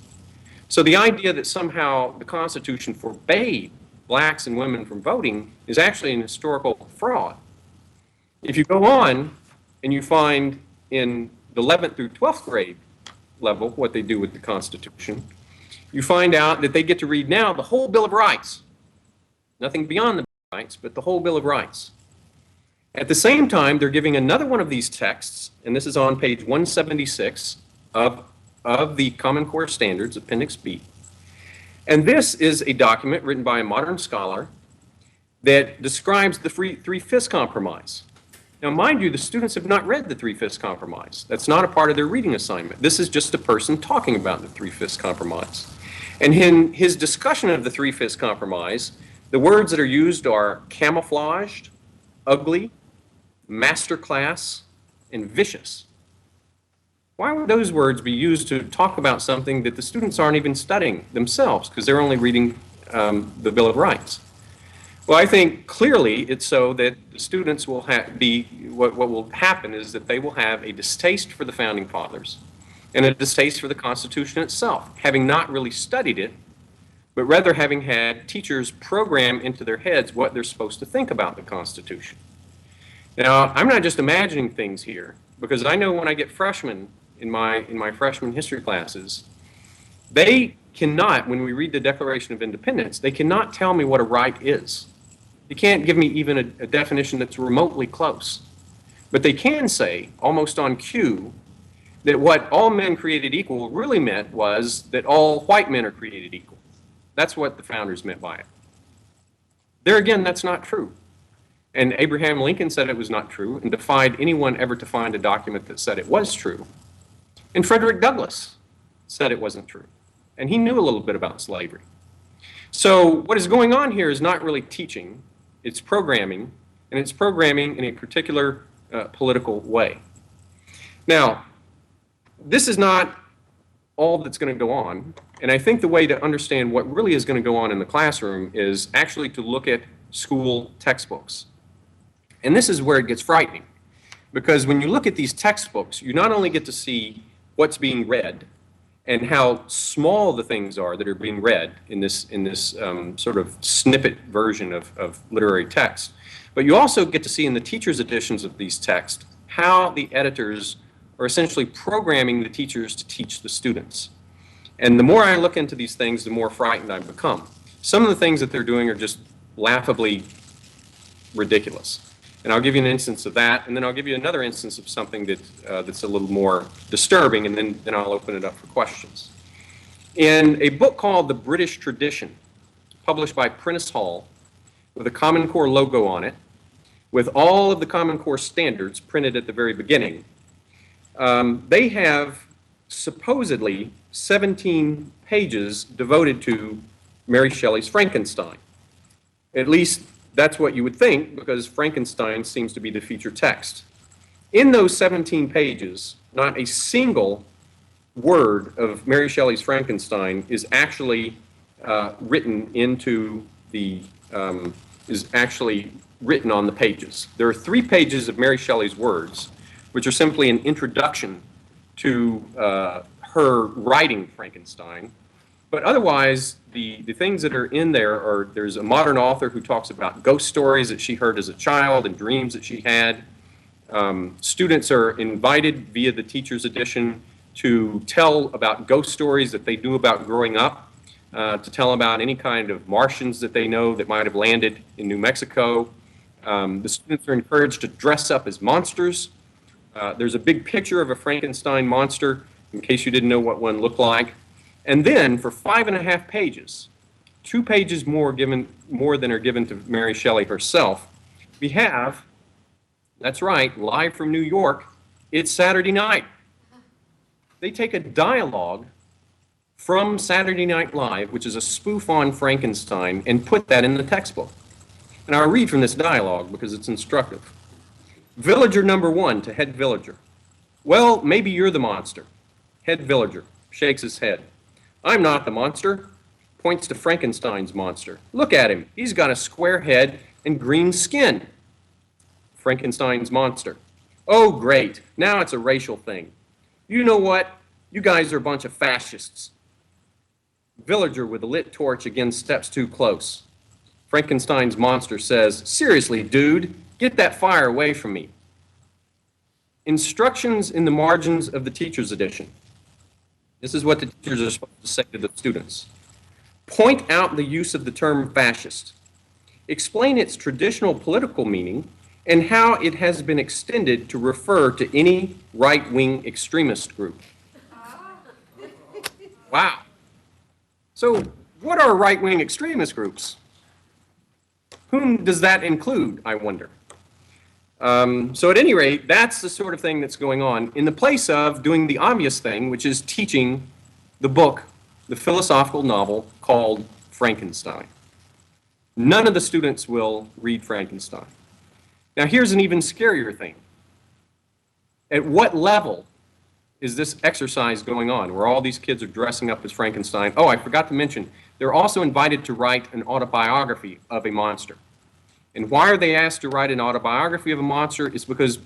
So the idea that somehow the Constitution forbade blacks and women from voting is actually an historical fraud. If you go on and you find in the 11th through 12th grade level what they do with the Constitution, you find out that they get to read now the whole Bill of Rights. Nothing beyond the Bill of Rights, but the whole Bill of Rights. At the same time, they're giving another one of these texts, and this is on page 176 of the Common Core Standards, Appendix B. And this is a document written by a modern scholar that describes the Three-Fifths Compromise. Now, mind you, the students have not read the Three-Fifths Compromise. That's not a part of their reading assignment. This is just a person talking about the Three-Fifths Compromise. And in his discussion of the Three-Fifths Compromise, the words that are used are camouflaged, ugly, masterclass, and vicious. Why would those words be used to talk about something that the students aren't even studying themselves because they're only reading the Bill of Rights? Well, I think clearly it's so that the students will what will happen is that they will have a distaste for the Founding Fathers and a distaste for the Constitution itself, having not really studied it, but rather having had teachers program into their heads what they're supposed to think about the Constitution. Now, I'm not just imagining things here, because I know when I get freshmen in my freshman history classes, they cannot, when we read the Declaration of Independence, they cannot tell me what a right is. They can't give me even a definition that's remotely close. But they can say, almost on cue, that what all men created equal really meant was that all white men are created equal. That's what the founders meant by it. There again, that's not true. And Abraham Lincoln said it was not true and defied anyone ever to find a document that said it was true. And Frederick Douglass said it wasn't true. and he knew a little bit about slavery. So what is going on here is not really teaching, it's programming, and it's programming in a particular political way. Now, this is not all that's going to go on, and I think the way to understand what really is going to go on in the classroom is actually to look at school textbooks. And this is where it gets frightening, because when you look at these textbooks, you not only get to see what's being read and how small the things are that are being read in this sort of snippet version of literary text, but you also get to see in the teacher's editions of these texts how the editors are essentially programming the teachers to teach the students. And the more I look into these things, the more frightened I become. Some of the things that they're doing are just laughably ridiculous. And I'll give you an instance of that, and then I'll give you another instance of something that, that's a little more disturbing, and then I'll open it up for questions. In a book called The British Tradition, published by Prentice Hall, with a Common Core logo on it, with all of the Common Core standards printed at the very beginning, they have supposedly 17 pages devoted to Mary Shelley's Frankenstein. At least that's what you would think, because Frankenstein seems to be the feature text. In those 17 pages, not a single word of Mary Shelley's Frankenstein is actually written into the, is actually written on the pages. There are 3 pages of Mary Shelley's words, which are simply an introduction to her writing Frankenstein. But otherwise, the things that are in there are, there's a modern author who talks about ghost stories that she heard as a child and dreams that she had. Students are invited via the teacher's edition to tell about ghost stories that they knew about growing up, to tell about any kind of Martians that they know that might have landed in New Mexico. The students are encouraged to dress up as monsters. There's a big picture of a Frankenstein monster, in case you didn't know what one looked like. And then, for 5.5 pages, 2 pages more than are given to Mary Shelley herself, we have, that's right, live from New York, It's Saturday Night. They take a dialogue from Saturday Night Live, which is a spoof on Frankenstein, and put that in the textbook. And I'll read from this dialogue because it's instructive. Villager number 1 to head villager. Well, maybe you're the monster. Head villager shakes his head. I'm not the monster. Points to Frankenstein's monster. Look at him. He's got a square head and green skin. Frankenstein's monster. Oh, great. Now it's a racial thing. You know what? You guys are a bunch of fascists. Villager with a lit torch again steps too close. Frankenstein's monster says, seriously, dude, get that fire away from me. Instructions in the margins of the teacher's edition. This is what the teachers are supposed to say to the students. Point out the use of the term fascist. Explain its traditional political meaning and how it has been extended to refer to any right-wing extremist group. Wow. So what are right-wing extremist groups? Whom does that include, I wonder? So at any rate, that's the sort of thing that's going on in the place of doing the obvious thing, which is teaching the book, the philosophical novel called Frankenstein. None of the students will read Frankenstein. Now here's an even scarier thing. At what level is this exercise going on, where all these kids are dressing up as Frankenstein? Oh, I forgot to mention, they're also invited to write an autobiography of a monster. And why are they asked to write an autobiography of a monster? It's because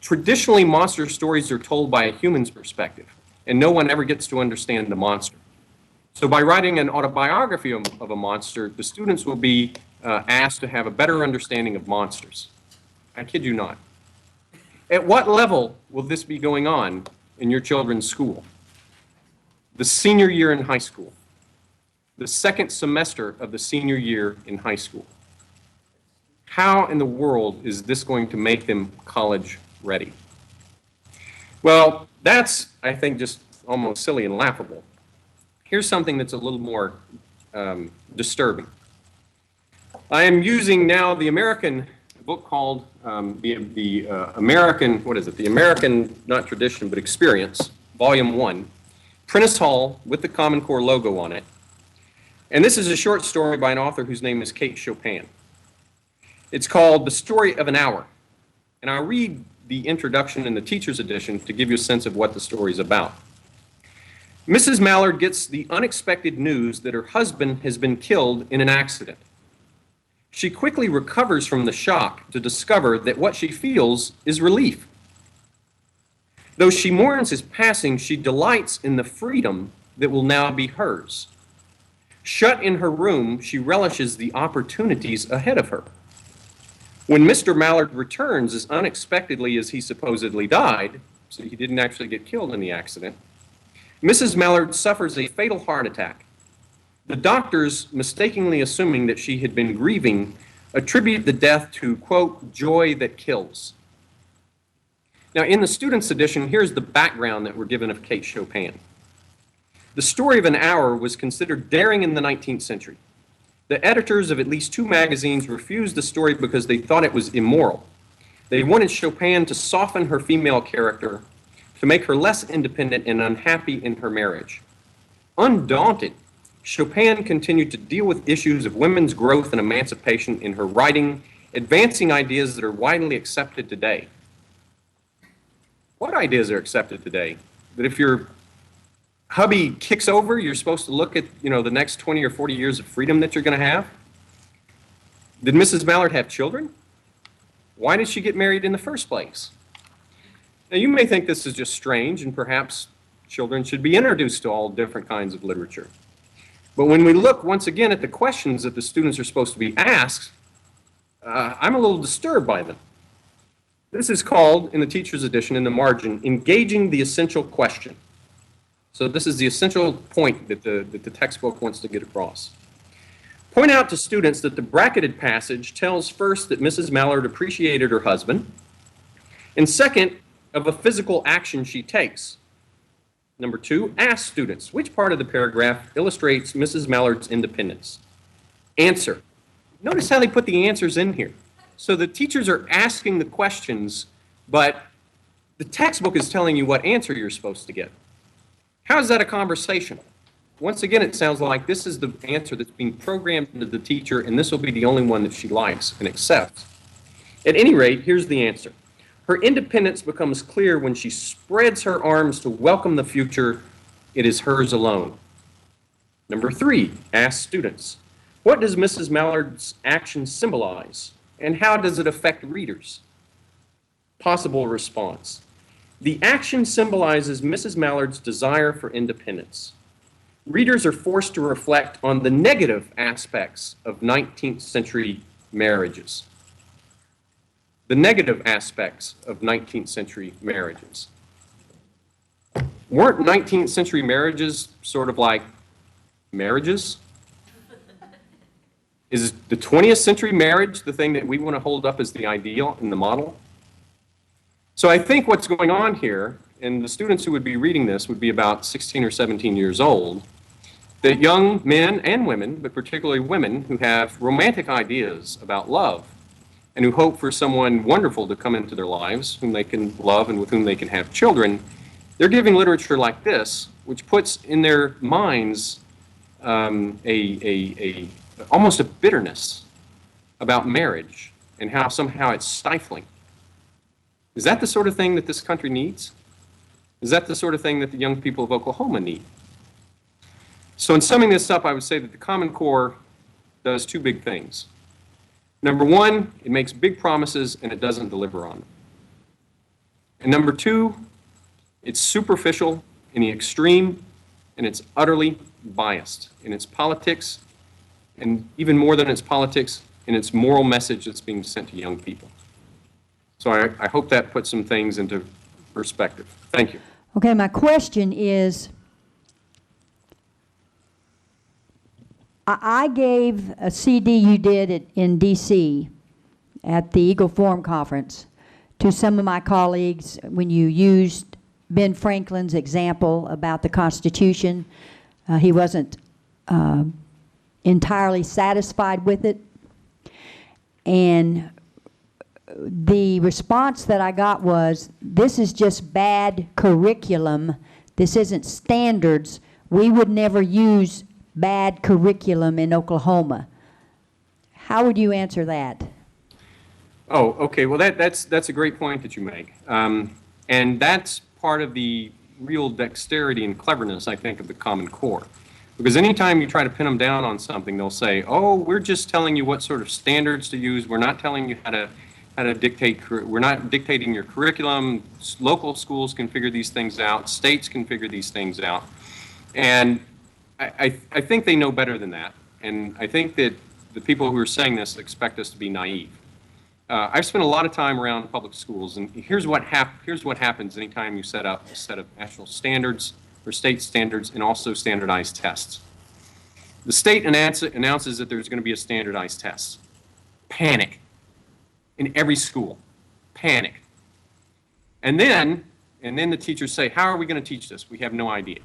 traditionally monster stories are told by a human's perspective, and no one ever gets to understand the monster. So by writing an autobiography of a monster, the students will be asked to have a better understanding of monsters. I kid you not. At what level will this be going on in your children's school? The senior year in high school. The second semester of the senior year in high school. How in the world is this going to make them college ready? Well, that's, I think, just almost silly and laughable. Here's something that's a little more disturbing. I am using now the American book called the American, what is it? The American, not tradition, but experience, Volume 1, Prentice Hall with the Common Core logo on it. And this is a short story by an author whose name is Kate Chopin. It's called The Story of an Hour. And I'll read the introduction in the teacher's edition to give you a sense of what the story is about. Mrs. Mallard gets the unexpected news that her husband has been killed in an accident. She quickly recovers from the shock to discover that what she feels is relief. Though she mourns his passing, she delights in the freedom that will now be hers. Shut in her room, she relishes the opportunities ahead of her. When Mr. Mallard returns as unexpectedly as he supposedly died, so he didn't actually get killed in the accident, Mrs. Mallard suffers a fatal heart attack. The doctors, mistakenly assuming that she had been grieving, attribute the death to, quote, joy that kills. Now, in the student's edition, here's the background that we're given of Kate Chopin. The Story of an Hour was considered daring in the 19th century. The editors of at least 2 magazines refused the story because they thought it was immoral. They wanted Chopin to soften her female character, to make her less independent and unhappy in her marriage. Undaunted, Chopin continued to deal with issues of women's growth and emancipation in her writing, advancing ideas that are widely accepted today. What ideas are accepted today? That if your hubby kicks over, you're supposed to look at, the next 20 or 40 years of freedom that you're going to have? Did Mrs. Mallard have children? Why did she get married in the first place? Now, you may think this is just strange, and perhaps children should be introduced to all different kinds of literature. But when we look once again at the questions that the students are supposed to be asked, I'm a little disturbed by them. This is called, in the teacher's edition in the margin, engaging the essential question. So this is the essential point that the textbook wants to get across. Point out to students that the bracketed passage tells first that Mrs. Mallard appreciated her husband, and second, of a physical action she takes. Number 2, ask students, which part of the paragraph illustrates Mrs. Mallard's independence? Answer. Notice how they put the answers in here. So the teachers are asking the questions, but the textbook is telling you what answer you're supposed to get. How is that a conversation? Once again, it sounds like this is the answer that's being programmed into the teacher, and this will be the only one that she likes and accepts. At any rate, here's the answer. Her independence becomes clear when she spreads her arms to welcome the future. It is hers alone. Number 3, ask students. What does Mrs. Mallard's action symbolize, and how does it affect readers? Possible response. The action symbolizes Mrs. Mallard's desire for independence. Readers are forced to reflect on the negative aspects of 19th century marriages. The negative aspects of 19th century marriages. Weren't 19th century marriages sort of like marriages? Is the 20th century marriage the thing that we want to hold up as the ideal and the model? So I think what's going on here, and the students who would be reading this would be about 16 or 17 years old, that young men and women, but particularly women, who have romantic ideas about love and who hope for someone wonderful to come into their lives, whom they can love and with whom they can have children, they're giving literature like this, which puts in their minds almost a bitterness about marriage and how somehow it's stifling. Is that the sort of thing that this country needs? Is that the sort of thing that the young people of Oklahoma need? So in summing this up, I would say that the Common Core does 2 big things. Number 1, it makes big promises and it doesn't deliver on them. And number 2, it's superficial in the extreme and it's utterly biased in its politics, and even more than its politics, in its moral message that's being sent to young people. So I hope that puts some things into perspective. Thank you. Okay, my question is, I gave a CD you did in D.C. at the Eagle Forum Conference to some of my colleagues when you used Ben Franklin's example about the Constitution. He wasn't entirely satisfied with it. And the response that I got was, this is just bad curriculum this isn't standards, we would never use bad curriculum in Oklahoma. How would you answer that? Oh, okay. Well, that's a great point that you make. And that's part of the real dexterity and cleverness, I think, of the Common Core. Because anytime you try to pin them down on something, they'll say, oh, we're just telling you what sort of standards to use. We're not telling you how to dictate, we're not dictating your curriculum. Local schools can figure these things out. States can figure these things out. And I think they know better than that. And I think that the people who are saying this expect us to be naive. I've spent a lot of time around public schools, and here's what happens anytime you set up a set of national standards or state standards and also standardized tests. The state announces that there's going to be a standardized test. Panic. In every school. Panic. And then the teachers say, how are we going to teach this? We have no idea.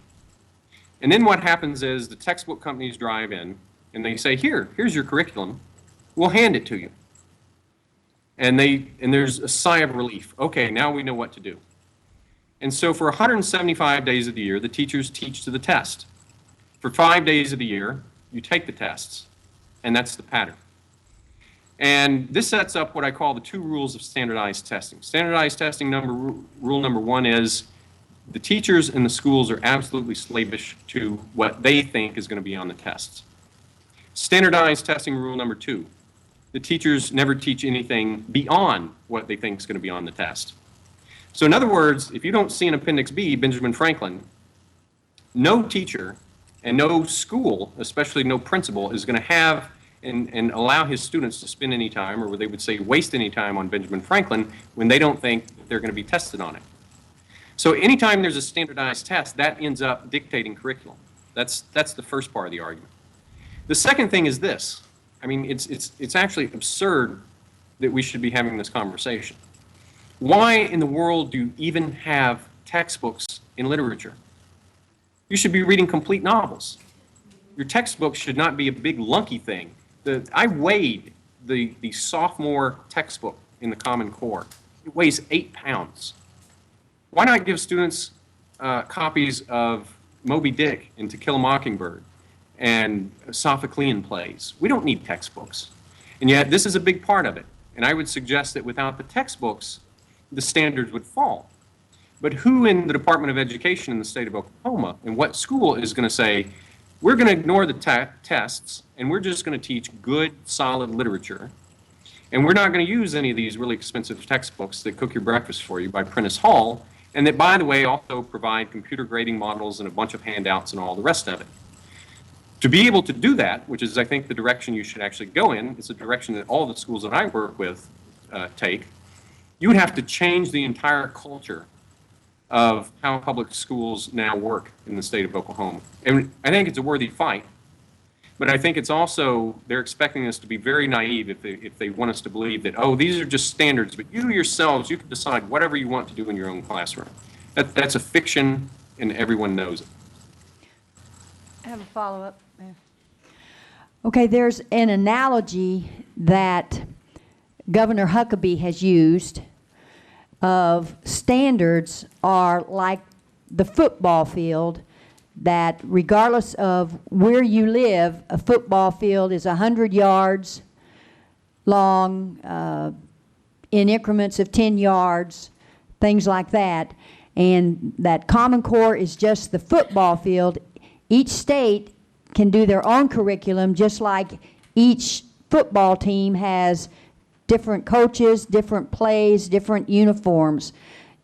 And then what happens is the textbook companies drive in and they say, here's your curriculum. We'll hand it to you. And there's a sigh of relief. Okay, now we know what to do. And so for 175 days of the year, the teachers teach to the test. For 5 days of the year, you take the tests. And that's the pattern. And this sets up what I call the 2 rules of standardized testing. Standardized testing rule number 1 is the teachers in the schools are absolutely slavish to what they think is going to be on the tests. Standardized testing rule number 2, the teachers never teach anything beyond what they think is going to be on the test. So in other words, if you don't see in Appendix B, Benjamin Franklin, no teacher and no school, especially no principal, is going to have and allow his students to spend any time, or what they would say waste any time on Benjamin Franklin when they don't think they're going to be tested on it. So anytime there's a standardized test, that ends up dictating curriculum. That's the first part of the argument. The second thing is this. I mean, it's actually absurd that we should be having this conversation. Why in the world do you even have textbooks in literature? You should be reading complete novels. Your textbook should not be a big lunky thing. I weighed the sophomore textbook in the Common Core. It weighs 8 pounds. Why not give students copies of Moby Dick and To Kill a Mockingbird and Sophoclean plays? We don't need textbooks. And yet this is a big part of it. And I would suggest that without the textbooks, the standards would fall. But who in the Department of Education in the state of Oklahoma and what school is going to say, we're going to ignore the tests and we're just going to teach good, solid literature, and we're not going to use any of these really expensive textbooks that cook your breakfast for you by Prentice Hall, and that, by the way, also provide computer grading models and a bunch of handouts and all the rest of it. To be able to do that, which is, I think, the direction you should actually go in, it's a direction that all the schools that I work with take, you would have to change the entire culture of how public schools now work in the state of Oklahoma. And I think it's a worthy fight, but I think it's also, they're expecting us to be very naive if they want us to believe that, oh, these are just standards, but you yourselves, you can decide whatever you want to do in your own classroom. That's a fiction, and everyone knows it. I have a follow-up. Okay, there's an analogy that Governor Huckabee has used of standards are like the football field, that regardless of where you live, a football field is 100 yards long, in increments of 10 yards, things like that. And that Common Core is just the football field. Each state can do their own curriculum, just like each football team has different coaches, different plays, different uniforms.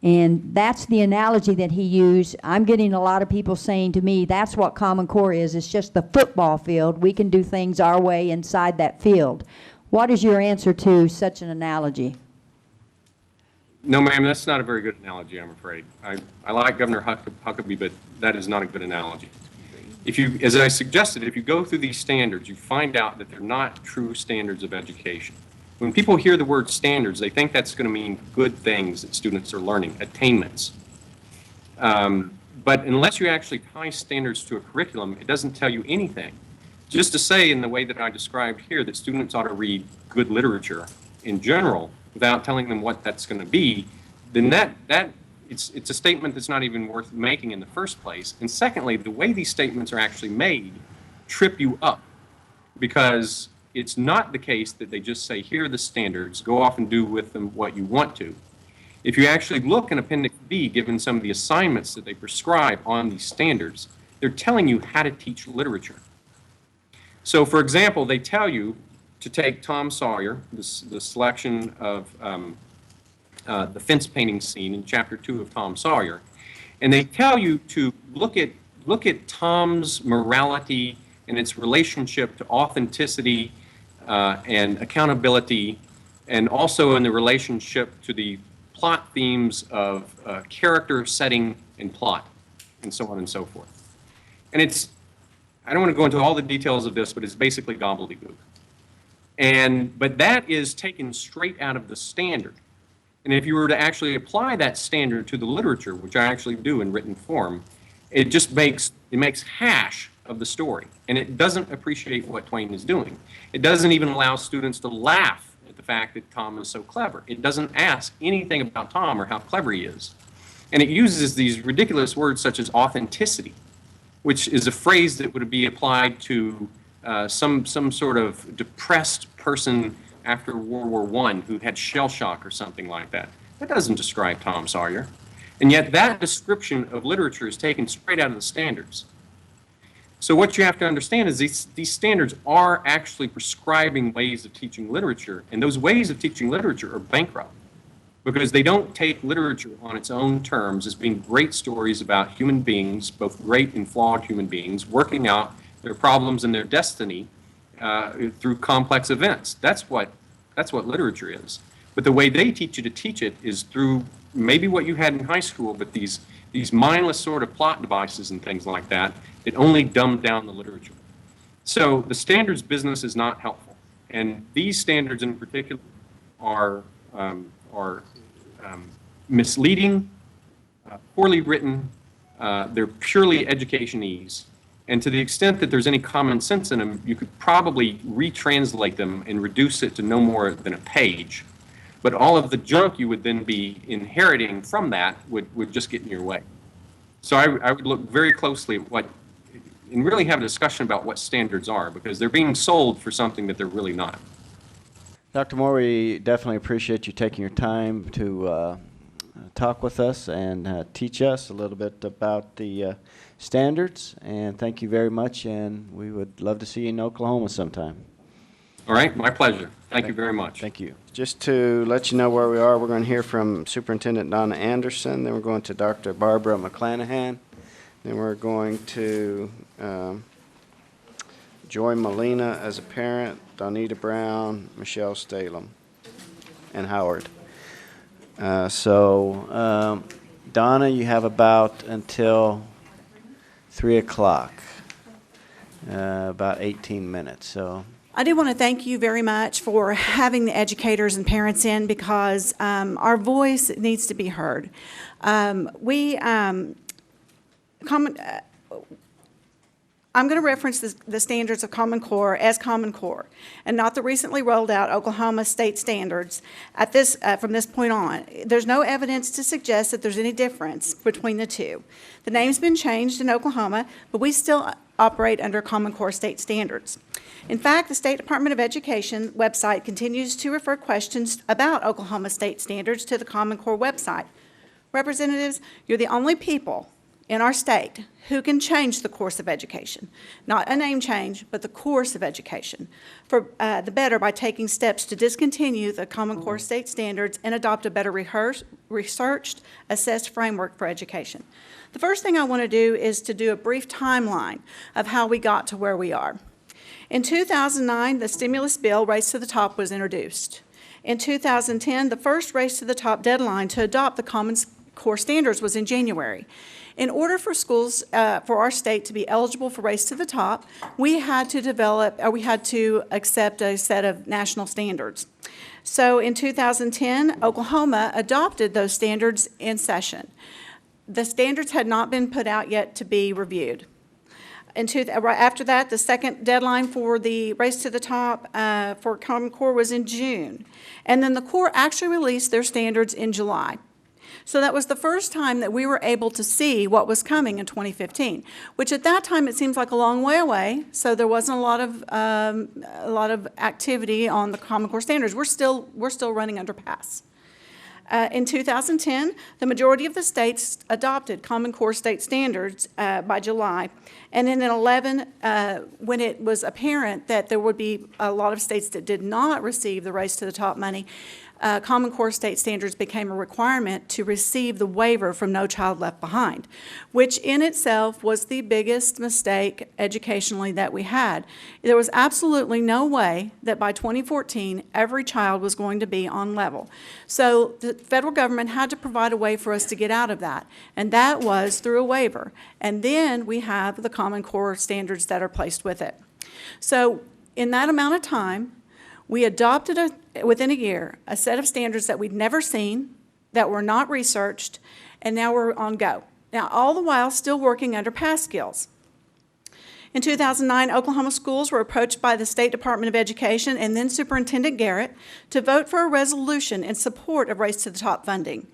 And that's the analogy that he used. I'm getting a lot of people saying to me, that's what Common Core is. It's just the football field. We can do things our way inside that field. What is your answer to such an analogy? No, ma'am, that's not a very good analogy, I'm afraid. I like Governor Huckabee, but that is not a good analogy. If you, as I suggested, if you go through these standards, you find out that they're not true standards of education. When people hear the word standards, they think that's going to mean good things that students are learning, attainments. But unless you actually tie standards to a curriculum, it doesn't tell you anything. Just to say in the way that I described here that students ought to read good literature in general without telling them what that's going to be, then that it's a statement that's not even worth making in the first place. And secondly, the way these statements are actually made trip you up, because it's not the case that they just say, here are the standards, go off and do with them what you want to. If you actually look in Appendix B, given some of the assignments that they prescribe on these standards, they're telling you how to teach literature. So, for example, they tell you to take Tom Sawyer, the selection of the fence painting scene in Chapter 2 of Tom Sawyer, and they tell you to look at Tom's morality and its relationship to authenticity and accountability, and also in the relationship to the plot themes of character, setting, and plot, and so on and so forth. And I don't want to go into all the details of this, but it's basically gobbledygook. But that is taken straight out of the standard. And if you were to actually apply that standard to the literature, which I actually do in written form, it just makes hash of the story. And it doesn't appreciate what Twain is doing. It doesn't even allow students to laugh at the fact that Tom is so clever. It doesn't ask anything about Tom or how clever he is. And it uses these ridiculous words such as authenticity, which is a phrase that would be applied to some sort of depressed person after World War I who had shell shock or something like that. That doesn't describe Tom Sawyer. And yet that description of literature is taken straight out of the standards. So what you have to understand is these standards are actually prescribing ways of teaching literature, and those ways of teaching literature are bankrupt because they don't take literature on its own terms as being great stories about human beings, both great and flawed human beings, working out their problems and their destiny through complex events. That's what literature is. But the way they teach you to teach it is through maybe what you had in high school, but these mindless sort of plot devices and things like that that only dumb down the literature. So the standards business is not helpful. And these standards in particular are misleading, poorly written, they're purely educationese. And to the extent that there's any common sense in them, you could probably retranslate them and reduce it to no more than a page. But all of the junk you would then be inheriting from that would just get in your way. So I would look very closely at and really have a discussion about what standards are, because they're being sold for something that they're really not. Dr. Moore, we definitely appreciate you taking your time to talk with us and teach us a little bit about the standards, and thank you very much, and we would love to see you in Oklahoma sometime. All right, my pleasure. Thank you very much. Thank you. Just to let you know where we are, we're going to hear from Superintendent Donna Anderson, then we're going to Dr. Barbara McClanahan, then we're going to Joy Molina as a parent, Donita Brown, Michelle Stalem, and Howard. Donna, you have about until 3 o'clock, about 18 minutes. So I do want to thank you very much for having the educators and parents in, because our voice needs to be heard. I'm going to reference the standards of Common Core as Common Core, and not the recently rolled out Oklahoma state standards. From this point on, there's no evidence to suggest that there's any difference between the two. The name's been changed in Oklahoma, but we still operate under Common Core state standards. In fact, the State Department of Education website continues to refer questions about Oklahoma state standards to the Common Core website. Representatives, you're the only people in our state who can change the course of education. Not a name change, but the course of education for the better by taking steps to discontinue the Common Core state standards and adopt a better researched, assessed framework for education. The first thing I want to do is to do a brief timeline of how we got to where we are. In 2009, the stimulus bill, Race to the Top, was introduced. In 2010, the first Race to the Top deadline to adopt the Common Core standards was in January. In order for schools, for our state to be eligible for Race to the Top, we had to accept a set of national standards. So in 2010, Oklahoma adopted those standards in session. The standards had not been put out yet to be reviewed. Right after that, the second deadline for the Race to the Top for Common Core was in June. And then the Corps actually released their standards in July. So that was the first time that we were able to see what was coming in 2015, which at that time it seems like a long way away, so there wasn't a lot of activity on the Common Core standards. We're still running under pass. In 2010, the majority of the states adopted Common Core state standards by July. And then in 2011, when it was apparent that there would be a lot of states that did not receive the Race to the Top money, Common Core state standards became a requirement to receive the waiver from No Child Left Behind, which in itself was the biggest mistake educationally that we had. There was absolutely no way that by 2014 every child was going to be on level. So the federal government had to provide a way for us to get out of that, and that was through a waiver. And then we have the Common Core standards that are placed with it. So in that amount of time, we adopted, within a year, a set of standards that we'd never seen, that were not researched, and now we're on go. Now, all the while, still working under past skills. In 2009, Oklahoma schools were approached by the State Department of Education and then Superintendent Garrett to vote for a resolution in support of Race to the Top funding.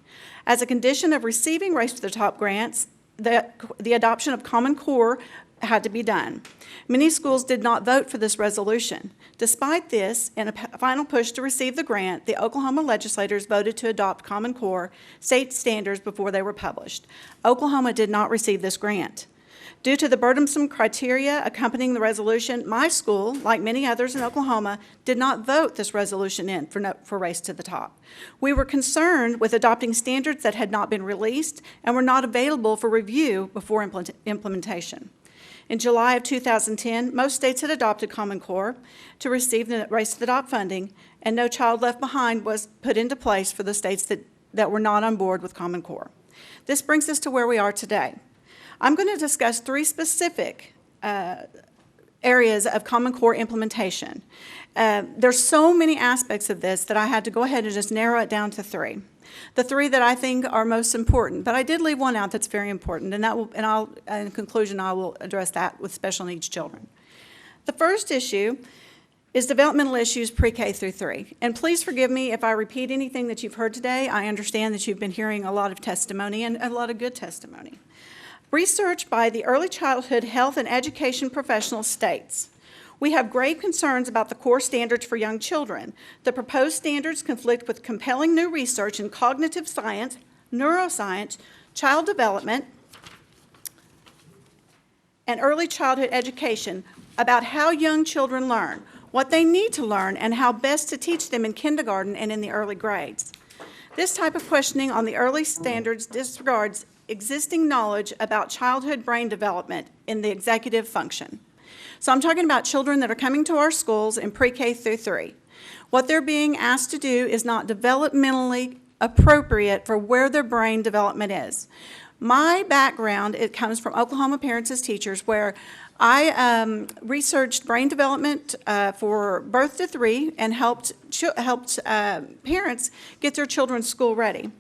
As a condition of receiving Race to the Top grants, the adoption of Common Core had to be done. Many schools did not vote for this resolution. Despite this, in a final push to receive the grant, the Oklahoma legislators voted to adopt Common Core state standards before they were published. Oklahoma did not receive this grant. Due to the burdensome criteria accompanying the resolution, my school, like many others in Oklahoma, did not vote this resolution in for Race to the Top. We were concerned with adopting standards that had not been released and were not available for review before implementation. In July of 2010, most states had adopted Common Core to receive the Race to the Top funding, and No Child Left Behind was put into place for the states that were not on board with Common Core. This brings us to where we are today. I'm going to discuss three specific areas of Common Core implementation. There's so many aspects of this that I had to go ahead and just narrow it down to three. The three that I think are most important, but I did leave one out that's very important, and in conclusion, I will address that with special needs children. The first issue is developmental issues pre-K through 3. And please forgive me if I repeat anything that you've heard today. I understand that you've been hearing a lot of testimony and a lot of good testimony. Research by the Early Childhood Health and Education Professionals states, we have grave concerns about the core standards for young children. The proposed standards conflict with compelling new research in cognitive science, neuroscience, child development, and early childhood education about how young children learn, what they need to learn, and how best to teach them in kindergarten and in the early grades. This type of questioning on the early standards disregards existing knowledge about childhood brain development in the executive function. So I'm talking about children that are coming to our schools in pre-K through 3. What they're being asked to do is not developmentally appropriate for where their brain development is. My background, it comes from Oklahoma Parents as Teachers, where I researched brain development for birth to 3 and helped parents get their children school ready.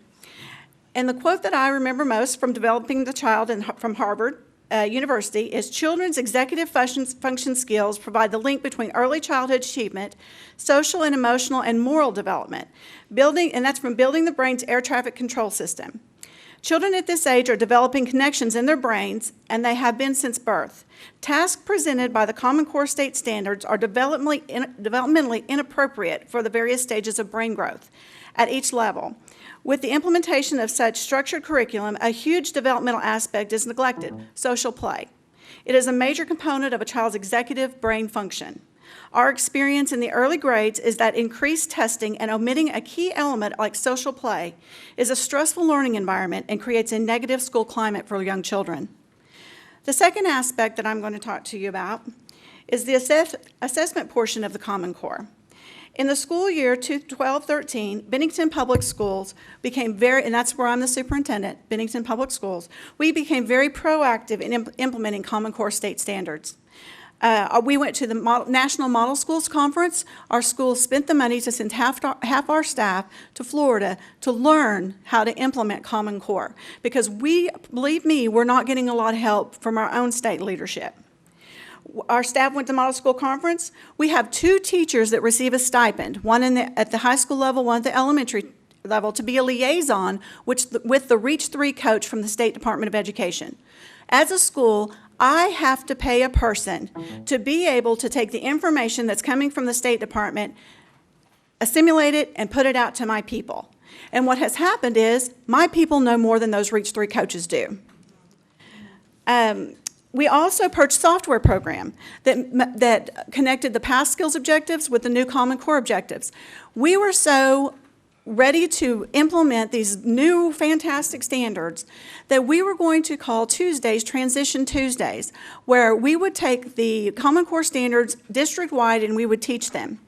And the quote that I remember most from developing the child from Harvard University is, children's executive function skills provide the link between early childhood achievement, social and emotional and moral development, and that's from building the brain's air traffic control system. Children at this age are developing connections in their brains, and they have been since birth. Tasks presented by the Common Core state standards are developmentally inappropriate for the various stages of brain growth at each level. With the implementation of such structured curriculum, a huge developmental aspect is neglected: social play. It is a major component of a child's executive brain function. Our experience in the early grades is that increased testing and omitting a key element like social play is a stressful learning environment and creates a negative school climate for young children. The second aspect that I'm going to talk to you about is the assessment portion of the Common Core. In the school year 2012-13, Bennington Public Schools became and that's where I'm the superintendent, Bennington Public Schools, we became very proactive in implementing Common Core state standards. We went to the National Model Schools Conference. Our school spent the money to send half our staff to Florida to learn how to implement Common Core, because believe me, we're not getting a lot of help from our own state leadership. Our staff went to Model School Conference. We have 2 teachers that receive a stipend, one at the high school level, one at the elementary level to be a liaison with the Reach 3 coach from the State Department of Education. As a school, I have to pay a person to be able to take the information that's coming from the State Department, assimilate it, and put it out to my people. And what has happened is my people know more than those Reach 3 coaches do. We also purchased a software program that connected the past skills objectives with the new Common Core objectives. We were so ready to implement these new fantastic standards that we were going to call Tuesdays Transition Tuesdays, where we would take the Common Core standards district-wide and we would teach them.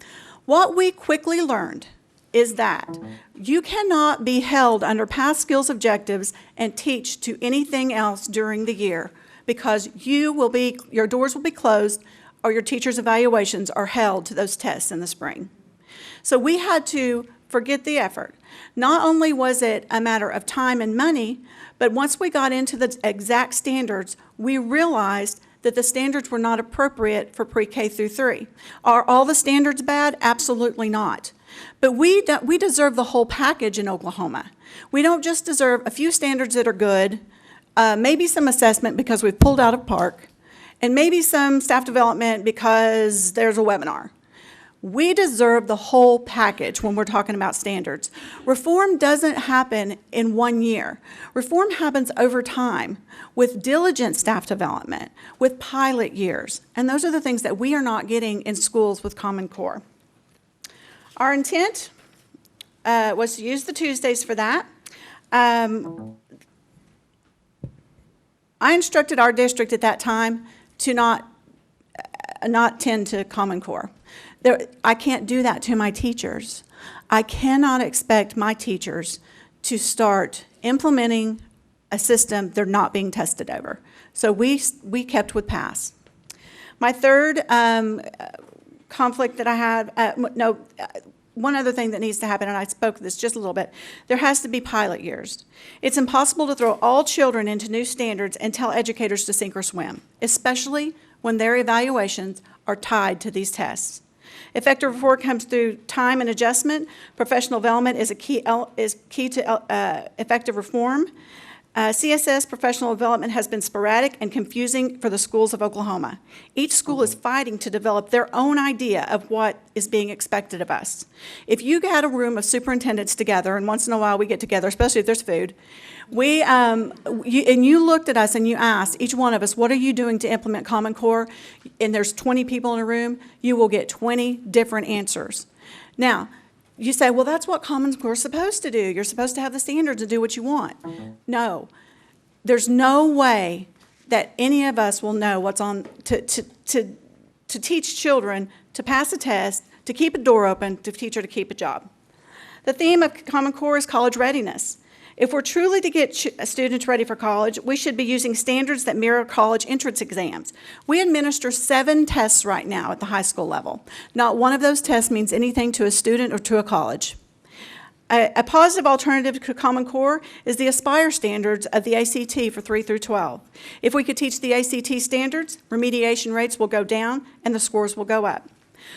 What we quickly learned is that you cannot be held under past skills objectives and teach to anything else during the year, because your doors will be closed or your teachers' evaluations are held to those tests in the spring. So we had to forget the effort. Not only was it a matter of time and money, but once we got into the exact standards, we realized that the standards were not appropriate for pre-K through 3. Are all the standards bad? Absolutely not. But we deserve the whole package in Oklahoma. We don't just deserve a few standards that are good, maybe some assessment because we've pulled out of park, and maybe some staff development because there's a webinar. We deserve the whole package when we're talking about standards. Reform doesn't happen in 1 year. Reform happens over time with diligent staff development, with pilot years, and those are the things that we are not getting in schools with Common Core. Our intent was to use the Tuesdays for that. I instructed our district at that time to not tend to Common Core. I can't do that to my teachers. I cannot expect my teachers to start implementing a system they're not being tested over. So we kept with pass. My third conflict that I had, one other thing that needs to happen, and I spoke this just a little bit, there has to be pilot years. It's impossible to throw all children into new standards and tell educators to sink or swim, especially when their evaluations are tied to these tests. Effective reform comes through time and adjustment. Professional development is key to effective reform. CSS professional development has been sporadic and confusing for the schools of Oklahoma. Each school is fighting to develop their own idea of what is being expected of us. If you had a room of superintendents together, and once in a while we get together, especially if there's food, and you looked at us and you asked each one of us, what are you doing to implement Common Core? And there's 20 people in a room, you will get 20 different answers. Now, you say, well, that's what Common Core is supposed to do. You're supposed to have the standards and do what you want. No. There's no way that any of us will know what's on to teach children to pass a test, to keep a door open, to teach her to keep a job. The theme of Common Core is college readiness. If we're truly to get students ready for college, we should be using standards that mirror college entrance exams. We administer 7 tests right now at the high school level. Not one of those tests means anything to a student or to a college. A positive alternative to Common Core is the Aspire standards of the ACT for 3 through 12. If we could teach the ACT standards, remediation rates will go down and the scores will go up.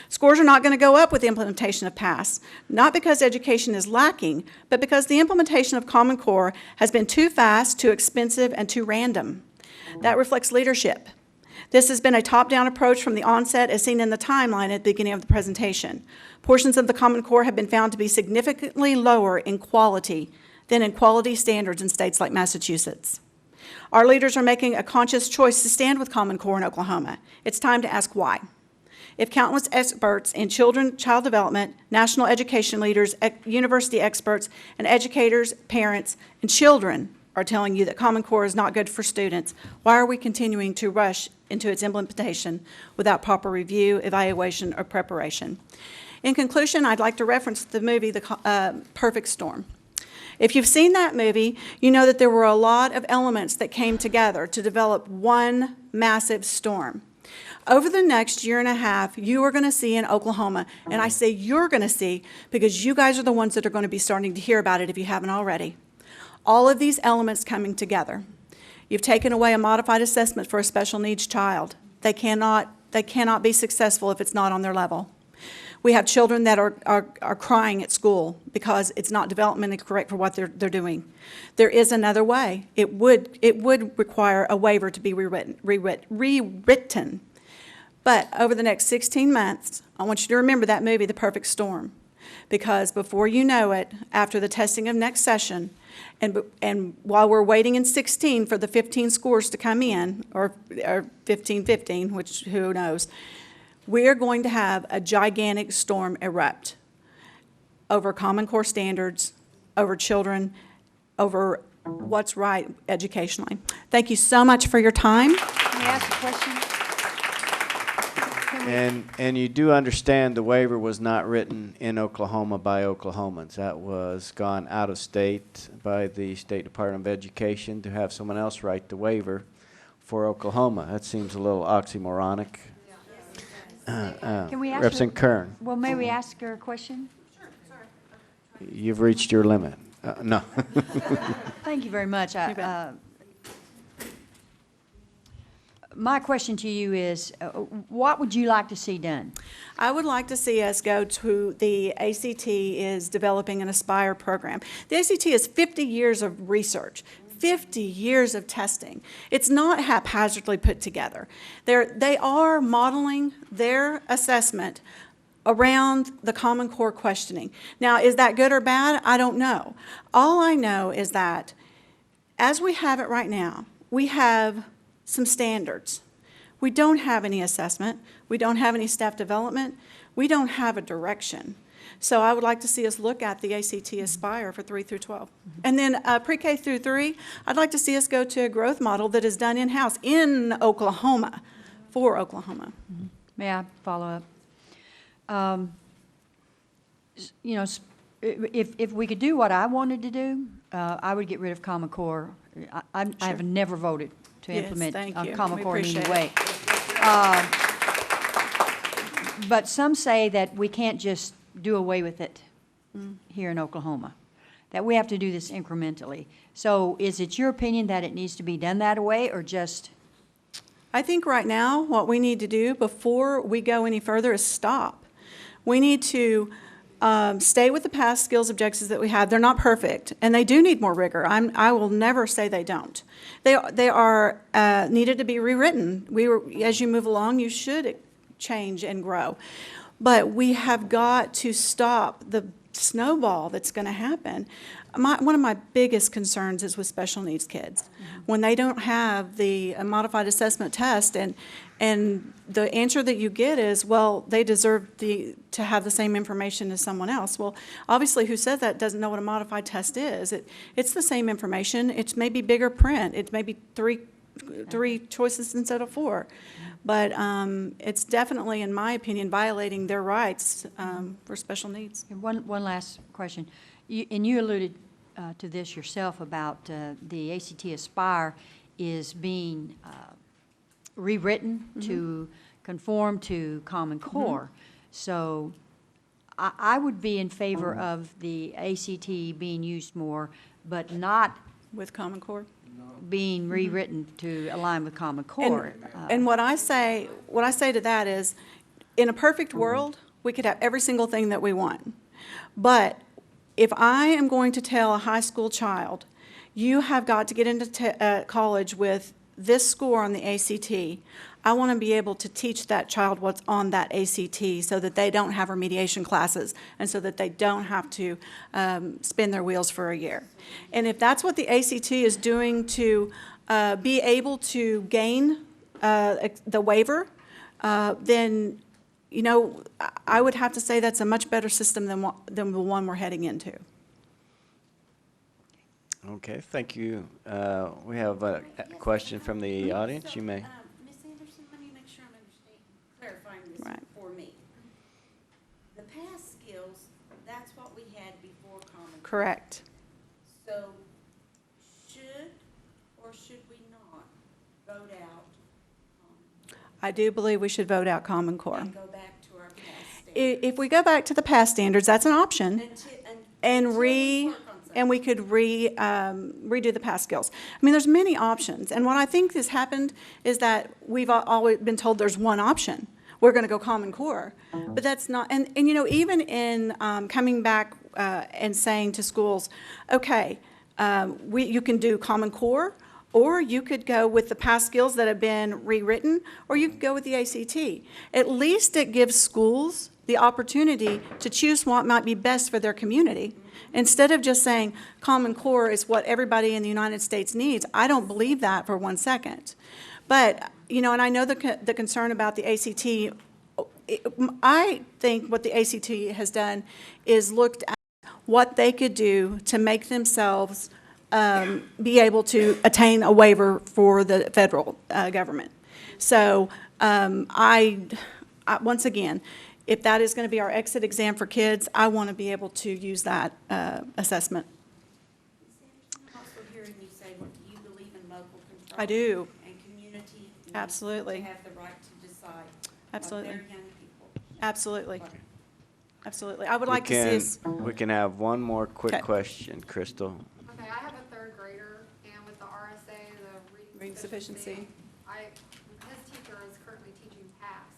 Scores are not going to go up with the implementation of PASS, not because education is lacking, but because the implementation of Common Core has been too fast, too expensive, and too random. That reflects leadership. This has been a top-down approach from the onset, as seen in the timeline at the beginning of the presentation. Portions of the Common Core have been found to be significantly lower in quality than in quality standards in states like Massachusetts. Our leaders are making a conscious choice to stand with Common Core in Oklahoma. It's time to ask why. If countless experts in child development, national education leaders, university experts, and educators, parents, and children are telling you that Common Core is not good for students, why are we continuing to rush into its implementation without proper review, evaluation, or preparation? In conclusion, I'd like to reference the movie The Perfect Storm. If you've seen that movie, you know that there were a lot of elements that came together to develop one massive storm. Over the next year and a half, you are going to see in Oklahoma, and I say you're going to see because you guys are the ones that are going to be starting to hear about it if you haven't already. All of these elements coming together. You've taken away a modified assessment for a special needs child. They cannot be successful if it's not on their level. We have children that are crying at school because it's not developmentally correct for what they're doing. There is another way. It would require a waiver to be rewritten. But over the next 16 months, I want you to remember that movie, The Perfect Storm, because before you know it, after the testing of next session, and while we're waiting in 16 for the 15 scores to come in, or 15, which who knows, we're going to have a gigantic storm erupt over Common Core standards, over children, over what's right educationally. Thank you so much for your time. Can I ask a question? And you do understand the waiver was not written in Oklahoma by Oklahomans. That was gone out of state by the State Department of Education to have someone else write the waiver for Oklahoma. That seems a little oxymoronic. Can we ask Representative Kern, Well, may we ask her a question? you've reached your limit. No. Thank you very much. My question to you is, what would you like to see done? I would like to see us go to the ACT is developing an Aspire program. The ACT is 50 years of research, 50 years of testing. It's not haphazardly put together. They are modeling their assessment around the Common Core questioning. Now, is that good or bad? I don't know. All I know is that as we have it right now, we have some standards. We don't have any assessment. We don't have any staff development. We don't have a direction. So I would like to see us look at the ACT Aspire for 3 through 12. And then pre-K through 3, I'd like to see us go to a growth model that is done in-house in Oklahoma, for Oklahoma. May I follow up? You know, if we could do what I wanted to do, I would get rid of Common Core. I have never voted to implement Common Core in any way. But some say that we can't just do away with it here in Oklahoma, that we have to do this incrementally. So is it your opinion that it needs to be done that way, or just? I think right now what we need to do before we go any further is stop. We need to stay with the past skills objectives that we have. They're not perfect, and they do need more rigor. I will never say they don't. They are needed to be rewritten. As you move along, you should change and grow. But we have got to stop the snowball that's going to happen. One of my biggest concerns is with special needs kids. When they don't have the modified assessment test, and the answer that you get is, well, they deserve to have the same information as someone else. Well, obviously, who says that doesn't know what a modified test is. It's the same information. It's maybe bigger print. It's maybe three choices instead of 4. But it's definitely, in my opinion, violating their rights for special needs. One last question. You alluded to this yourself about the ACT Aspire is being rewritten to conform to Common Core. So I would be in favor of the ACT being used more, but not with Common Core being rewritten to align with Common Core. And what I say to that is, in a perfect world, we could have every single thing that we want. But if I am going to tell a high school child, you have got to get into college with this score on the ACT, I want to be able to teach that child what's on that ACT so that they don't have remediation classes and so that they don't have to spin their wheels for a year. And if that's what the ACT is doing to be able to gain the waiver, then, you know, I would have to say that's a much better system than the one we're heading into. Okay, thank you. We have a question from the audience. You may. Ms. Anderson, let me make sure I'm clarifying this for me. The past skills, that's what we had before Common Core. Correct. So should or should we not vote out? I do believe we should vote out Common Core. And go back to our past standards. If we go back to the past standards, that's an option. And we could redo the past skills. I mean, there's many options. And what I think has happened is that we've always been told there's one option. we're going to go Common Core. But that's not, and you know, even in coming back and saying to schools, okay, you can do Common Core, or you could go with the past skills that have been rewritten, or you could go with the ACT. At least it gives schools the opportunity to choose what might be best for their community. Instead of just saying Common Core is what everybody in the United States needs. I don't believe that for 1 second. But, you know, and I know the concern about the ACT. I think what the ACT has done is looked at what they could do to make themselves be able to attain a waiver for the federal government. So once again, if that is going to be our exit exam for kids, I want to be able to use that assessment. I'm also hearing you say, what, do you believe in local control? I do. And community? Absolutely. To have the right to decide. Absolutely. Of their young people. Absolutely. Absolutely. I would like to see us. We can have one more quick Okay. question, Kristol. Okay, I have a third grader, and with the RSA, the reading Sufficiency. His teacher is currently teaching PASS.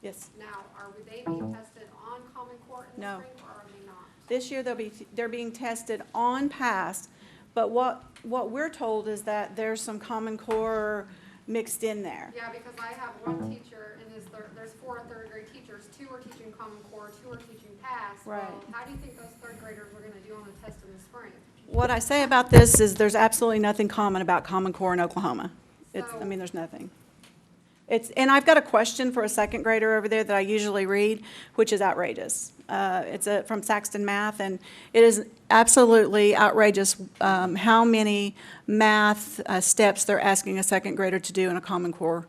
Yes. Now, are they being tested on Common Core in the No. spring, or are they not? This year, they're being tested on pass, but what we're told is that there's some Common Core mixed in there. Yeah, because I have one teacher in his there's 4 third grade teachers, 2 are teaching Common Core, 2 are teaching PASS. Right. Well, how do you think those third graders are gonna do on the test in the spring? What I say about this is there's absolutely nothing common about Common Core in Oklahoma. I mean, there's nothing. And I've got a question for a second grader over there that I usually read, which is outrageous. It's from Saxton Math, and it is absolutely outrageous how many math steps they're asking a second grader to do in a Common Core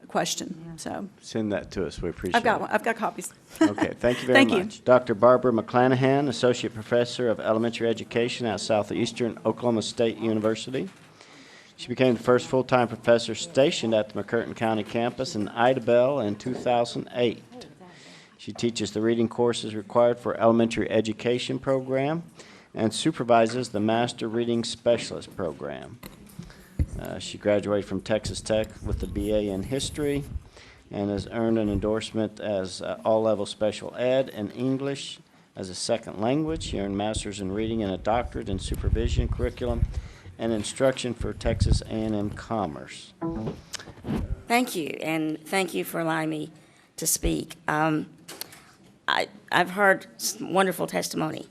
question. So Send that to us. We appreciate I've got it. one. I've got copies. Okay, thank you very Thank much. you. Dr. Barbara McClanahan, Associate Professor of Elementary Education at Southeastern Oklahoma State University. She became the first full-time professor stationed at the McCurtain County campus in Idabel in 2008. She teaches the reading courses required for elementary education program and supervises the Master Reading Specialist program. She graduated from Texas Tech with a BA in History and has earned an endorsement as all-level special ed in English as a second language. She earned Master's in Reading and a doctorate in Supervision, Curriculum, and Instruction for Texas A&M Commerce. Thank you, and thank you for allowing me to speak. I've heard some wonderful testimony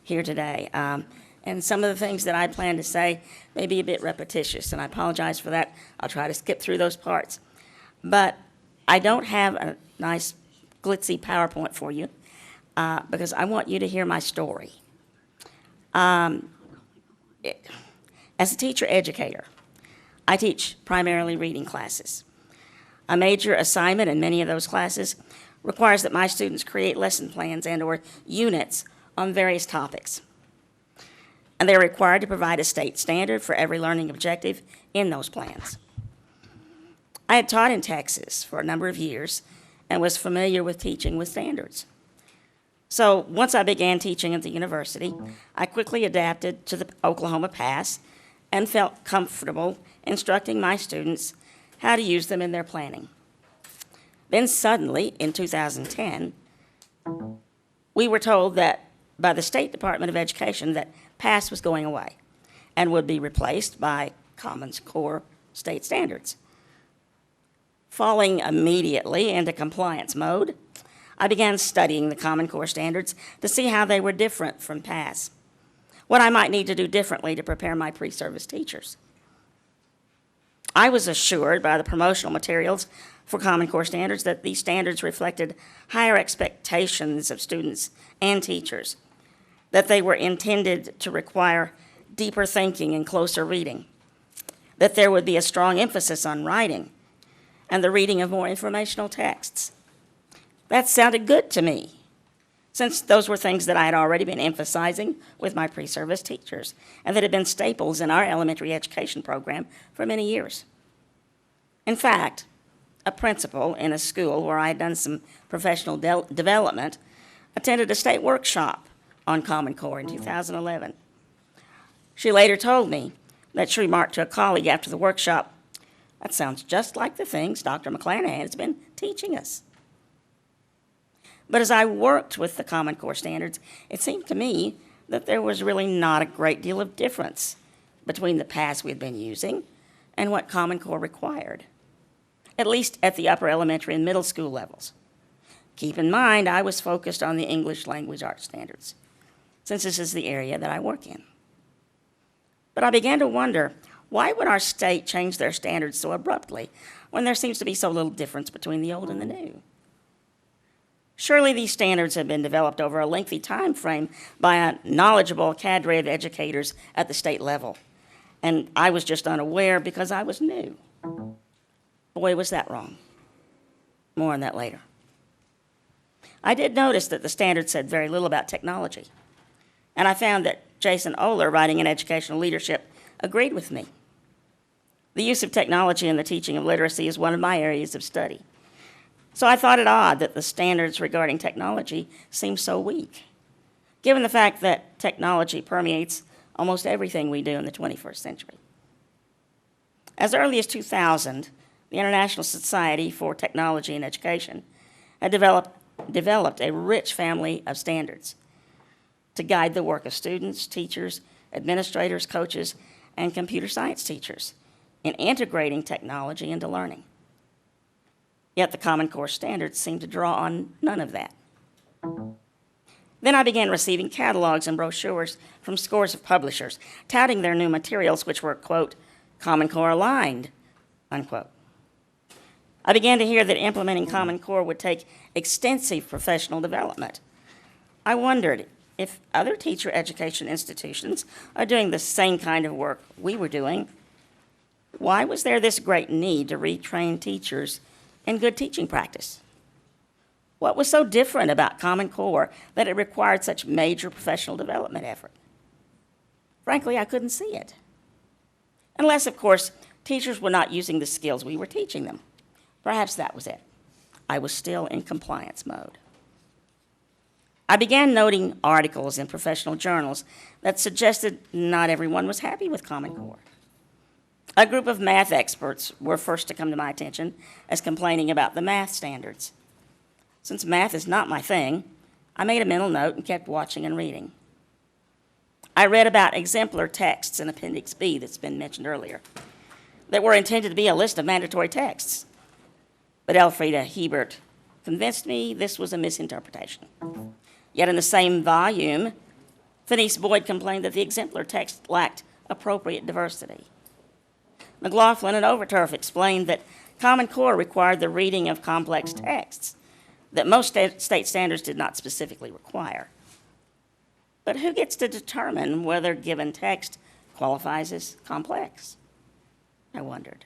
here today, and some of the things that I plan to say may be a bit repetitious, and I apologize for that. I'll try to skip through those parts. But I don't have a nice glitzy PowerPoint for you because I want you to hear my story. As a teacher educator, I teach primarily reading classes. A major assignment in many of those classes requires that my students create lesson plans and/or units on various topics. And they're required to provide a state standard for every learning objective in those plans. I had taught in Texas for a number of years and was familiar with teaching with standards. So once I began teaching at the university, I quickly adapted to the Oklahoma PASS and felt comfortable instructing my students how to use them in their planning. Then suddenly, in 2010, we were told that by the State Department of Education that PASS was going away and would be replaced by Common Core state standards. Falling immediately into compliance mode, I began studying the Common Core standards to see how they were different from PASS, what I might need to do differently to prepare my pre-service teachers. I was assured by the promotional materials for Common Core standards that these standards reflected higher expectations of students and teachers, that they were intended to require deeper thinking and closer reading, that there would be a strong emphasis on writing and the reading of more informational texts. That sounded good to me, since those were things that I had already been emphasizing with my pre-service teachers and that had been staples in our elementary education program for many years. In fact, a principal in a school where I had done some professional development attended a state workshop on Common Core in 2011. She later told me that she remarked to a colleague after the workshop, "That sounds just like the things Dr. McClanahan has been teaching us." But as I worked with the Common Core standards, it seemed to me that there was really not a great deal of difference between the paths we had been using and what Common Core required, at least at the upper elementary and middle school levels. Keep in mind, I was focused on the English language arts standards, since this is the area that I work in. But I began to wonder, why would our state change their standards so abruptly when there seems to be so little difference between the old and the new? Surely these standards have been developed over a lengthy time frame by a knowledgeable cadre of educators at the state level, and I was just unaware because I was new. Boy, was that wrong. More on that later. I did notice that the standards said very little about technology, and I found that Jason Oler, writing in Educational Leadership, agreed with me. The use of technology in the teaching of literacy is one of my areas of study. So I thought it odd that the standards regarding technology seemed so weak, given the fact that technology permeates almost everything we do in the 21st century. As early as 2000, the International Society for Technology and Education had developed a rich family of standards to guide the work of students, teachers, administrators, coaches, and computer science teachers in integrating technology into learning. Yet the Common Core standards seem to draw on none of that. Then I began receiving catalogs and brochures from scores of publishers, touting their new materials, which were, quote, Common Core aligned, unquote. I began to hear that implementing Common Core would take extensive professional development. I wondered if other teacher education institutions are doing the same kind of work we were doing, why was there this great need to retrain teachers in good teaching practice? What was so different about Common Core that it required such major professional development effort? Frankly, I couldn't see it. Unless, of course, teachers were not using the skills we were teaching them. Perhaps that was it. I was still in compliance mode. I began noting articles in professional journals that suggested not everyone was happy with Common Core. A group of math experts were first to come to my attention as complaining about the math standards. Since math is not my thing, I made a mental note and kept watching and reading. I read about exemplar texts in Appendix B that's been mentioned earlier that were intended to be a list of mandatory texts. But Elfrida Hebert convinced me this was a misinterpretation. Yet in the same volume, Phineas Boyd complained that the exemplar text lacked appropriate diversity. McLaughlin and Overturf explained that Common Core required the reading of complex texts that most state standards did not specifically require. But who gets to determine whether given text qualifies as complex? I wondered.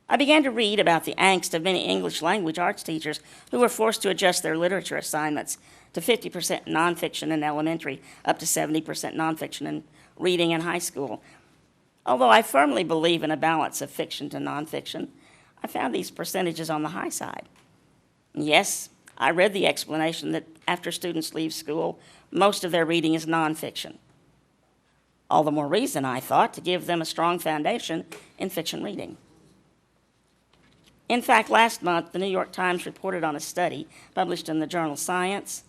I began to read about the angst of many English language arts teachers who were forced to adjust their literature assignments to 50% nonfiction in elementary, up to 70% nonfiction in reading in high school. Although I firmly believe in a balance of fiction to nonfiction, I found these percentages on the high side. Yes, I read the explanation that after students leave school, most of their reading is nonfiction. All the more reason, I thought, to give them a strong foundation in fiction reading. In fact, last month, the New York Times reported on a study published in the journal Science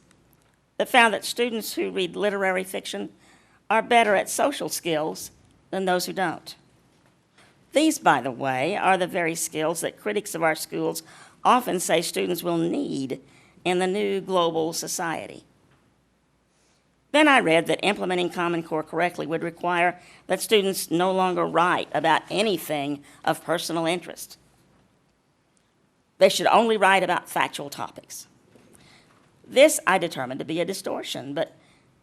that found that students who read literary fiction are better at social skills than those who don't. These, by the way, are the very skills that critics of our schools often say students will need in the new global society. Then I read that implementing Common Core correctly would require that students no longer write about anything of personal interest. They should only write about factual topics. This I determined to be a distortion, but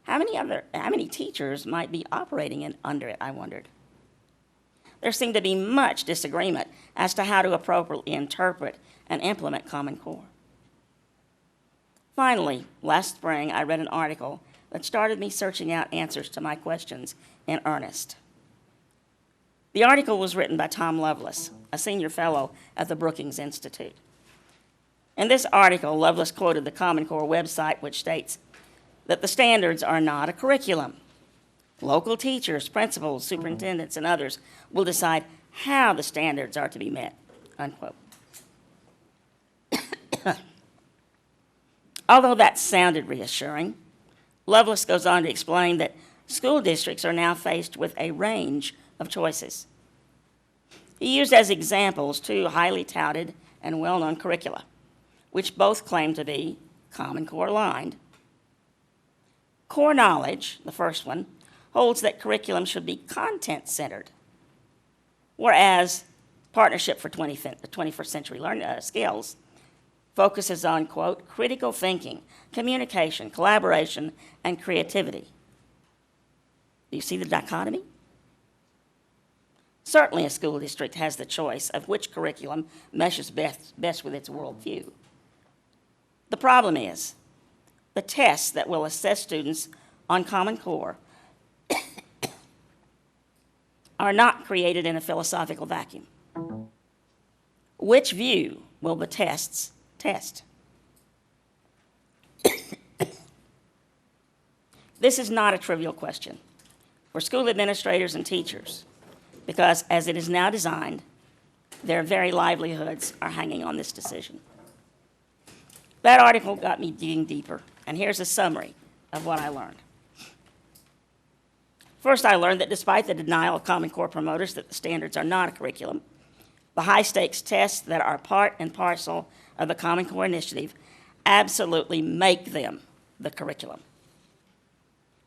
how many teachers might be operating under it, I wondered. There seemed to be much disagreement as to how to appropriately interpret and implement Common Core. Finally, last spring, I read an article that started me searching out answers to my questions in earnest. The article was written by Tom Lovelace, a senior fellow at the Brookings Institute. In this article, Lovelace quoted the Common Core website, which states that the standards are not a curriculum. Local teachers, principals, superintendents, and others will decide how the standards are to be met, unquote. Although that sounded reassuring, Lovelace goes on to explain that school districts are now faced with a range of choices. He used as examples two highly touted and well-known curricula, which both claim to be Common Core aligned. Core knowledge, the first one, holds that curriculum should be content-centered, whereas Partnership for 21st Century Skills focuses on, quote, critical thinking, communication, collaboration, and creativity. Do you see the dichotomy? Certainly a school district has the choice of which curriculum meshes best with its worldview. The problem is, the tests that will assess students on Common Core are not created in a philosophical vacuum. Which view will the tests test? This is not a trivial question for school administrators and teachers, because as it is now designed, their very livelihoods are hanging on this decision. That article got me digging deeper, and here's a summary of what I learned. First, I learned that despite the denial of Common Core promoters that the standards are not a curriculum, the high-stakes tests that are part and parcel of the Common Core initiative absolutely make them the curriculum.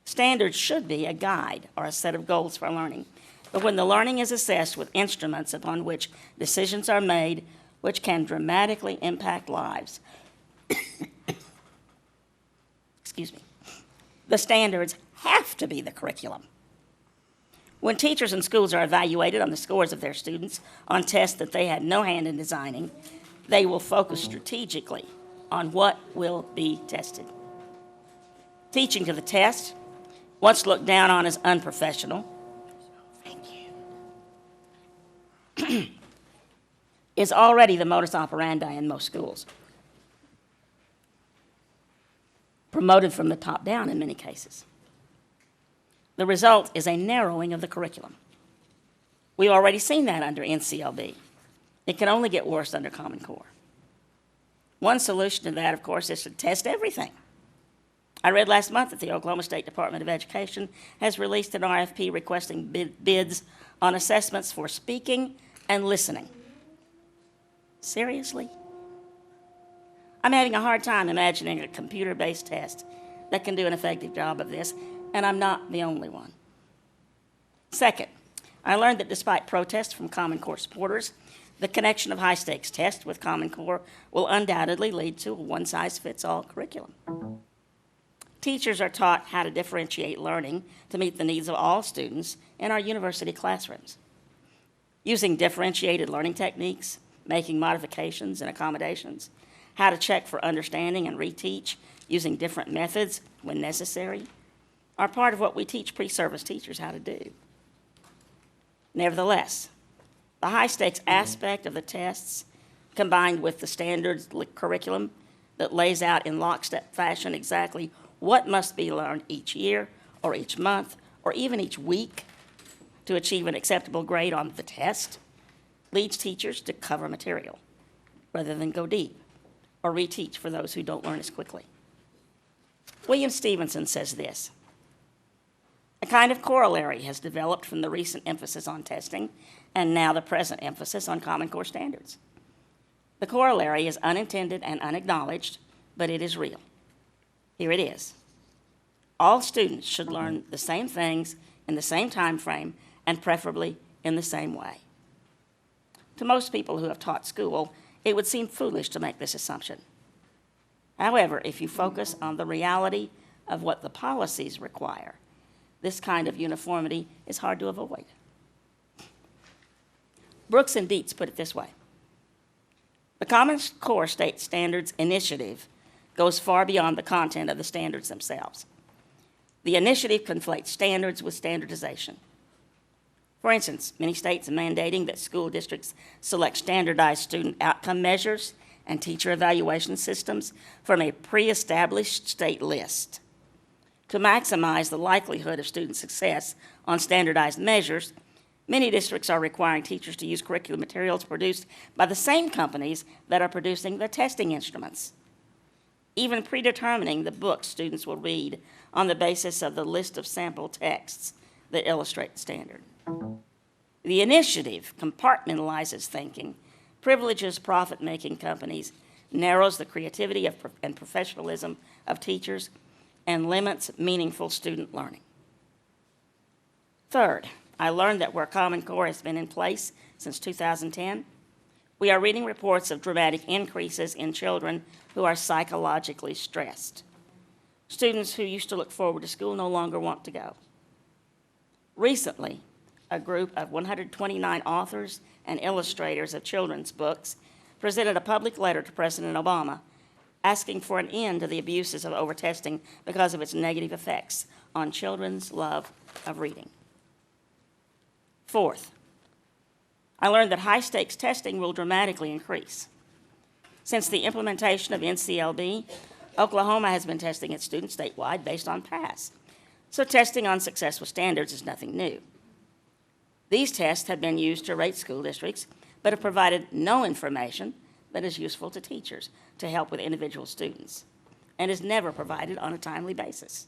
Standards should be a guide or a set of goals for learning, but when the learning is assessed with instruments upon which decisions are made which can dramatically impact lives, excuse me, the standards have to be the curriculum. When teachers and schools are evaluated on the scores of their students on tests that they had no hand in designing, they will focus strategically on what will be tested. Teaching to the test, once looked down on as unprofessional, is already the modus operandi in most schools. Promoted from the top down in many cases. The result is a narrowing of the curriculum. We've already seen that under NCLB. It can only get worse under Common Core. One solution to that, of course, is to test everything. I read last month that the Oklahoma State Department of Education has released an RFP requesting bids on assessments for speaking and listening. Seriously? I'm having a hard time imagining a computer-based test that can do an effective job of this, and I'm not the only one. Second, I learned that despite protests from Common Core supporters, the connection of high-stakes tests with Common Core will undoubtedly lead to a one-size-fits-all curriculum. Teachers are taught how to differentiate learning to meet the needs of all students in our university classrooms. Using differentiated learning techniques, making modifications and accommodations, how to check for understanding and reteach using different methods when necessary, are part of what we teach pre-service teachers how to do. Nevertheless, the high-stakes aspect of the tests, combined with the standards curriculum that lays out in lockstep fashion exactly what must be learned each year or each month or even each week to achieve an acceptable grade on the test, leads teachers to cover material rather than go deep or reteach for those who don't learn as quickly. William Stevenson says this: a kind of corollary has developed from the recent emphasis on testing and now the present emphasis on Common Core standards. The corollary is unintended and unacknowledged, but it is real. Here it is. All students should learn the same things in the same time frame and preferably in the same way. To most people who have taught school, it would seem foolish to make this assumption. However, if you focus on the reality of what the policies require, this kind of uniformity is hard to avoid. Brooks and Dietz put it this way: the Common Core State Standards Initiative goes far beyond the content of the standards themselves. The initiative conflates standards with standardization. For instance, many states are mandating that school districts select standardized student outcome measures and teacher evaluation systems from a pre-established state list. To maximize the likelihood of student success on standardized measures, many districts are requiring teachers to use curriculum materials produced by the same companies that are producing the testing instruments. even predetermining the books students will read on the basis of the list of sample texts that illustrate the standard. The initiative compartmentalizes thinking, privileges profit-making companies, narrows the creativity and professionalism of teachers, and limits meaningful student learning. Third, I learned that where Common Core has been in place since 2010, we are reading reports of dramatic increases in children who are psychologically stressed. Students who used to look forward to school no longer want to go. Recently, a group of 129 authors and illustrators of children's books presented a public letter to President Obama asking for an end to the abuses of overtesting because of its negative effects on children's love of reading. Fourth, I learned that high-stakes testing will dramatically increase. Since the implementation of NCLB, Oklahoma has been testing its students statewide based on pass. So testing on success with standards is nothing new. These tests have been used to rate school districts, but have provided no information that is useful to teachers to help with individual students, and is never provided on a timely basis.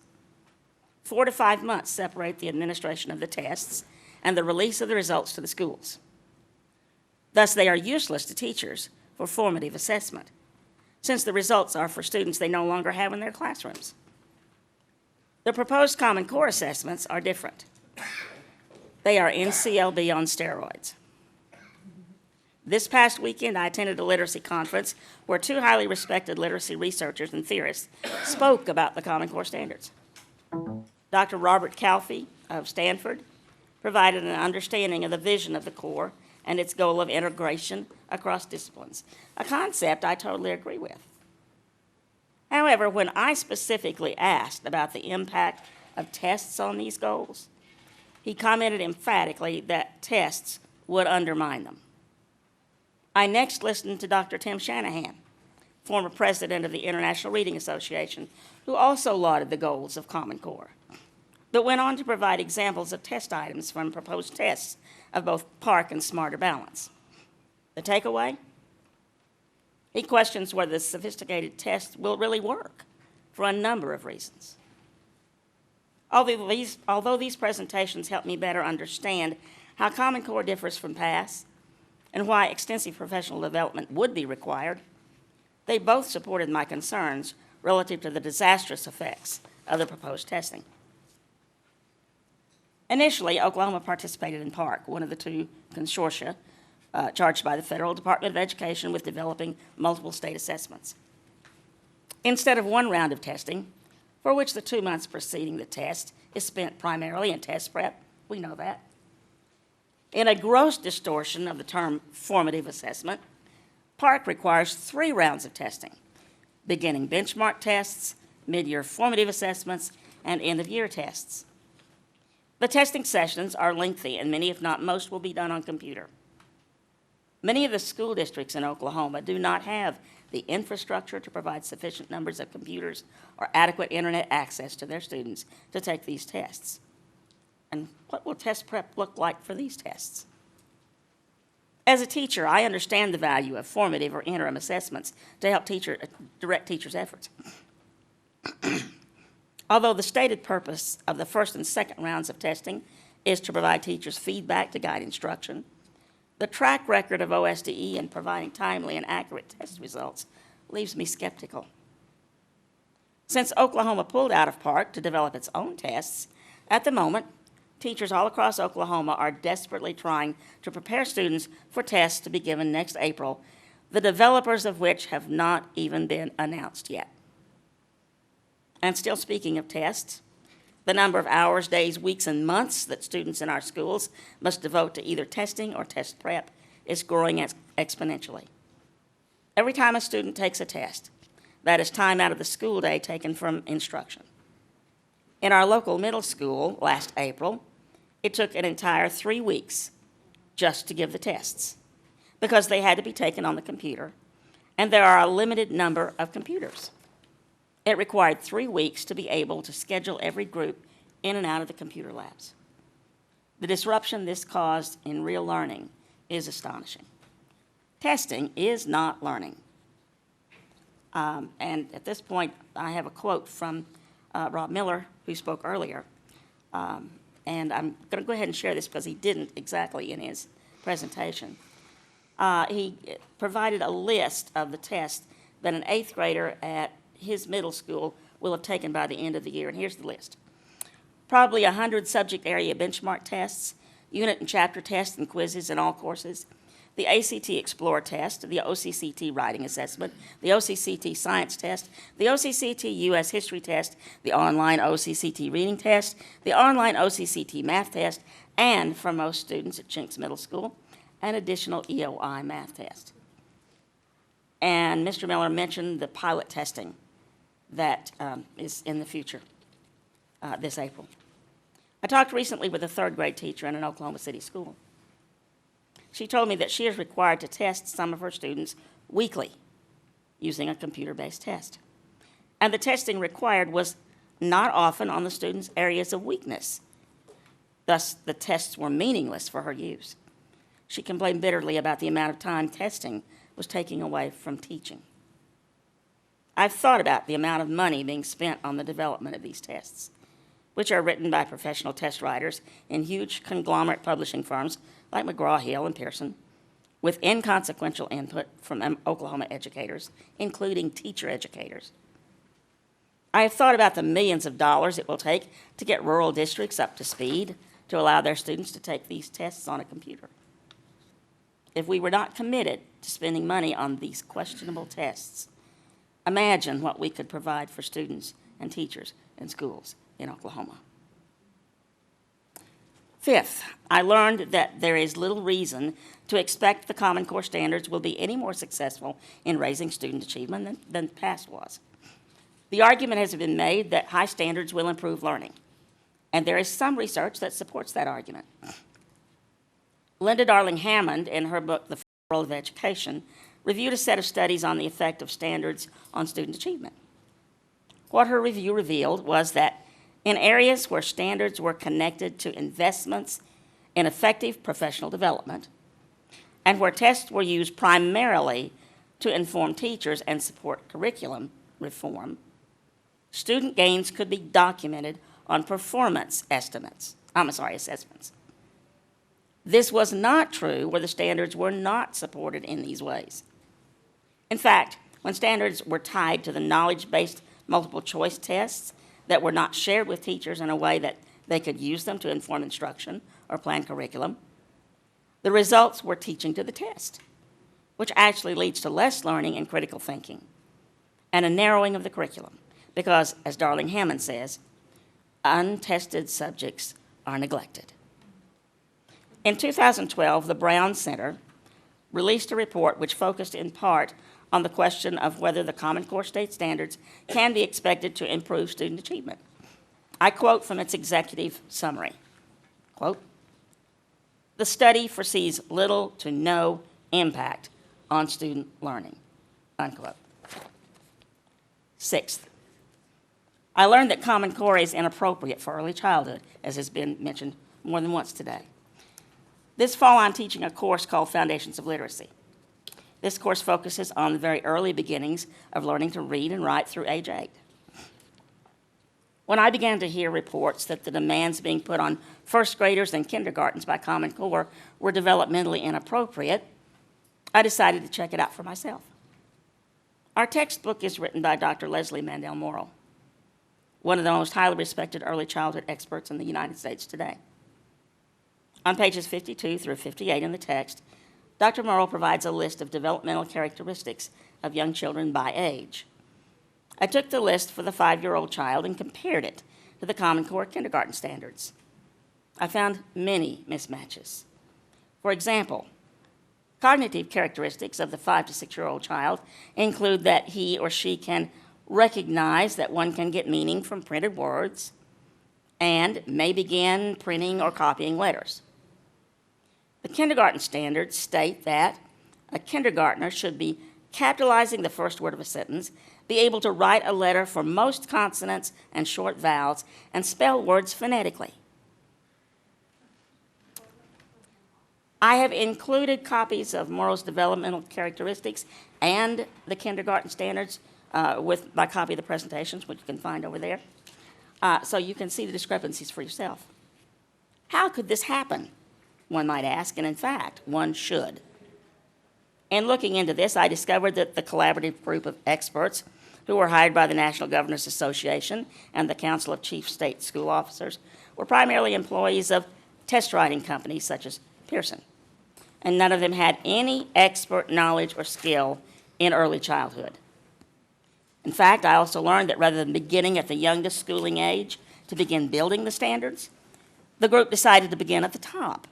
4 to 5 months separate the administration of the tests and the release of the results to the schools. Thus, they are useless to teachers for formative assessment, since the results are for students they no longer have in their classrooms. The proposed Common Core assessments are different. They are NCLB on steroids. This past weekend, I attended a literacy conference where 2 highly respected literacy researchers and theorists spoke about the Common Core standards. Dr. Robert Calfee of Stanford provided an understanding of the vision of the core and its goal of integration across disciplines, a concept I totally agree with. However, when I specifically asked about the impact of tests on these goals, he commented emphatically that tests would undermine them. I next listened to Dr. Tim Shanahan, former president of the International Reading Association, who also lauded the goals of Common Core, but went on to provide examples of test items from proposed tests of both PARCC and Smarter Balance. The takeaway? He questions whether the sophisticated tests will really work for a number of reasons. Although these presentations help me better understand how Common Core differs from PASS and why extensive professional development would be required, they both supported my concerns relative to the disastrous effects of the proposed testing. Initially, Oklahoma participated in PARCC, one of the 2 consortia charged by the Federal Department of Education with developing multiple state assessments. Instead of 1 round of testing, for which the 2 months preceding the test is spent primarily in test prep, we know that. In a gross distortion of the term formative assessment, PARCC requires 3 rounds of testing, beginning benchmark tests, mid-year formative assessments, and end-of-year tests. The testing sessions are lengthy, and many, if not most, will be done on computer. Many of the school districts in Oklahoma do not have the infrastructure to provide sufficient numbers of computers or adequate internet access to their students to take these tests. And what will test prep look like for these tests? As a teacher, I understand the value of formative or interim assessments to help direct teachers' efforts. Although the stated purpose of the first and second rounds of testing is to provide teachers feedback to guide instruction, the track record of OSDE in providing timely and accurate test results leaves me skeptical. Since Oklahoma pulled out of PARCC to develop its own tests, at the moment, teachers all across Oklahoma are desperately trying to prepare students for tests to be given next April, the developers of which have not even been announced yet. And still speaking of tests, the number of hours, days, weeks, and months that students in our schools must devote to either testing or test prep is growing exponentially. Every time a student takes a test, that is time out of the school day taken from instruction. In our local middle school last April, it took an entire 3 weeks just to give the tests because they had to be taken on the computer, and there are a limited number of computers. It required 3 weeks to be able to schedule every group in and out of the computer labs. The disruption this caused in real learning is astonishing. Testing is not learning. And at this point, I have a quote from Rob Miller, who spoke earlier. And I'm going to go ahead and share this because he didn't exactly in his presentation. He provided a list of the tests that an 8th grader at his middle school will have taken by the end of the year. And here's the list. Probably 100 subject area benchmark tests, unit and chapter tests and quizzes in all courses, the ACT Explorer test, the OCCT writing assessment, the OCCT science test, the OCCT U.S. history test, the online OCCT reading test, the online OCCT math test, and for most students at Jenks Middle School, an additional EOI math test. And Mr. Miller mentioned the pilot testing that is in the future this April. I talked recently with a 3rd grade teacher in an Oklahoma City school. She told me that she is required to test some of her students weekly using a computer-based test. And the testing required was not often on the students' areas of weakness. Thus, the tests were meaningless for her use. She complained bitterly about the amount of time testing was taking away from teaching. I've thought about the amount of money being spent on the development of these tests, which are written by professional test writers in huge conglomerate publishing firms like McGraw-Hill and Pearson, with inconsequential input from Oklahoma educators, including teacher educators. I have thought about the millions of dollars it will take to get rural districts up to speed to allow their students to take these tests on a computer. If we were not committed to spending money on these questionable tests, imagine what we could provide for students and teachers in schools in Oklahoma. 5th, I learned that there is little reason to expect the Common Core standards will be any more successful in raising student achievement than the past was. The argument has been made that high standards will improve learning, and there is some research that supports that argument. Linda Darling Hammond, in her book, The World of Education, reviewed a set of studies on the effect of standards on student achievement. What her review revealed was that in areas where standards were connected to investments in effective professional development, and where tests were used primarily to inform teachers and support curriculum reform, student gains could be documented on performance assessments. This was not true where the standards were not supported in these ways. In fact, when standards were tied to the knowledge-based multiple choice tests that were not shared with teachers in a way that they could use them to inform instruction or plan curriculum, the results were teaching to the test, which actually leads to less learning and critical thinking, and a narrowing of the curriculum, because, as Darling Hammond says, untested subjects are neglected. In 2012, the Brown Center released a report which focused in part on the question of whether the Common Core state standards can be expected to improve student achievement. I quote from its executive summary, quote, "The study foresees little to no impact on student learning," unquote. 6th, I learned that Common Core is inappropriate for early childhood, as has been mentioned more than once today. This fall, I'm teaching a course called Foundations of Literacy. This course focuses on the very early beginnings of learning to read and write through age 8. When I began to hear reports that the demands being put on first graders and kindergartens by Common Core were developmentally inappropriate, I decided to check it out for myself. Our textbook is written by Dr. Leslie Mandel Morrill, one of the most highly respected early childhood experts in the United States today. On pages 52 through 58 in the text, Dr. Morrill provides a list of developmental characteristics of young children by age. I took the list for the 5-year-old child and compared it to the Common Core kindergarten standards. I found many mismatches. For example, cognitive characteristics of the 5 to 6-year-old child include that he or she can recognize that one can get meaning from printed words and may begin printing or copying letters. The kindergarten standards state that a kindergartner should be capitalizing the first word of a sentence, be able to write a letter for most consonants and short vowels, and spell words phonetically. I have included copies of Morrill's developmental characteristics and the kindergarten standards with my copy of the presentations, which you can find over there, so you can see the discrepancies for yourself. How could this happen, one might ask, and in fact, one should. In looking into this, I discovered that the collaborative group of experts who were hired by the National Governors Association and the Council of Chief State School Officers were primarily employees of test writing companies such as Pearson, and none of them had any expert knowledge or skill in early childhood. In fact, I also learned that rather than beginning at the youngest schooling age to begin building the standards, the group decided to begin at the top,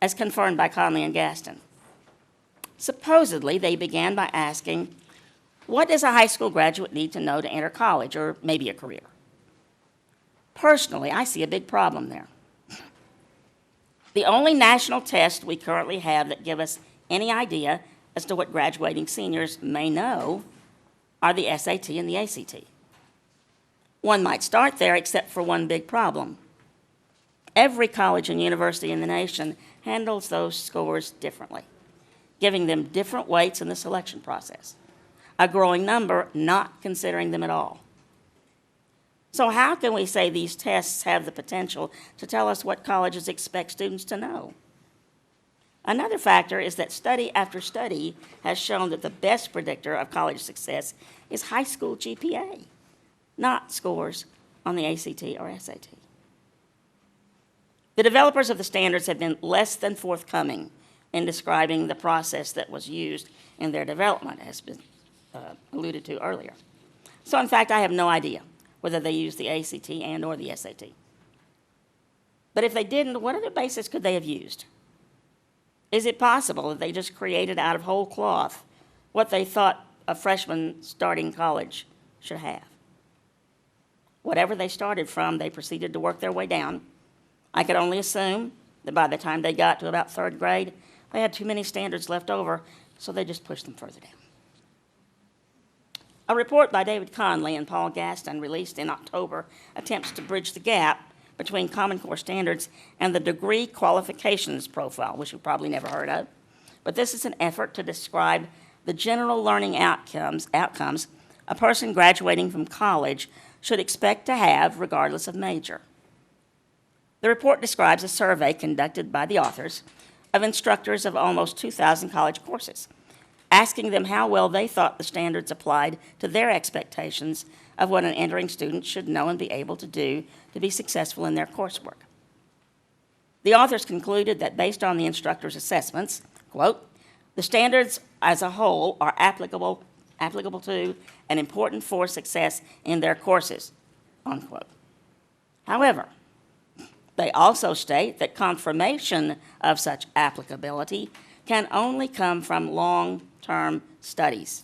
as confirmed by Conley and Gaston. Supposedly, they began by asking, what does a high school graduate need to know to enter college or maybe a career? Personally, I see a big problem there. The only national tests we currently have that give us any idea as to what graduating seniors may know are the SAT and the ACT. One might start there except for one big problem. Every college and university in the nation handles those scores differently, giving them different weights in the selection process, a growing number not considering them at all. So how can we say these tests have the potential to tell us what colleges expect students to know? Another factor is that study after study has shown that the best predictor of college success is high school GPA, not scores on the ACT or SAT. The developers of the standards have been less than forthcoming in describing the process that was used in their development, as been alluded to earlier. So in fact, I have no idea whether they used the ACT and or the SAT. But if they didn't, what other basis could they have used? Is it possible that they just created out of whole cloth what they thought a freshman starting college should have? Whatever they started from, they proceeded to work their way down. I could only assume that by the time they got to about third grade, they had too many standards left over, so they just pushed them further down. A report by David Conley and Paul Gaston released in October attempts to bridge the gap between Common Core standards and the degree qualifications profile, which you've probably never heard of. But this is an effort to describe the general learning outcomes a person graduating from college should expect to have regardless of major. The report describes a survey conducted by the authors of instructors of almost 2,000 college courses, asking them how well they thought the standards applied to their expectations of what an entering student should know and be able to do to be successful in their coursework. The authors concluded that based on the instructors' assessments, quote, the standards as a whole are applicable to and important for success in their courses, unquote. However, they also state that confirmation of such applicability can only come from long-term studies.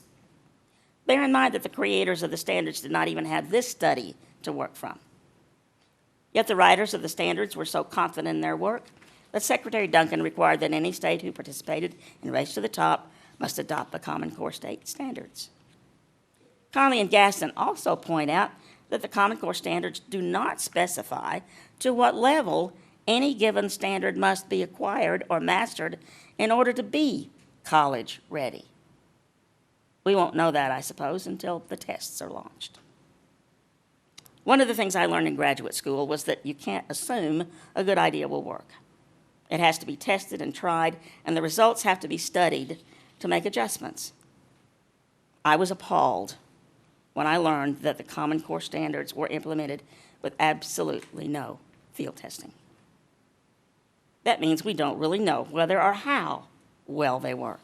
Bear in mind that the creators of the standards did not even have this study to work from. Yet the writers of the standards were so confident in their work that Secretary Duncan required that any state who participated in Race to the Top must adopt the Common Core state standards. Conley and Gaston also point out that the Common Core standards do not specify to what level any given standard must be acquired or mastered in order to be college ready. We won't know that, I suppose, until the tests are launched. One of the things I learned in graduate school was that you can't assume a good idea will work. It has to be tested and tried, and the results have to be studied to make adjustments. I was appalled when I learned that the Common Core standards were implemented with absolutely no field testing. That means we don't really know whether or how well they work.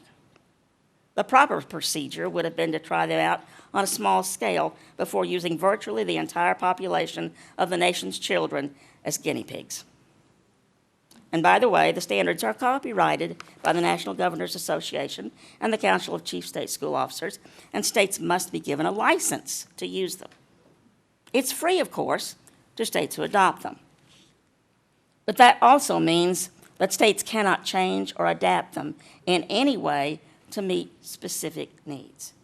The proper procedure would have been to try them out on a small scale before using virtually the entire population of the nation's children as guinea pigs. And by the way, the standards are copyrighted by the National Governors Association and the Council of Chief State School Officers, and states must be given a license to use them. It's free, of course, to states who adopt them. But that also means that states cannot change or adapt them in any way to meet specific needs.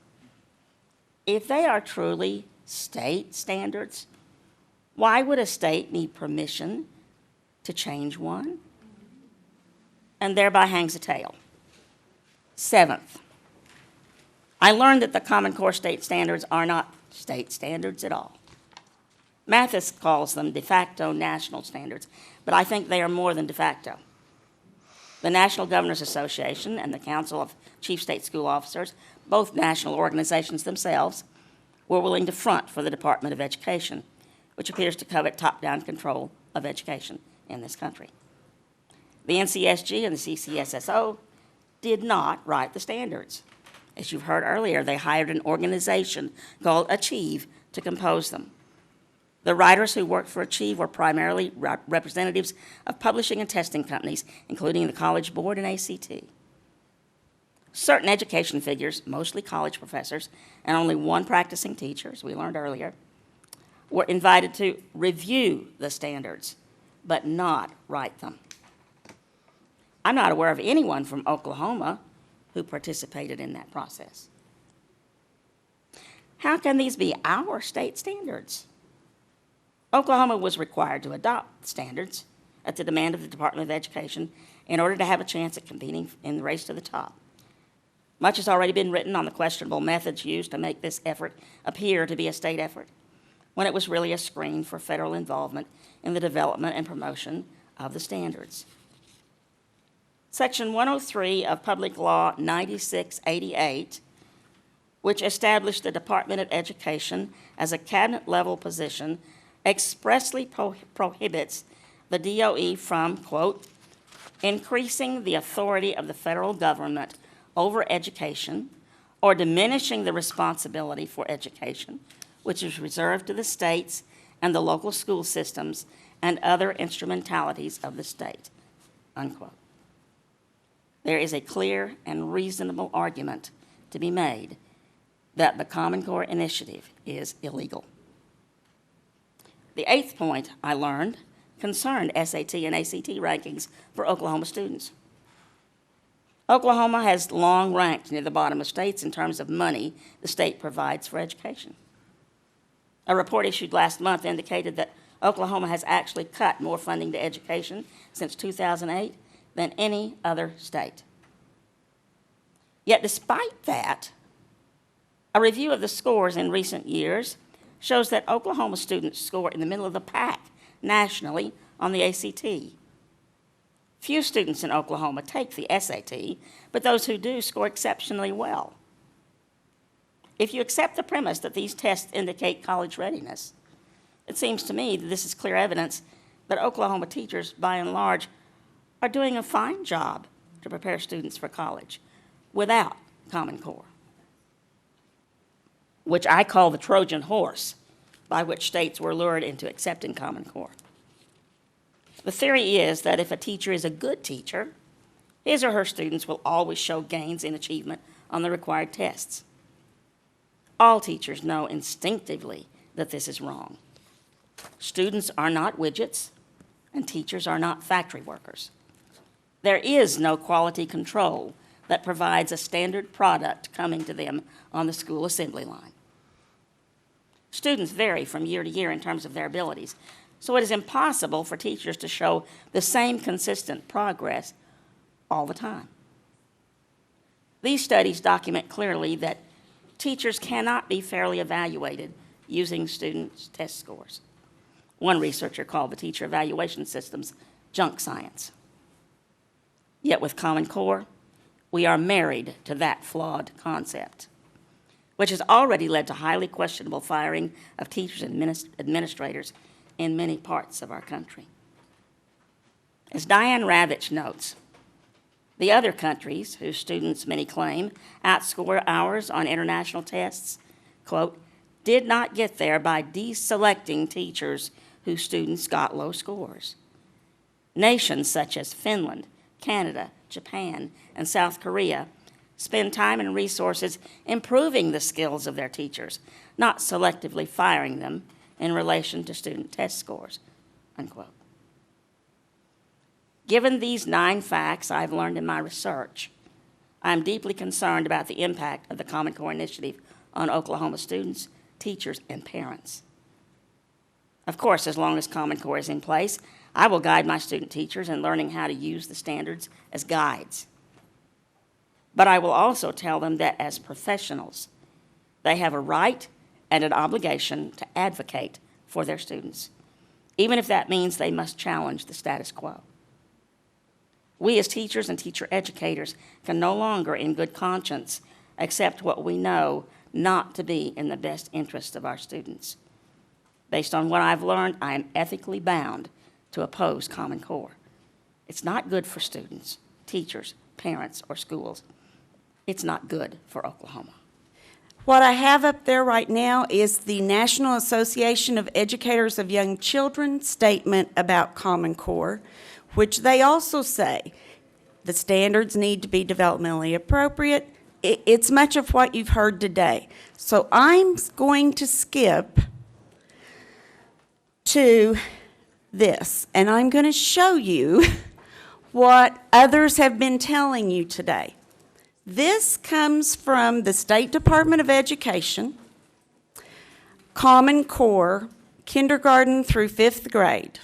If they are truly state standards, why would a state need permission to change one? And thereby hangs a tail. Seventh, I learned that the Common Core state standards are not state standards at all. Mathis calls them de facto national standards, but I think they are more than de facto. The National Governors Association and the Council of Chief State School Officers, both national organizations themselves, were willing to front for the Department of Education, which appears to covet top-down control of education in this country. The NCSG and the CCSSO did not write the standards. As you've heard earlier, they hired an organization called Achieve to compose them. The writers who worked for Achieve were primarily representatives of publishing and testing companies, including the College Board and ACT. Certain education figures, mostly college professors, and only one practicing teacher, as we learned earlier, were invited to review the standards, but not write them. I'm not aware of anyone from Oklahoma who participated in that process. How can these be our state standards? Oklahoma was required to adopt standards at the demand of the Department of Education in order to have a chance at competing in the race to the top. Much has already been written on the questionable methods used to make this effort appear to be a state effort, when it was really a screen for federal involvement in the development and promotion of the standards. Section 103 of Public Law 9688, which established the Department of Education as a cabinet-level position, expressly prohibits the DOE from, quote, increasing the authority of the federal government over education or diminishing the responsibility for education, which is reserved to the states and the local school systems and other instrumentalities of the state, unquote. There is a clear and reasonable argument to be made that the Common Core initiative is illegal. The eighth point I learned concerned SAT and ACT rankings for Oklahoma students. Oklahoma has long ranked near the bottom of states in terms of money the state provides for education. A report issued last month indicated that Oklahoma has actually cut more funding to education since 2008 than any other state. Yet despite that, a review of the scores in recent years shows that Oklahoma students score in the middle of the pack nationally on the ACT. Few students in Oklahoma take the SAT, but those who do score exceptionally well. If you accept the premise that these tests indicate college readiness, it seems to me that this is clear evidence that Oklahoma teachers, by and large, are doing a fine job to prepare students for college without Common Core, which I call the Trojan horse by which states were lured into accepting Common Core. The theory is that if a teacher is a good teacher, his or her students will always show gains in achievement on the required tests. All teachers know instinctively that this is wrong. Students are not widgets, and teachers are not factory workers. There is no quality control that provides a standard product coming to them on the school assembly line. Students vary from year to year in terms of their abilities, so it is impossible for teachers to show the same consistent progress all the time. These studies document clearly that teachers cannot be fairly evaluated using students' test scores. One researcher called the teacher evaluation systems junk science. Yet with Common Core, we are married to that flawed concept, which has already led to highly questionable firing of teachers and administrators in many parts of our country. As Diane Ravitch notes, the other countries, whose students many claim outscore ours on international tests, quote, did not get there by deselecting teachers whose students got low scores. Nations such as Finland, Canada, Japan, and South Korea spend time and resources improving the skills of their teachers, not selectively firing them in relation to student test scores, unquote. Given these 9 facts I've learned in my research, I'm deeply concerned about the impact of the Common Core initiative on Oklahoma students, teachers, and parents. Of course, as long as Common Core is in place, I will guide my student teachers in learning how to use the standards as guides. But I will also tell them that as professionals, they have a right and an obligation to advocate for their students, even if that means they must challenge the status quo. We as teachers and teacher educators can no longer, in good conscience, accept what we know not to be in the best interest of our students. Based on what I've learned, I am ethically bound to oppose Common Core. It's not good for students, teachers, parents, or schools. It's not good for Oklahoma. What I have up there right now is the National Association of Educators of Young Children statement about Common Core, which they also say the standards need to be developmentally appropriate. It's much of what you've heard today. So I'm going to skip to this, and I'm going to show you what others have been telling you today. This comes from the State Department of Education, Common Core, kindergarten through 5th grade,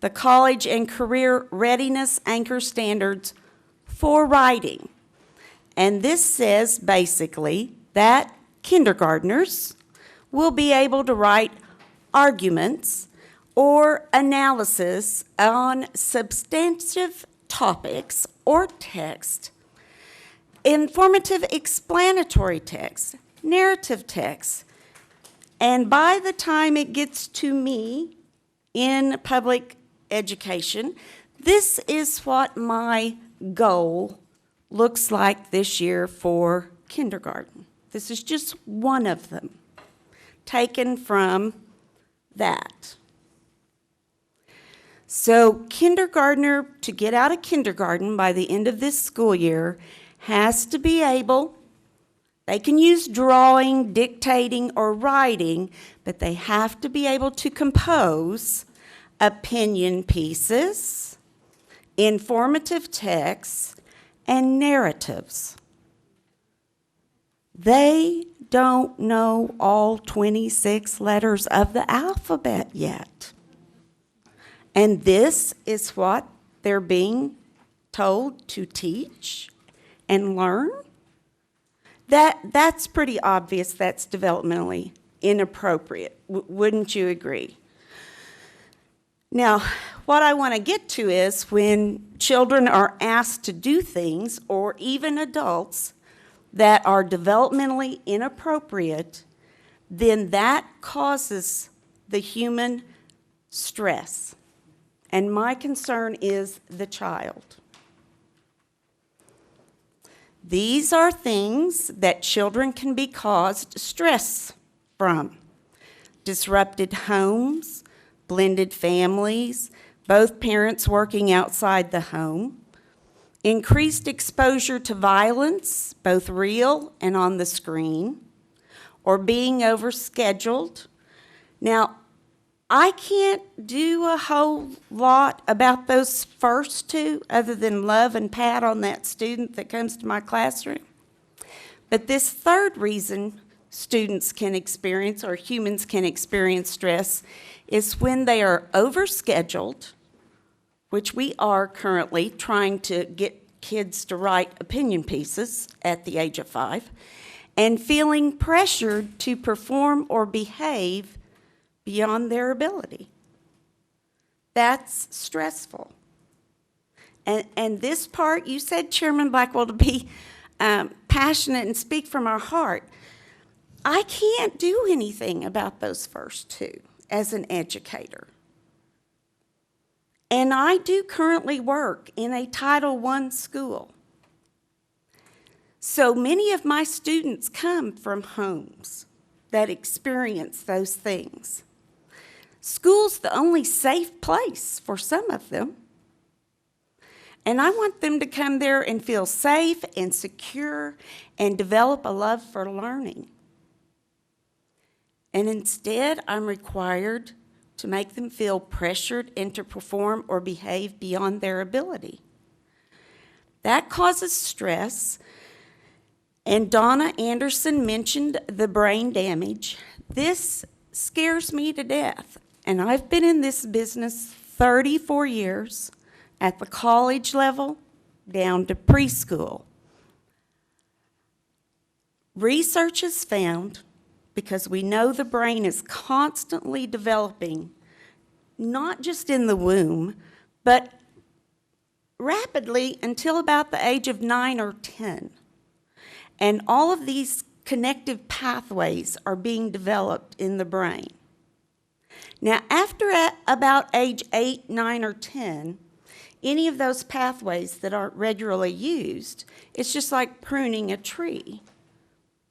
the College and Career Readiness Anchor Standards for Writing. And this says basically that kindergartners will be able to write arguments or analysis on substantive topics or text, informative explanatory text, narrative text. And by the time it gets to me in public education, this is what my goal looks like this year for kindergarten. This is just one of them, taken from that. So kindergartner, to get out of kindergarten by the end of this school year, has to be able, they can use drawing, dictating, or writing, but they have to be able to compose opinion pieces, informative texts, and narratives. They don't know all 26 letters of the alphabet yet. And this is what they're being told to teach and learn. That's pretty obvious. That's developmentally inappropriate. Wouldn't you agree? Now, what I want to get to is when children are asked to do things, or even adults, that are developmentally inappropriate, then that causes the human stress. And my concern is the child. These are things that children can be caused stress from. Disrupted homes, blended families, both parents working outside the home, increased exposure to violence, both real and on the screen, or being overscheduled. Now, I can't do a whole lot about those first two other than love and pat on that student that comes to my classroom. But this third reason students can experience, or humans can experience stress, is when they are overscheduled, which we are currently trying to get kids to write opinion pieces at the age of 5, and feeling pressured to perform or behave beyond their ability. That's stressful. And this part, you said, Chairman Blackwell, to be passionate and speak from our heart. I can't do anything about those first two as an educator. And I do currently work in a Title I school. So many of my students come from homes that experience those things. School's the only safe place for some of them. And I want them to come there and feel safe and secure and develop a love for learning. And instead, I'm required to make them feel pressured and to perform or behave beyond their ability. That causes stress. And Donna Anderson mentioned the brain damage. This scares me to death. And I've been in this business 34 years, at the college level down to preschool. Research has found, because we know the brain is constantly developing, not just in the womb, but rapidly until about the age of 9 or 10. And all of these connective pathways are being developed in the brain. Now, after about age 8, 9, or 10, any of those pathways that aren't regularly used, it's just like pruning a tree.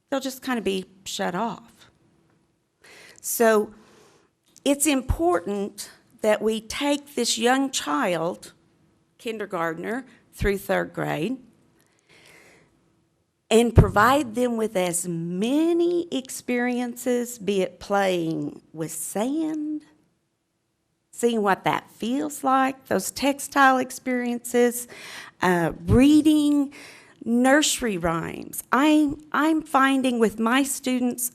They'll just kind of be shut off. So it's important that we take this young child, kindergartner through 3rd grade, and provide them with as many experiences, be it playing with sand, seeing what that feels like, those textile experiences, reading, nursery rhymes. I'm finding with my students,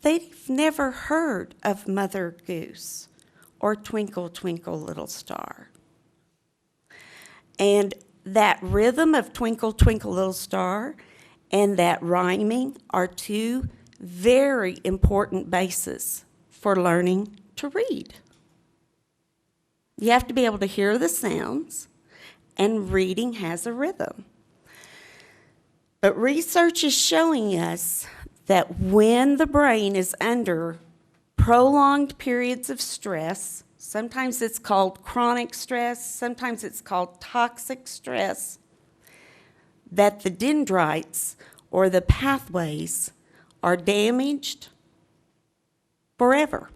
they've never heard of Mother Goose or Twinkle, Twinkle, Little Star. And that rhythm of Twinkle, Twinkle, Little Star and that rhyming are 2 very important bases for learning to read. You have to be able to hear the sounds, and reading has a rhythm. But research is showing us that when the brain is under prolonged periods of stress, sometimes it's called chronic stress, sometimes it's called toxic stress, that the dendrites or the pathways are damaged forever.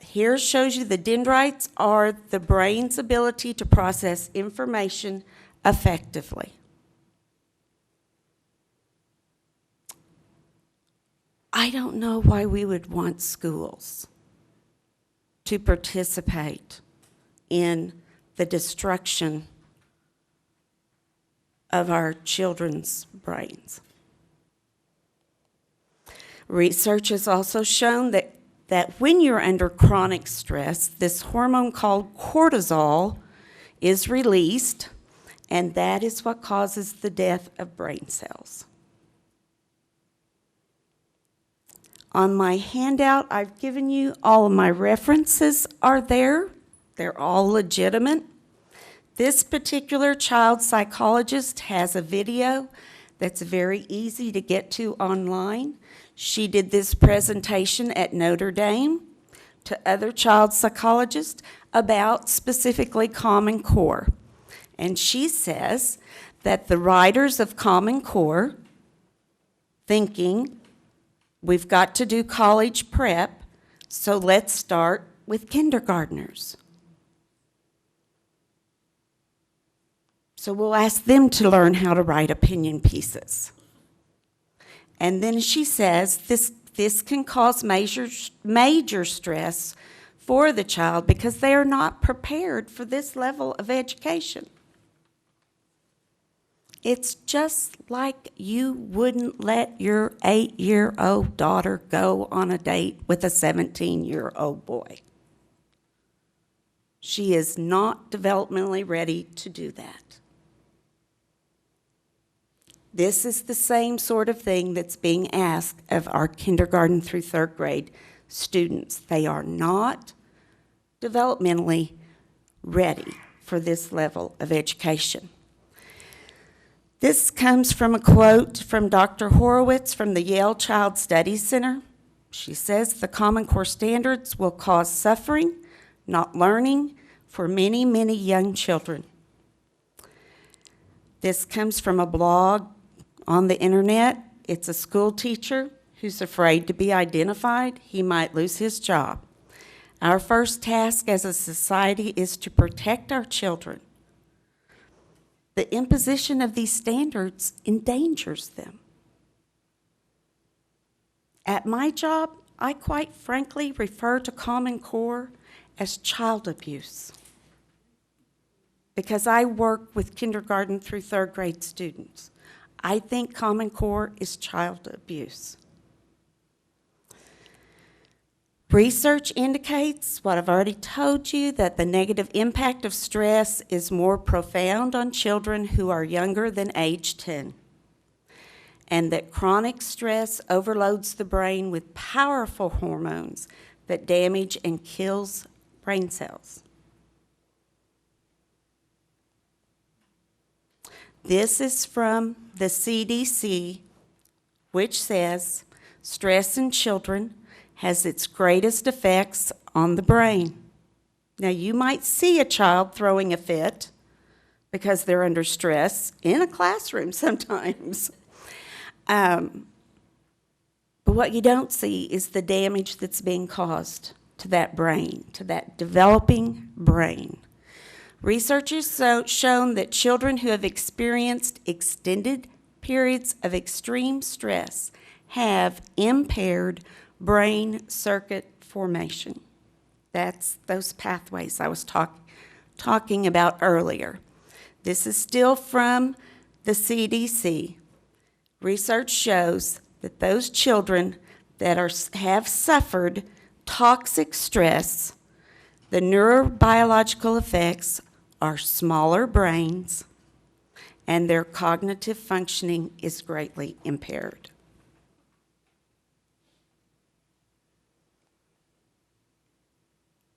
Here shows you the dendrites are the brain's ability to process information effectively. I don't know why we would want schools to participate in the destruction of our children's brains. Research has also shown that when you're under chronic stress, this hormone called cortisol is released, and that is what causes the death of brain cells. On my handout, I've given you all of my references are there. They're all legitimate. This particular child psychologist has a video that's very easy to get to online. She did this presentation at Notre Dame to other child psychologists about specifically Common Core. And she says that the writers of Common Core, thinking we've got to do college prep, so let's start with kindergartners. So we'll ask them to learn how to write opinion pieces. And then she says this can cause major stress for the child because they are not prepared for this level of education. It's just like you wouldn't let your 8-year-old daughter go on a date with a 17-year-old boy. She is not developmentally ready to do that. This is the same sort of thing that's being asked of our kindergarten through 3rd grade students. They are not developmentally ready for this level of education. This comes from a quote from Dr. Horowitz from the Yale Child Studies Center. She says the Common Core standards will cause suffering, not learning, for many, many young children. This comes from a blog on the internet. It's a school teacher who's afraid to be identified. He might lose his job. Our first task as a society is to protect our children. The imposition of these standards endangers them. At my job, I quite frankly refer to Common Core as child abuse because I work with kindergarten through 3rd grade students. I think Common Core is child abuse. Research indicates what I've already told you, that the negative impact of stress is more profound on children who are younger than age 10. and that chronic stress overloads the brain with powerful hormones that damage and kills brain cells. This is from the CDC, which says stress in children has its greatest effects on the brain. Now, you might see a child throwing a fit because they're under stress in a classroom sometimes. But what you don't see is the damage that's being caused to that brain, to that developing brain. Research has shown that children who have experienced extended periods of extreme stress have impaired brain circuit formation. That's those pathways I was talking about earlier. This is still from the CDC. Research shows that those children that have suffered toxic stress, the neurobiological effects are smaller brains, and their cognitive functioning is greatly impaired.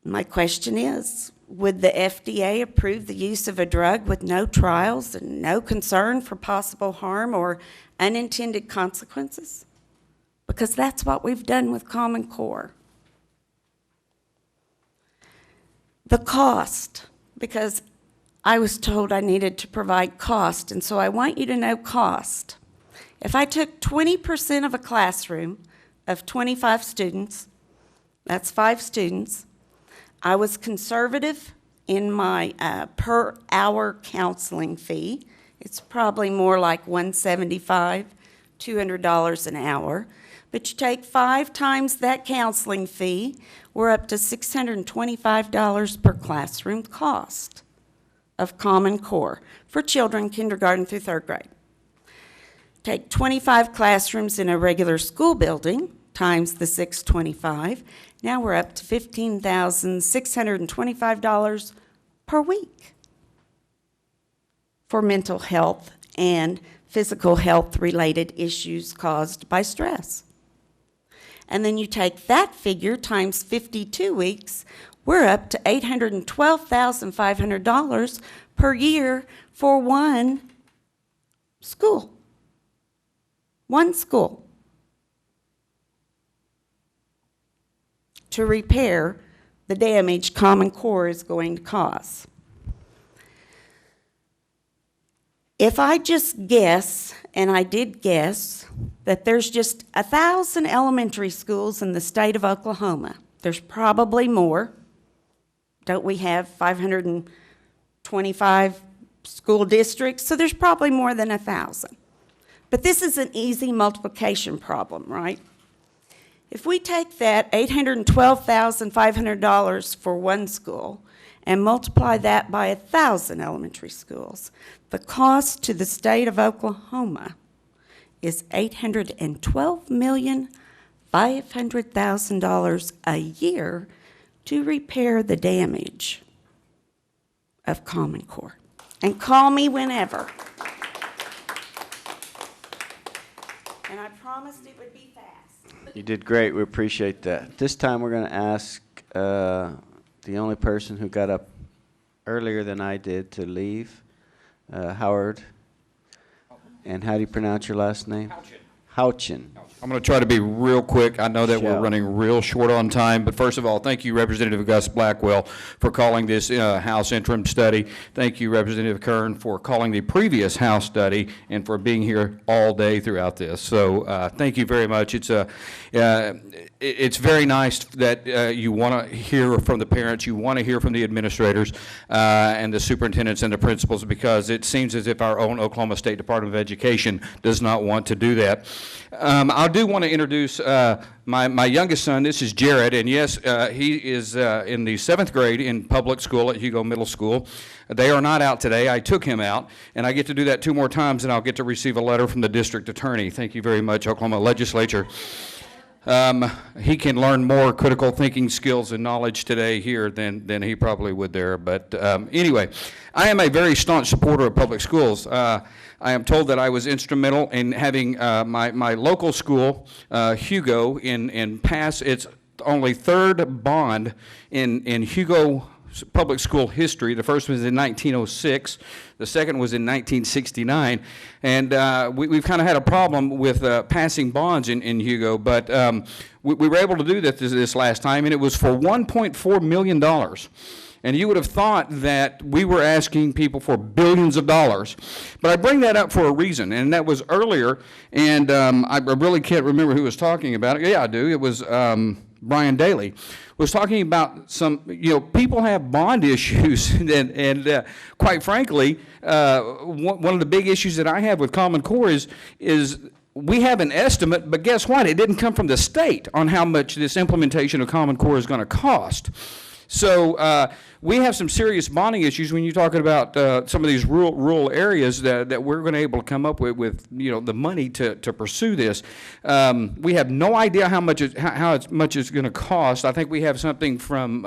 My question is, would the FDA approve the use of a drug with no trials and no concern for possible harm or unintended consequences? Because that's what we've done with Common Core. The cost, because I was told I needed to provide cost, and so I want you to know cost. If I took 20% of a classroom of 25 students, that's 5 students, I was conservative in my per hour counseling fee. It's probably more like $175, $200 an hour. But you take 5 times that counseling fee, we're up to $625 per classroom cost of Common Core for children kindergarten through 3rd grade. Take 25 classrooms in a regular school building times the $625. Now we're up to $15,625 per week for mental health and physical health related issues caused by stress. And then you take that figure times 52 weeks, we're up to $812,500 per year for one school. One school. To repair the damage Common Core is going to cause. If I just guess, and I did guess, that there's just 1,000 elementary schools in the state of Oklahoma, there's probably more. Don't we have 525 school districts? So there's probably more than 1,000. But this is an easy multiplication problem, right? If we take that $812,500 for one school and multiply that by 1,000 elementary schools, the cost to the state of Oklahoma is $812,500,000 a year to repair the damage of Common Core. And call me whenever. And I promised it would be fast. You did great. We appreciate that. This time we're going to ask the only person who got up earlier than I did to leave, Howard. And how do you pronounce your last name? Houchin. I'm going to try to be real quick. I know that we're running real short on time, but first of all, thank you, Representative Gus Blackwell, for calling this House interim study. Thank you, Representative Kern, for calling the previous House study and for being here all day throughout this. So thank you very much. It's very nice that you want to hear from the parents, you want to hear from the administrators and the superintendents and the principals, because it seems as if our own Oklahoma State Department of Education does not want to do that. I do want to introduce my youngest son. This is Jared, and yes, he is in the 7th grade in public school at Hugo Middle School. They are not out today. I took him out, and I get to do that 2 more times, and I'll get to receive a letter from the district attorney. Thank you very much, Oklahoma Legislature. He can learn more critical thinking skills and knowledge today here than he probably would there. But anyway, I am a very staunch supporter of public schools. I am told that I was instrumental in having my local school, Hugo, in pass its only third bond in Hugo public school history. The first was in 1906. The second was in 1969. And we've kind of had a problem with passing bonds in Hugo, but we were able to do that this last time, and it was for $1.4 million. And you would have thought that we were asking people for billions of dollars. But I bring that up for a reason, and that was earlier, and I really can't remember who was talking about it. Yeah, I do. It was Brian Daley was talking about some, people have bond issues, and quite frankly, one of the big issues that I have with Common Core is we have an estimate, but guess what? It didn't come from the state on how much this implementation of Common Core is going to cost. So we have some serious bonding issues when you're talking about some of these rural areas that we're going to be able to come up with the money to pursue this. We have no idea how much it's going to cost. I think we have something from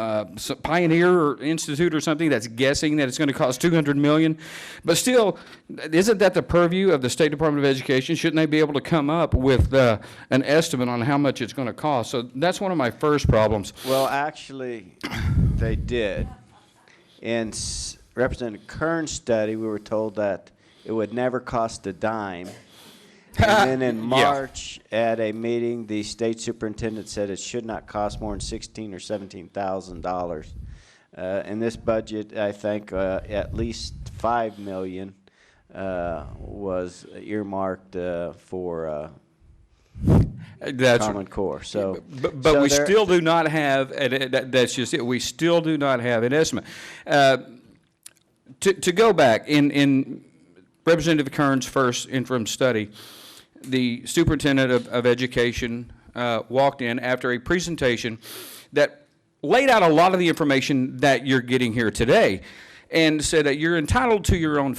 Pioneer Institute or something that's guessing that it's going to cost $200 million. But still, isn't that the purview of the State Department of Education? Shouldn't they be able to come up with an estimate on how much it's going to cost? So that's one of my first problems. Well, actually, they did. In Representative Kern's study, we were told that it would never cost a dime. And then in March, at a meeting, the state superintendent said it should not cost more than $16,000 or $17,000. In this budget, I think at least $5 million was earmarked for Common Core. So, but we still do not have. That's just it. We still do not have an estimate. To go back in Representative Kern's first interim study, the superintendent of education walked in after a presentation that laid out a lot of the information that you're getting here today, and said that you're entitled to your own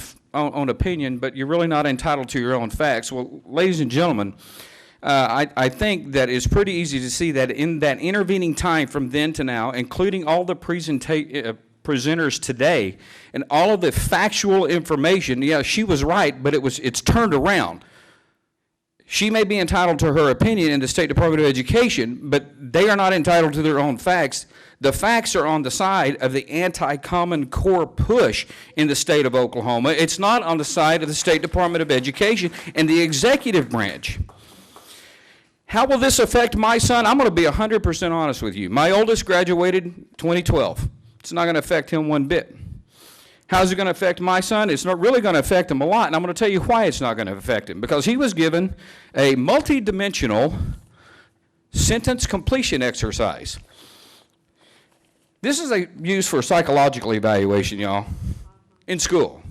opinion, but you're really not entitled to your own facts. Well, ladies and gentlemen, I think that it's pretty easy to see that in that intervening time from then to now, including all the presenters today and all of the factual information, yeah, she was right, but it's turned around. She may be entitled to her opinion in the State Department of Education, but they are not entitled to their own facts. The facts are on the side of the anti-Common Core push in the state of Oklahoma. It's not on the side of the State Department of Education and the executive branch. How will this affect my son? I'm going to be 100% honest with you. My oldest graduated 2012. It's not going to affect him one bit. How's it going to affect my son? It's not really going to affect him a lot, and I'm going to tell you why it's not going to affect him. Because he was given a multi-dimensional sentence completion exercise. This is used for psychological evaluation, y'all, in school.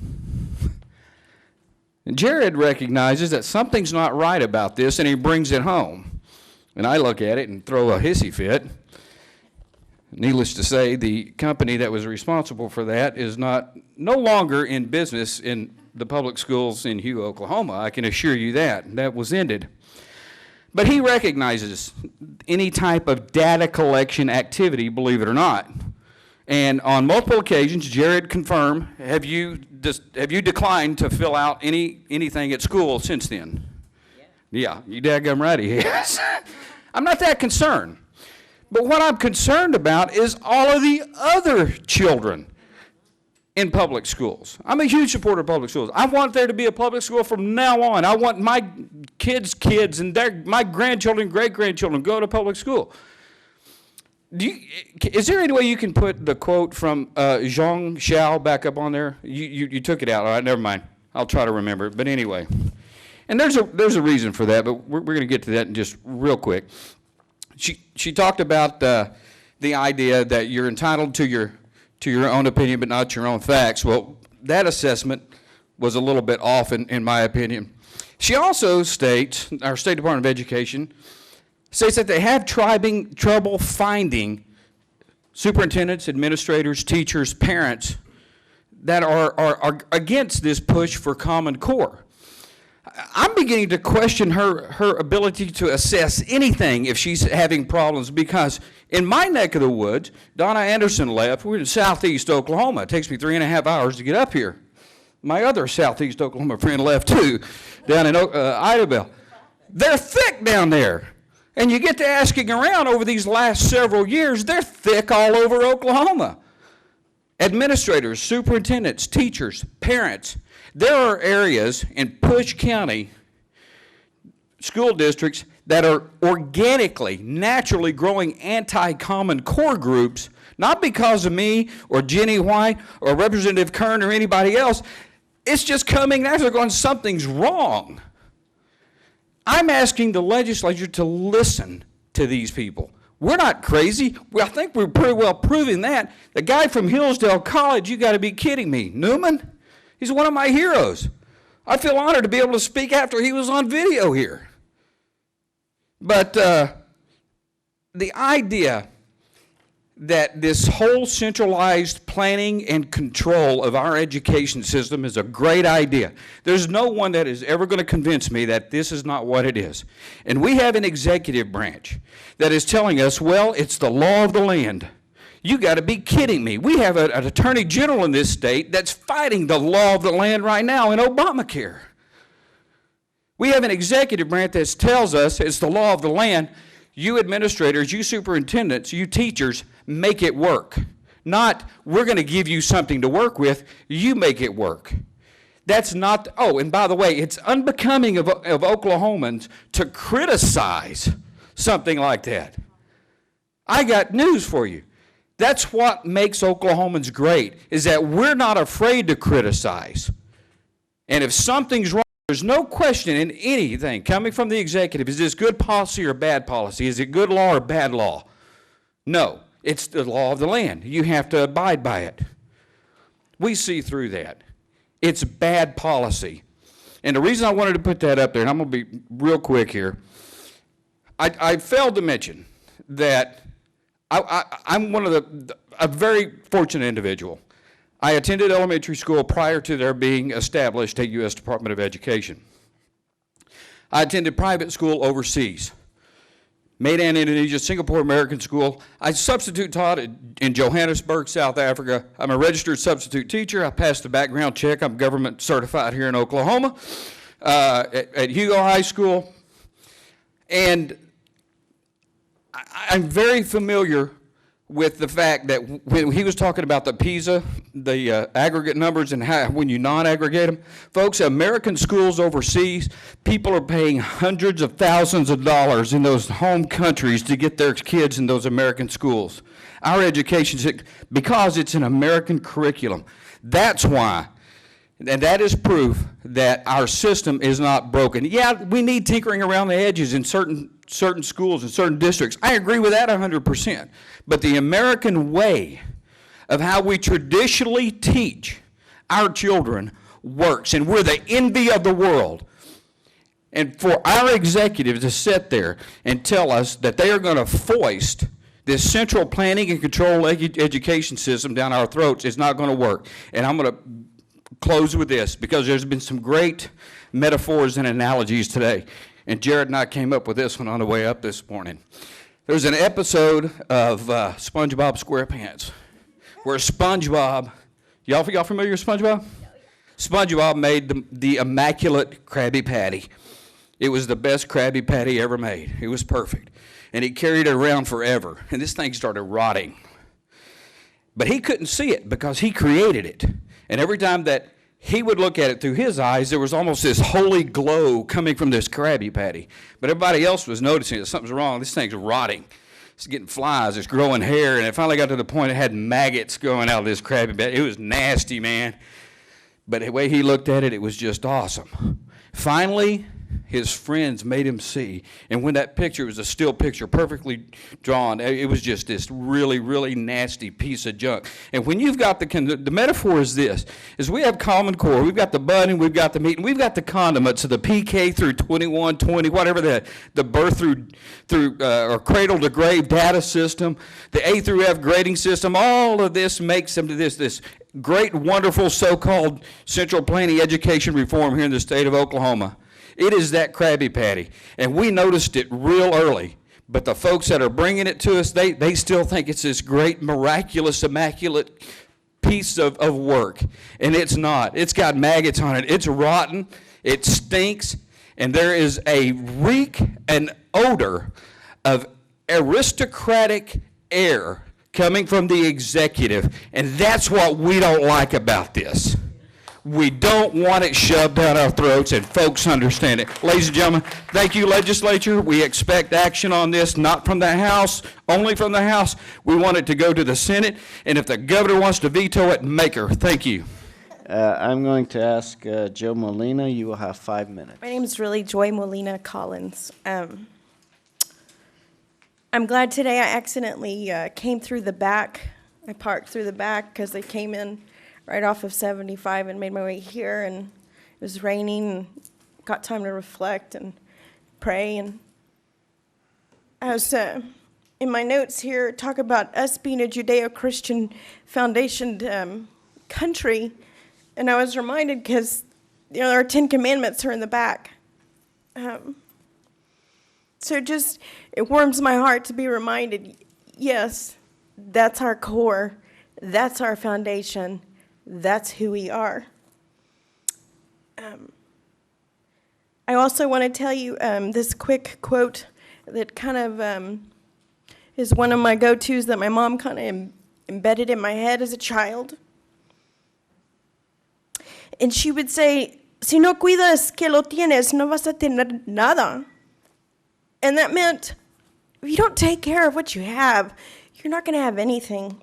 And Jared recognizes that something's not right about this, and he brings it home. And I look at it and throw a hissy fit. Needless to say, the company that was responsible for that is no longer in business in the public schools in Hugo, Oklahoma. I can assure you that. That was ended. But he recognizes any type of data collection activity, believe it or not. And on multiple occasions, Jared confirmed, have you declined to fill out anything at school since then? Yeah, you dadgum right he has. I'm not that concerned. But what I'm concerned about is all of the other children in public schools. I'm a huge supporter of public schools. I want there to be a public school from now on. I want my kids' and my grandchildren, great-grandchildren go to public school. Is there any way you can put the quote from Zhang Xiao back up on there? You took it out. All right, never mind. I'll try to remember it. But anyway, and there's a reason for that, but we're going to get to that in just real quick. She talked about the idea that you're entitled to your own opinion, but not your own facts. Well, that assessment was a little bit off, in my opinion. She also states, our State Department of Education states that they have trouble finding superintendents, administrators, teachers, parents that are against this push for Common Core. I'm beginning to question her ability to assess anything if she's having problems, because in my neck of the woods, Donna Anderson left. We're in southeast Oklahoma. It takes me 3.5 hours to get up here. My other Southeast Oklahoma friend left too, down in Idabel. They're thick down there. And you get to asking around over these last several years, they're thick all over Oklahoma. Administrators, superintendents, teachers, parents. There are areas in Push County school districts that are organically, naturally growing anti-Common Core groups, not because of me or Jenny White or Representative Kern or anybody else. It's just coming naturally going, something's wrong. I'm asking the legislature to listen to these people. We're not crazy. I think we're pretty well proving that. The guy from Hillsdale College, you got to be kidding me. Newman? He's one of my heroes. I feel honored to be able to speak after he was on video here. But the idea that this whole centralized planning and control of our education system is a great idea. There's no one that is ever going to convince me that this is not what it is. And we have an executive branch that is telling us, well, it's the law of the land. You got to be kidding me. We have an attorney general in this state that's fighting the law of the land right now in Obamacare. We have an executive branch that tells us it's the law of the land. You administrators, you superintendents, you teachers, make it work. Not, we're going to give you something to work with, you make it work. That's not, oh, and by the way, it's unbecoming of Oklahomans to criticize something like that. I got news for you. That's what makes Oklahomans great, is that we're not afraid to criticize. And if something's wrong, there's no question in anything coming from the executive, is this good policy or bad policy? Is it good law or bad law? No, it's the law of the land. You have to abide by it. We see through that. It's bad policy. And the reason I wanted to put that up there, and I'm going to be real quick here, I failed to mention that I'm one of a very fortunate individual. I attended elementary school prior to there being established a U.S. Department of Education. I attended private school overseas. Medan, Indonesia, Singapore American School. I substitute taught in Johannesburg, South Africa. I'm a registered substitute teacher. I passed the background check. I'm government certified here in Oklahoma at Hugo High School. And I'm very familiar with the fact that when he was talking about the PISA, the aggregate numbers and how, when you non-aggregate them, folks, American schools overseas, people are paying hundreds of thousands of dollars in those home countries to get their kids in those American schools. Our education, because it's an American curriculum, that's why. And that is proof that our system is not broken. Yeah, we need tinkering around the edges in certain schools and certain districts. I agree with that 100%. But the American way of how we traditionally teach our children works, and we're the envy of the world. And for our executives to sit there and tell us that they are going to foist this central planning and control education system down our throats is not going to work. And I'm going to close with this, because there's been some great metaphors and analogies today. And Jared and I came up with this one on the way up this morning. There's an episode of SpongeBob SquarePants where SpongeBob, y'all familiar with SpongeBob? SpongeBob made the immaculate Krabby Patty. It was the best Krabby Patty ever made. It was perfect. And he carried it around forever. And this thing started rotting. But he couldn't see it because he created it. And every time that he would look at it through his eyes, there was almost this holy glow coming from this Krabby Patty. But everybody else was noticing that something's wrong. This thing's rotting. It's getting flies. It's growing hair. And it finally got to the point it had maggots going out of this Krabby Patty. It was nasty, man. But the way he looked at it, it was just awesome. Finally, his friends made him see. And when that picture was a still picture, perfectly drawn, it was just this really, really nasty piece of junk. And when you've got the metaphor is this, is we have Common Core, we've got the budding, we've got the meat, and we've got the condiments of the PK through 21, 20, whatever the birth through or cradle to grave data system, the A through F grading system, all of this makes them to this great, wonderful so-called central planning education reform here in the state of Oklahoma. It is that Krabby Patty, and we noticed it real early. But the folks that are bringing it to us, they still think it's this great, miraculous, immaculate piece of work, and it's not. It's got maggots on it. It's rotten. It stinks, and there is a reek and odor of aristocratic air coming from the executive, and that's what we don't like about this. We don't want it shoved down our throats, and folks understand it. Ladies and gentlemen, thank you, legislature. We expect action on this, not from the House, only from the House. We want it to go to the Senate, and if the governor wants to veto it, make her. Thank you. I'm going to ask Joe Molina. You will have 5 minutes. My name is really Joy Molina Collins. I'm glad today I accidentally came through the back. I parked through the back because I came in right off of 75 and made my way here, and it was raining, and got time to reflect and pray. And I was, in my notes here, talk about us being a Judeo-Christian foundation country, and I was reminded because, our 10 Commandments are in the back. So it warms my heart to be reminded, yes, that's our core, that's our foundation, that's who we are. I also want to tell you this quick quote that kind of is one of my go-tos that my mom kind of embedded in my head as a child. And she would say, si no cuidas que lo tienes, no vas a tener nada. And that meant, if you don't take care of what you have, you're not going to have anything.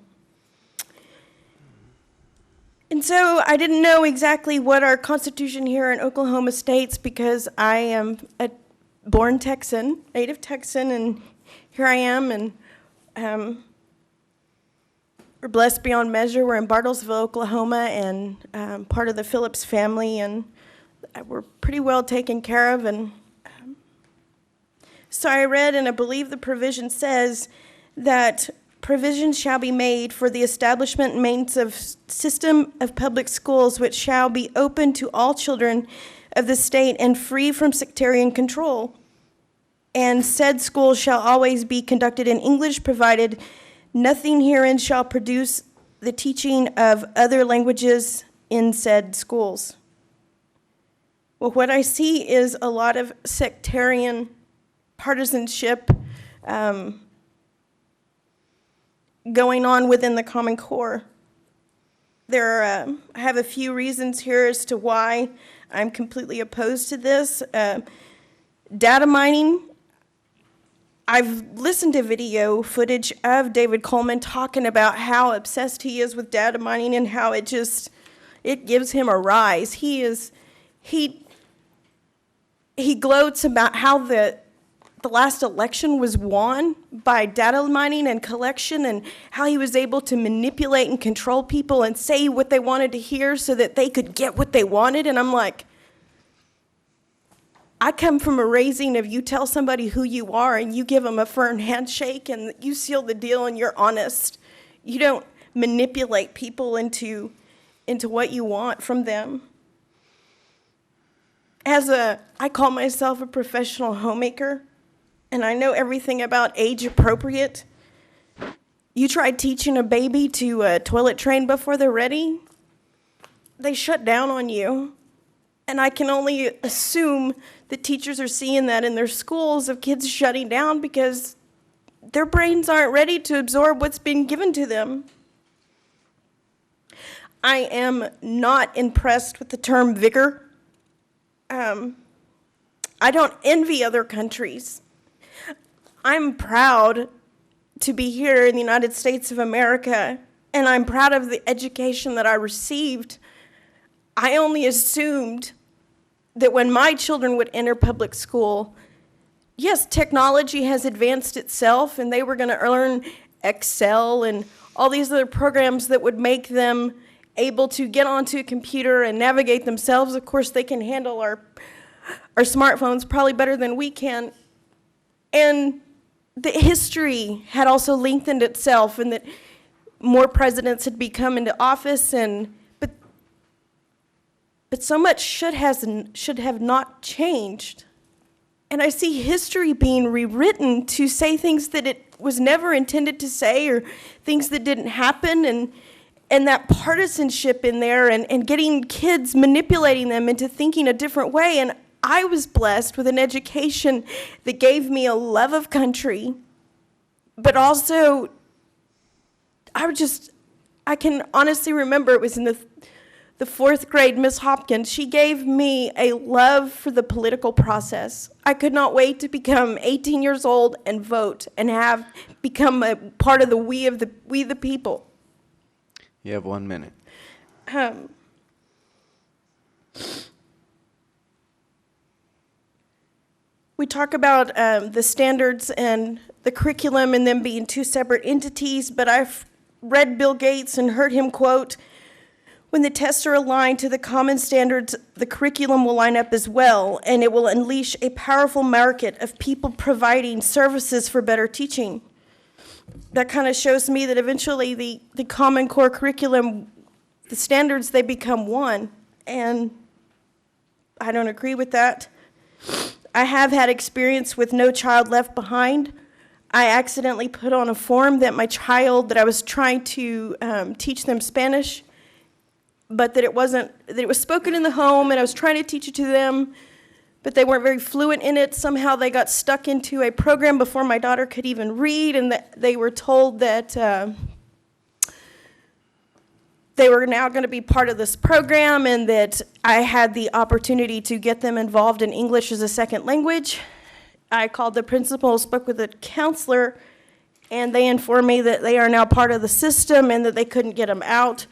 And so I didn't know exactly what our Constitution here in Oklahoma states because I am a born Texan, native Texan, and here I am, and we're blessed beyond measure. We're in Bartlesville, Oklahoma, and part of the Phillips family, and we're pretty well taken care of. And so I read, and I believe the provision says that provision shall be made for the establishment and maintenance of system of public schools which shall be open to all children of the state and free from sectarian control. And said schools shall always be conducted in English, provided nothing herein shall produce the teaching of other languages in said schools. Well, what I see is a lot of sectarian partisanship going on within the Common Core. I have a few reasons here as to why I'm completely opposed to this. Data mining. I've listened to video footage of David Coleman talking about how obsessed he is with data mining and how it gives him a rise. He gloats about how the last election was won by data mining and collection, and how he was able to manipulate and control people and say what they wanted to hear so that they could get what they wanted. And I'm like, I come from a raising of you tell somebody who you are and you give them a firm handshake and you seal the deal and you're honest. You don't manipulate people into what you want from them. I call myself a professional homemaker, and I know everything about age appropriate. You try teaching a baby to toilet train before they're ready, they shut down on you. And I can only assume that teachers are seeing that in their schools of kids shutting down because their brains aren't ready to absorb what's being given to them. I am not impressed with the term vigor. I don't envy other countries. I'm proud to be here in the United States of America, and I'm proud of the education that I received. I only assumed that when my children would enter public school, yes, technology has advanced itself, and they were going to learn Excel and all these other programs that would make them able to get onto a computer and navigate themselves. Of course, they can handle our smartphones probably better than we can. And the history had also lengthened itself, and that more presidents had come into office, but so much should have not changed. And I see history being rewritten to say things that it was never intended to say, or things that didn't happen. and that partisanship in there, and getting kids, manipulating them into thinking a different way. And I was blessed with an education that gave me a love of country, but also I can honestly remember it was in the fourth grade, Miss Hopkins, she gave me a love for the political process. I could not wait to become 18 years old and vote and have become a part of the we the people. You have 1 minute. We talk about the standards and the curriculum and them being two separate entities, but I've read Bill Gates and heard him quote, "When the tests are aligned to the common standards, the curriculum will line up as well, and it will unleash a powerful market of people providing services for better teaching." That kind of shows me that eventually the Common Core curriculum, the standards, they become one, and I don't agree with that. I have had experience with No Child Left Behind. I accidentally put on a form that my child, that I was trying to teach them Spanish, but that it was spoken in the home, and I was trying to teach it to them, but they weren't very fluent in it. Somehow they got stuck into a program before my daughter could even read, and that they were told that they were now going to be part of this program, and that I had the opportunity to get them involved in English as a second language. I called the principal, spoke with the counselor, and they informed me that they are now part of the system and that they couldn't get them out.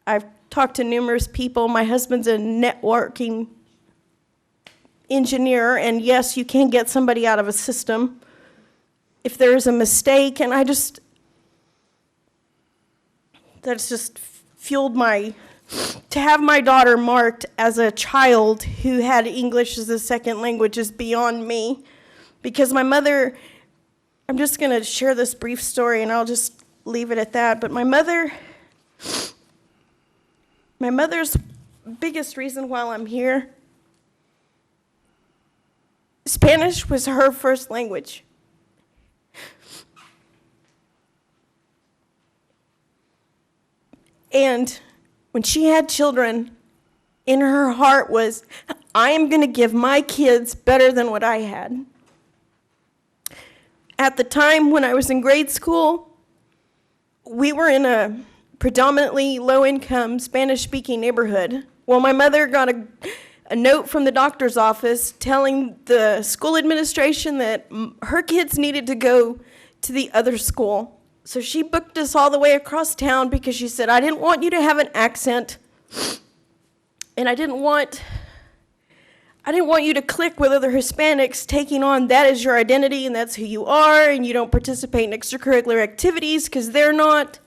I've talked to numerous people. My husband's a networking engineer, and yes, you can get somebody out of a system if there is a mistake, and that's just fueled to have my daughter marked as a child who had English as a second language is beyond me. Because my mother, I'm just going to share this brief story and I'll just leave it at that, but my mother's biggest reason why I'm here, Spanish was her first language. And when she had children, in her heart was, I am going to give my kids better than what I had. At the time when I was in grade school, we were in a predominantly low-income Spanish-speaking neighborhood. Well, my mother got a note from the doctor's office telling the school administration that her kids needed to go to the other school. So she booked us all the way across town because she said, I didn't want you to have an accent, and I didn't want you to click with other Hispanics, taking on that as your identity and that's who you are, and you don't participate in extracurricular activities because they're not.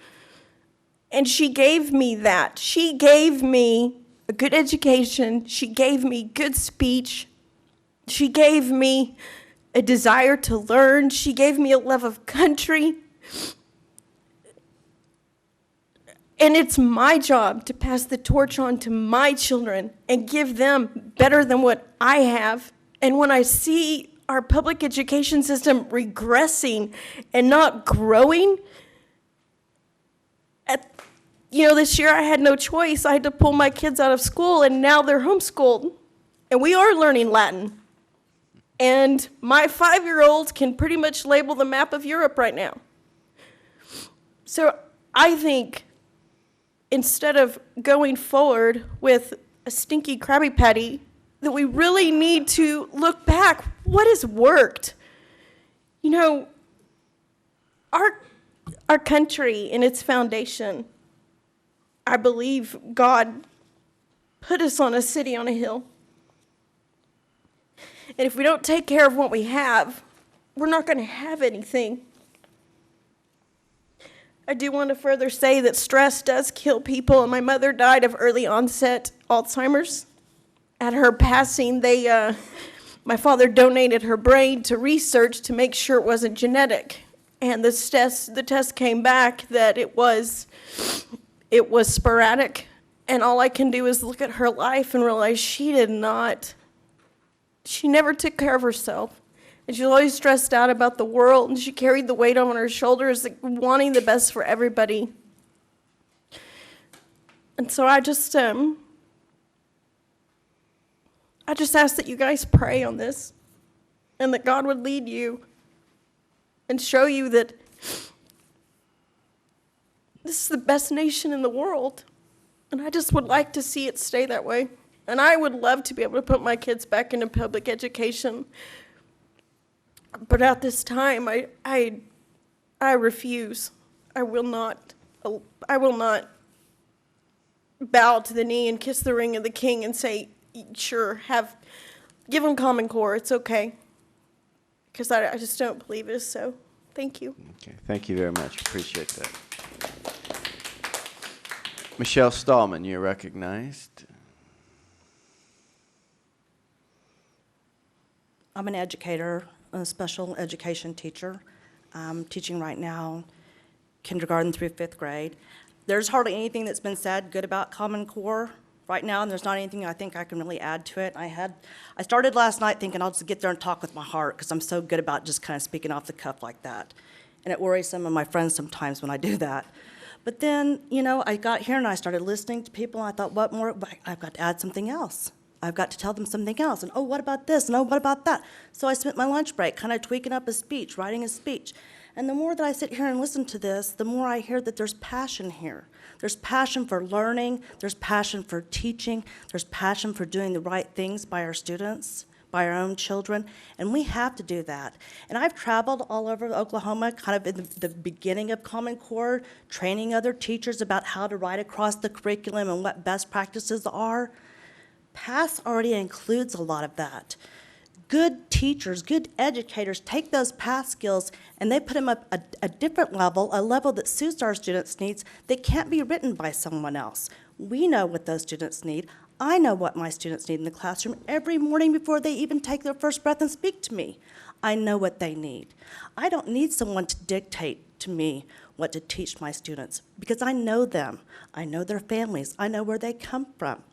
And she gave me that. She gave me a good education. She gave me good speech. She gave me a desire to learn. She gave me a love of country. And it's my job to pass the torch on to my children and give them better than what I have. And when I see our public education system regressing and not growing, this year I had no choice. I had to pull my kids out of school, and now they're homeschooled. And we are learning Latin. And my 5-year-old can pretty much label the map of Europe right now. So I think instead of going forward with a stinky Krabby Patty, that we really need to look back. What has worked? Our country in its foundation, I believe God put us on a city on a hill. And if we don't take care of what we have, we're not going to have anything. I do want to further say that stress does kill people, and my mother died of early onset Alzheimer's. At her passing, my father donated her brain to research to make sure it wasn't genetic. And the test came back that it was sporadic. And all I can do is look at her life and realize she never took care of herself. And she was always stressed out about the world, and she carried the weight on her shoulders, wanting the best for everybody. And so I just ask that you guys pray on this, and that God would lead you and show you that this is the best nation in the world. And I just would like to see it stay that way. And I would love to be able to put my kids back into public education. But at this time, I refuse. I will not bow to the knee and kiss the ring of the king and say, sure, give them Common Core, it's okay. Because I just don't believe it, so thank you. Okay, thank you very much. Appreciate that. Michelle Stallman, you're recognized. I'm an educator, a special education teacher. I'm teaching right now kindergarten through 5th grade. There's hardly anything that's been said good about Common Core right now, and there's not anything I think I can really add to it. I started last night thinking I'll just get there and talk with my heart because I'm so good about just kind of speaking off the cuff like that. And it worries some of my friends sometimes when I do that. But then, I got here and I started listening to people, and I thought, what more? I've got to add something else. I've got to tell them something else. And, oh, what about this? And, oh, what about that? So I spent my lunch break kind of tweaking up a speech, writing a speech. And the more that I sit here and listen to this, the more I hear that there's passion here. There's passion for learning. There's passion for teaching. There's passion for doing the right things by our students, by our own children, and we have to do that. And I've traveled all over Oklahoma, kind of in the beginning of Common Core, training other teachers about how to write across the curriculum and what best practices are. PASS already includes a lot of that. Good teachers, good educators take those PASS skills and they put them up a different level, a level that suits our students' needs that can't be written by someone else. We know what those students need. I know what my students need in the classroom every morning before they even take their first breath and speak to me. I know what they need. I don't need someone to dictate to me what to teach my students because I know them. I know their families. I know where they come from.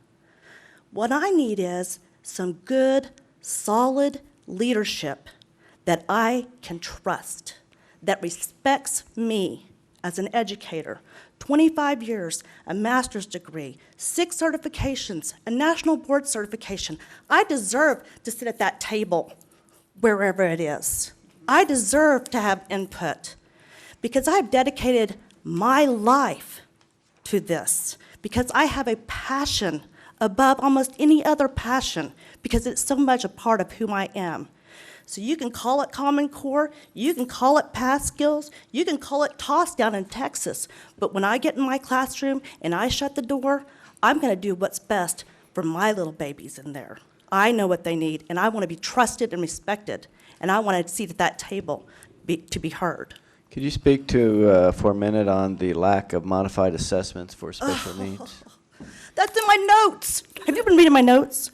What I need is some good, solid leadership that I can trust, that respects me as an educator. 25 years, a master's degree, 6 certifications, a national board certification. I deserve to sit at that table wherever it is. I deserve to have input because I've dedicated my life to this, because I have a passion above almost any other passion, because it's so much a part of who I am. So you can call it Common Core, you can call it PASS skills, you can call it toss down in Texas, but when I get in my classroom and I shut the door, I'm gonna do what's best for my little babies in there. I know what they need, and I wanna be trusted and respected, and I want a seat at that table to be heard. Could you speak to, for a minute, on the lack of modified assessments for special needs? That's in my notes. Have you been reading my notes?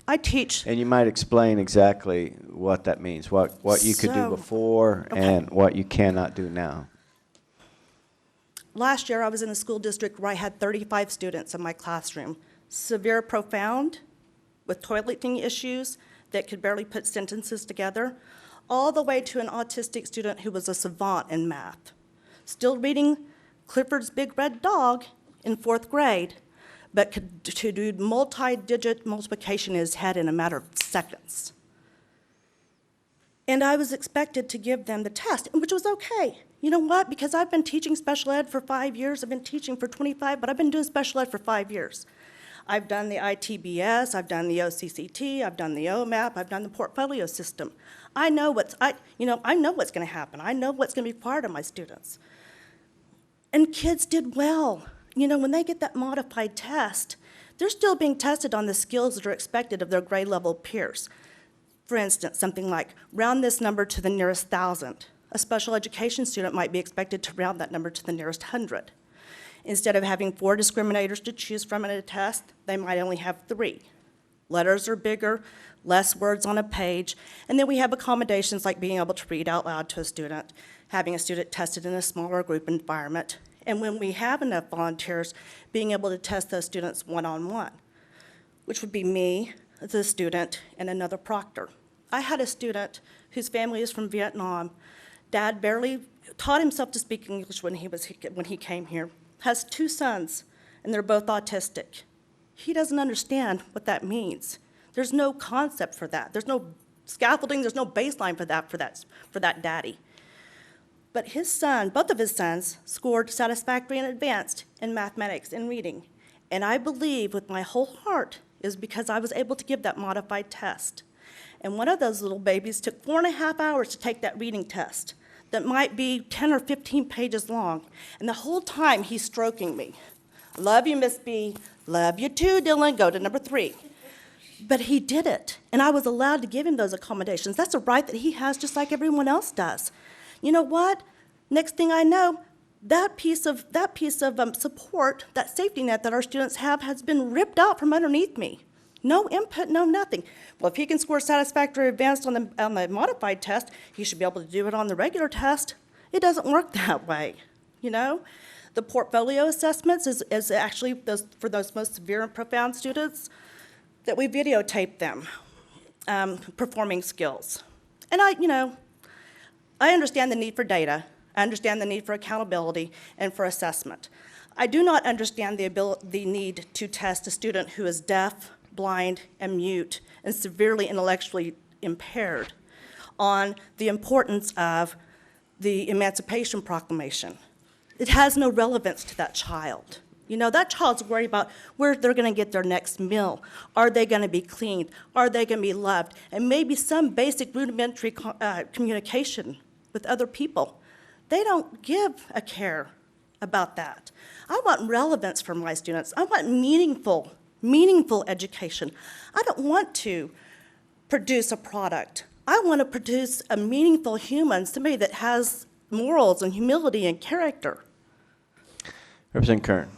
I teach. And you might explain exactly what that means, what you could do before and what you cannot do now. Last year, I was in a school district where I had 35 students in my classroom, severe profound, with toileting issues that could barely put sentences together, all the way to an autistic student who was a savant in math, still reading Clifford's Big Red Dog in 4th grade, but could do multi-digit multiplication in his head in a matter of seconds. And I was expected to give them the test, which was okay. You know what? Because I've been teaching special ed for 5 years. I've been teaching for 25, but I've been doing special ed for 5 years. I've done the ITBS, I've done the OCCT, I've done the OMAP, I've done the portfolio system. I know what's going to happen. I know what's going to be required of my students. And kids did well. When they get that modified test, they're still being tested on the skills that are expected of their grade level peers. For instance, something like round this number to the nearest 1,000. A special education student might be expected to round that number to the nearest 100. Instead of having 4 discriminators to choose from in a test, they might only have 3. Letters are bigger, less words on a page, and then we have accommodations like being able to read out loud to a student, having a student tested in a smaller group environment, and when we have enough volunteers, being able to test those students one-on-one, which would be me, the student, and another proctor. I had a student whose family is from Vietnam. Dad barely taught himself to speak English when he came here, has 2 sons, and they're both autistic. He doesn't understand what that means. There's no concept for that. There's no scaffolding, there's no baseline for that daddy. But his son, both of his sons, scored satisfactory and advanced in mathematics and reading. And I believe with my whole heart is because I was able to give that modified test. And one of those little babies took 4.5 hours to take that reading test that might be 10 or 15 pages long. And the whole time he's stroking me. Love you, Miss B. Love you too, Dylan. Go to number 3. But he did it, and I was allowed to give him those accommodations. That's a right that he has just like everyone else does. You know what? Next thing I know, that piece of support, that safety net that our students have has been ripped out from underneath me. No input, no nothing. Well, if he can score satisfactory advanced on the modified test, he should be able to do it on the regular test. It doesn't work that way, you know? The portfolio assessments is actually for those most severe and profound students that we videotape them performing skills. And I understand the need for data. I understand the need for accountability and for assessment. I do not understand the need to test a student who is deaf, blind, and mute, and severely intellectually impaired on the importance of the Emancipation Proclamation. It has no relevance to that child. You know, that child's worried about where they're going to get their next meal. Are they going to be cleaned? Are they going to be loved? And maybe some basic rudimentary communication with other people. They don't give a care about that. I want relevance for my students. I want meaningful education. I don't want to produce a product. I want to produce a meaningful human, somebody that has morals and humility and character. Representative Kern.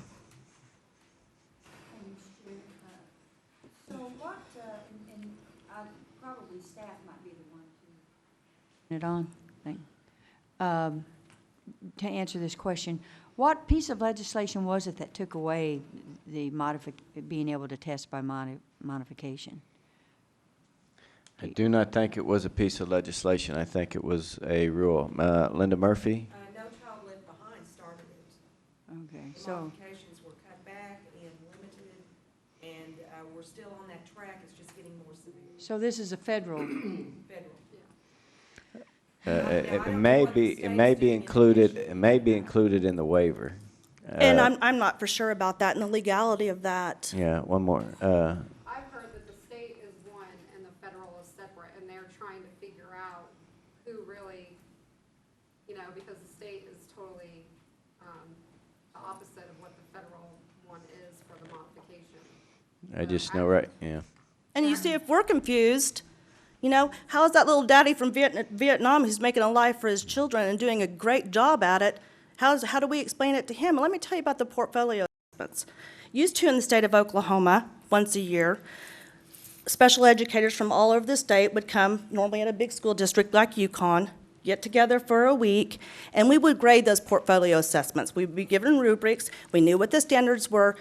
So what, and probably staff might be the one to it on thing. To answer this question, what piece of legislation was it that took away the being able to test by modification? I do not think it was a piece of legislation. I think it was a rule. Linda Murphy? No Child Left Behind started it. Okay, the so modifications were cut back and limited, and we're still on that track. It's just getting more severe. so this is a federal. Federal. It may be included in the waiver. And I'm not for sure about that and the legality of that. Yeah, one more. I've heard that the state is one and the federal is separate, and they're trying to figure out who really, because the state is totally the opposite of what the federal one is for the modification. I just know, right? Yeah. And you see, if we're confused, how is that little daddy from Vietnam who's making a life for his children and doing a great job at it, how do we explain it to him? Well, let me tell you about the portfolio assessments. Used to in the state of Oklahoma, once a year, special educators from all over the state would come, normally at a big school district like Yukon, get together for a week, and we would grade those portfolio assessments. We'd be given rubrics, we knew what the standards were,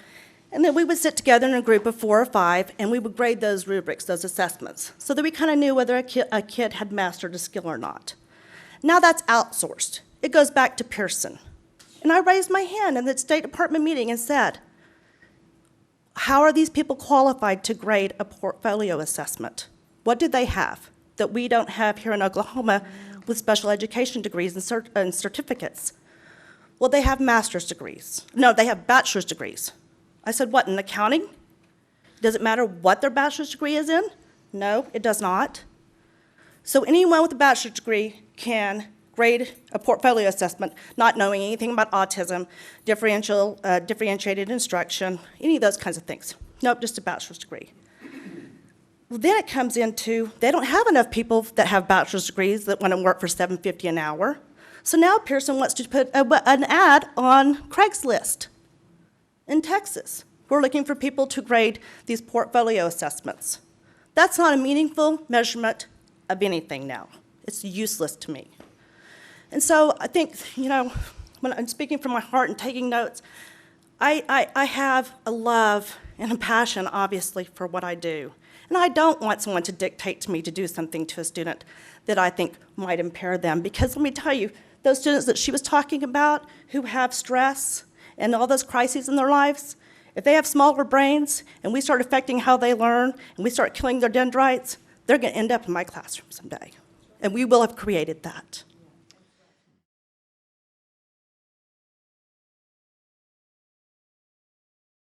and then we would sit together in a group of 4 or 5, and we would grade those rubrics, those assessments, so that we kind of knew whether a kid had mastered a skill or not. Now that's outsourced. It goes back to Pearson. And I raised my hand in the State Department meeting and said, how are these people qualified to grade a portfolio assessment? What do they have that we don't have here in Oklahoma with special education degrees and certificates? Well, they have master's degrees. No, they have bachelor's degrees. I said, what, in accounting? Does it matter what their bachelor's degree is in? No, it does not. So anyone with a bachelor's degree can grade a portfolio assessment, not knowing anything about autism, differentiated instruction, any of those kinds of things. Nope, just a bachelor's degree. Well, then it comes into, they don't have enough people that have bachelor's degrees that want to work for $7.50 an hour. So now Pearson wants to put an ad on Craigslist in Texas. We're looking for people to grade these portfolio assessments. That's not a meaningful measurement of anything now. It's useless to me. And so I think, when I'm speaking from my heart and taking notes, I have a love and a passion, obviously, for what I do. And I don't want someone to dictate to me to do something to a student that I think might impair them. Because let me tell you, those students that she was talking about who have stress and all those crises in their lives, if they have smaller brains and we start affecting how they learn and we start killing their dendrites, they're going to end up in my classroom someday. And we will have created that.